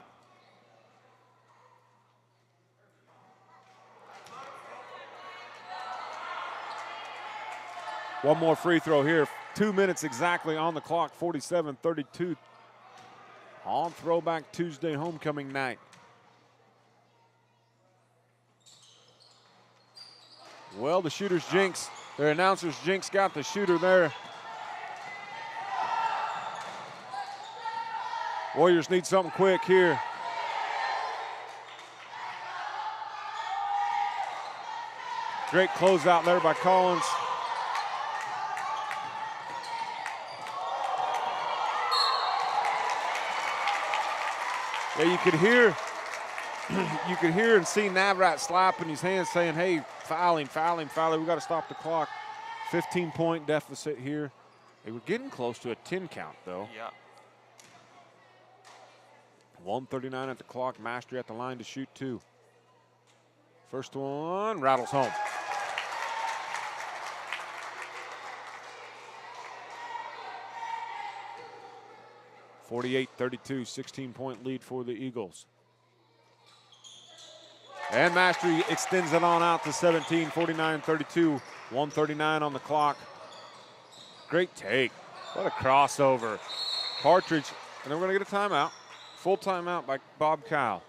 One more free throw here. 2 minutes exactly on the clock, 47-32. On Throwback Tuesday homecoming night. Well, the shooter's jinx. Their announcer's jinx got the shooter there. Warriors need something quick here. Great closeout there by Collins. Yeah, you could hear and see Navrat slapping his hands saying, hey, fouling. We got to stop the clock. 15-point deficit here. They were getting close to a 10 count, though. Yeah. 1:39 at the clock. Mastery at the line to shoot 2. First one rattles home. (48-32), 16-point lead for the Eagles. And Mastery extends it on out to 17, 49-32, 1:39 on the clock. Great take. What a crossover. Partridge, and then we're going to get a timeout. Full timeout by Bob Kyle,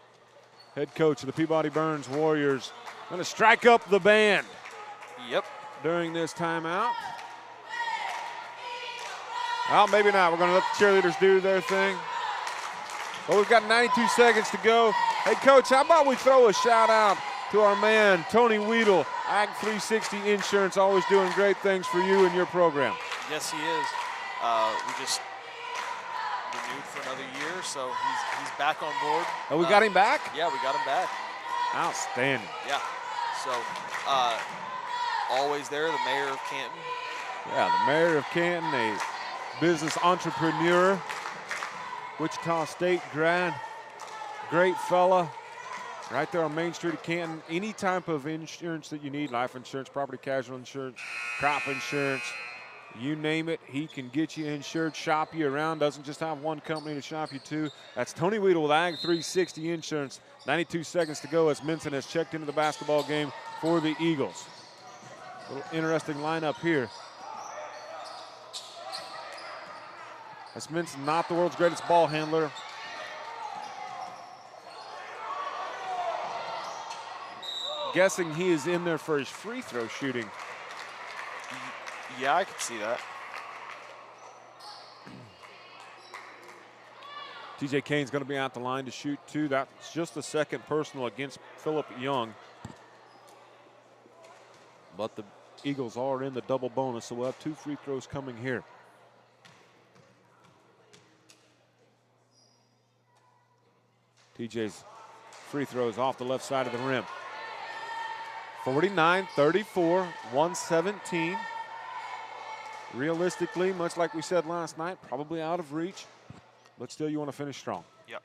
head coach of the Peabody-Burns Warriors. Going to strike up the band. Yep. During this timeout. Well, maybe not. We're going to let the cheerleaders do their thing. Well, we've got 92 seconds to go. Hey, Coach, how about we throw a shout-out to our man, Tony Weedle, Ag 360 Insurance, always doing great things for you and your program. Yes, he is. We just renewed for another year, so he's back on board. Oh, we got him back? Yeah, we got him back. Outstanding. Yeah. So, always there, the mayor of Canton. Yeah, the mayor of Canton, a business entrepreneur, Wichita State grad, great fella, right there on Main Street of Canton. Any type of insurance that you need, life insurance, property casualty insurance, crop insurance, you name it, he can get you insured, shop you around, doesn't just have one company to shop you to. That's Tony Weedle with Ag 360 Insurance. 92 seconds to go as Minson has checked into the basketball game for the Eagles. A little interesting lineup here. As Minson, not the world's greatest ball handler. guessing he is in there for his free throw shooting. Yeah, I could see that. TJ Kane's going to be out the line to shoot 2. That's just the second personal against Phillip Young. But the Eagles are in the double bonus, so we'll have 2 free throws coming here. TJ's free throws off the left side of the rim. 49-34, 117. Realistically, much like we said last night, probably out of reach, but still you want to finish strong. Yep.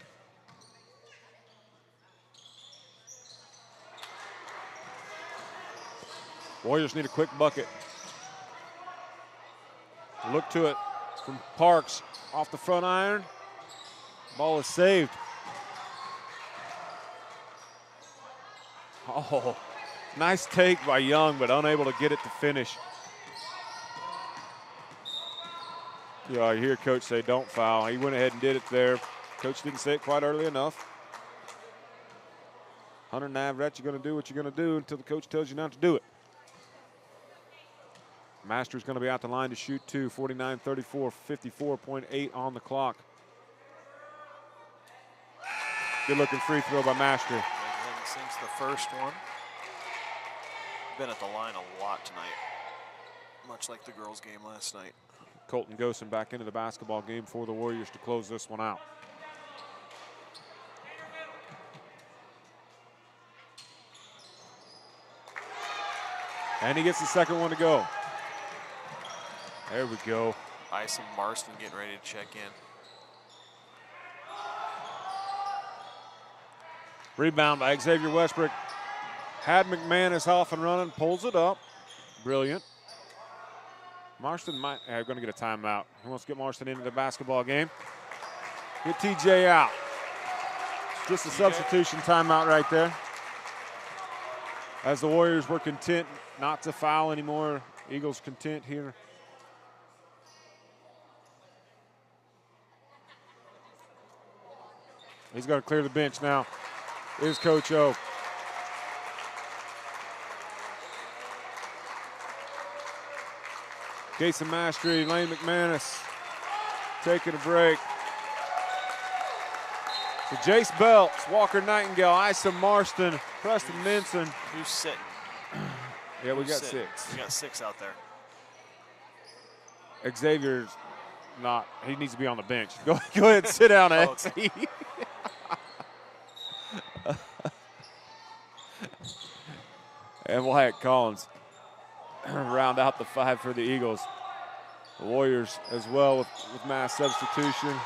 Warriors need a quick bucket. Look to it from Parks off the front iron. Ball is saved. Oh, nice take by Young, but unable to get it to finish. Yeah, I hear Coach say don't foul. He went ahead and did it there. Coach didn't say it quite early enough. Hunter Navrat, you're going to do what you're going to do until the coach tells you not to do it. Master's going to be out the line to shoot 2, 49-34, 54.8 on the clock. Good looking free throw by Master. Since the first one. Been at the line a lot tonight, much like the girls' game last night. Colton Gosen back into the basketball game for the Warriors to close this one out. And he gets the second one to go. There we go. Ison Marston getting ready to check in. Rebound by Xavier Westbrook. Had McManus off and running, pulls it up. Brilliant. Marston might, going to get a timeout. He wants to get Marston into the basketball game. Get TJ out. Just a substitution timeout right there. As the Warriors were content not to foul anymore. Eagles content here. He's got to clear the bench now. Is Coach O. Jason Mastery, Lane McManus taking a break. So Jace Belts, Walker Nightingale, Ison Marston, Preston Minson. Who's sitting? Yeah, we Who's got sitting? 6. We got 6 out there. Xavier's not, he needs to be on the bench. Go ahead and sit down, XC. And Wyatt Collins round out the 5 for the Eagles. The Warriors as well with mass substitution.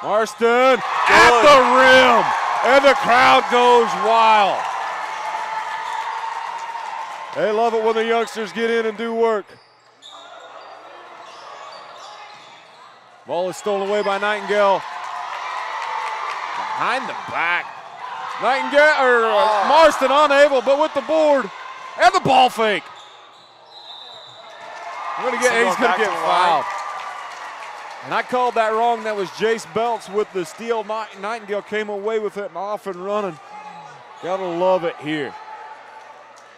Marston at the rim, and the crowd goes wild. They love it when the youngsters get in and do work. Ball is stolen away by Nightingale. Behind the back. Marston unable, but with the board and the ball fake. He's going to get fouled. And I called that wrong. That was Jace Belts with the steal. Nightingale came away with it and off and running. Gotta love it here.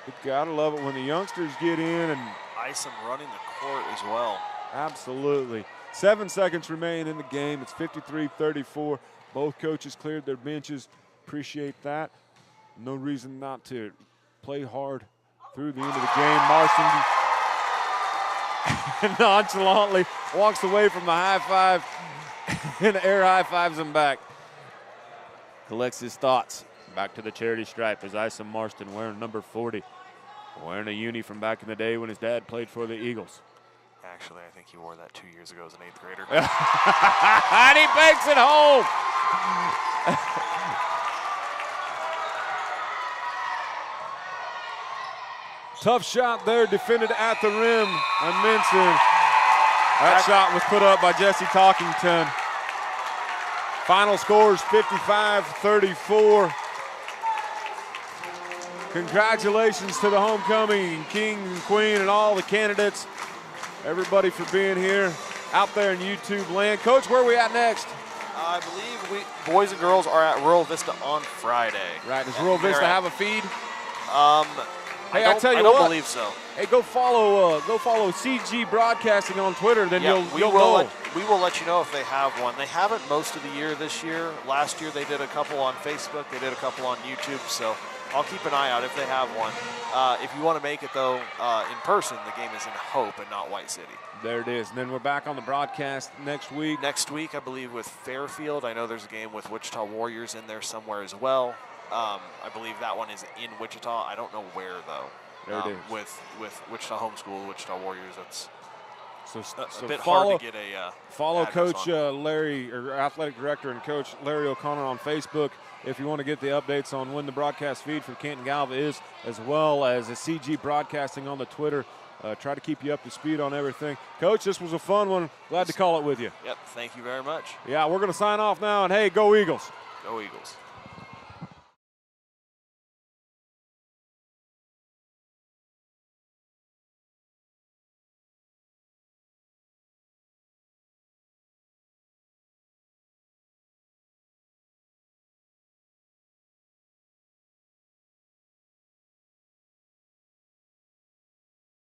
You gotta love it when the youngsters get in and Ison running the court as well. absolutely. 7 seconds remain in the game. It's 53-34. Both coaches cleared their benches. Appreciate that. No reason not to play hard through the end of the game. Marston nonchalantly walks away from the high five and air high fives him back. Collects his thoughts. Back to the charity stripe as Ison Marston wearing number 40. Wearing a uni from back in the day when his dad played for the Eagles. Actually, I think he wore that 2 years ago as an 8th grader. And he banks it home. Tough shot there, defended at the rim by Minson. That shot was put up by Jesse Talkington. Final score is 55-34. Congratulations to the homecoming king and queen and all the candidates. Everybody for being here out there in YouTube land. Coach, where are we at next? I believe boys and girls are at Rural Vista on Friday. Right, does Rural Vista have a feed? Hey, I tell you I don't what. believe so. Hey, go follow CG Broadcasting on Twitter. Then Yeah, you'll know. we will let you know if they have one. They haven't most of the year this year. Last year they did a couple on Facebook. They did a couple on YouTube. So I'll keep an eye out if they have one. If you want to make it though in person, the game is in Hope and not White City. There it is. And then we're back on the broadcast next week. Next week, I believe, with Fairfield. I know there's a game with Wichita Warriors in there somewhere as well. I believe that one is in Wichita. I don't know where though. There it is. With Wichita Homeschool, Wichita Warriors, that's So a bit follow, hard to get a follow address Coach on. Larry, or Athletic Director and Coach Larry O'Connor on Facebook if you want to get the updates on when the broadcast feed for Canton-Galva is, as well as the CG Broadcasting on the Twitter. Try to keep you up to speed on everything. Coach, this was a fun one. Glad to call it with you. Yep, thank you very much. Yeah, we're going to sign off now, and hey, go Eagles. Go Eagles.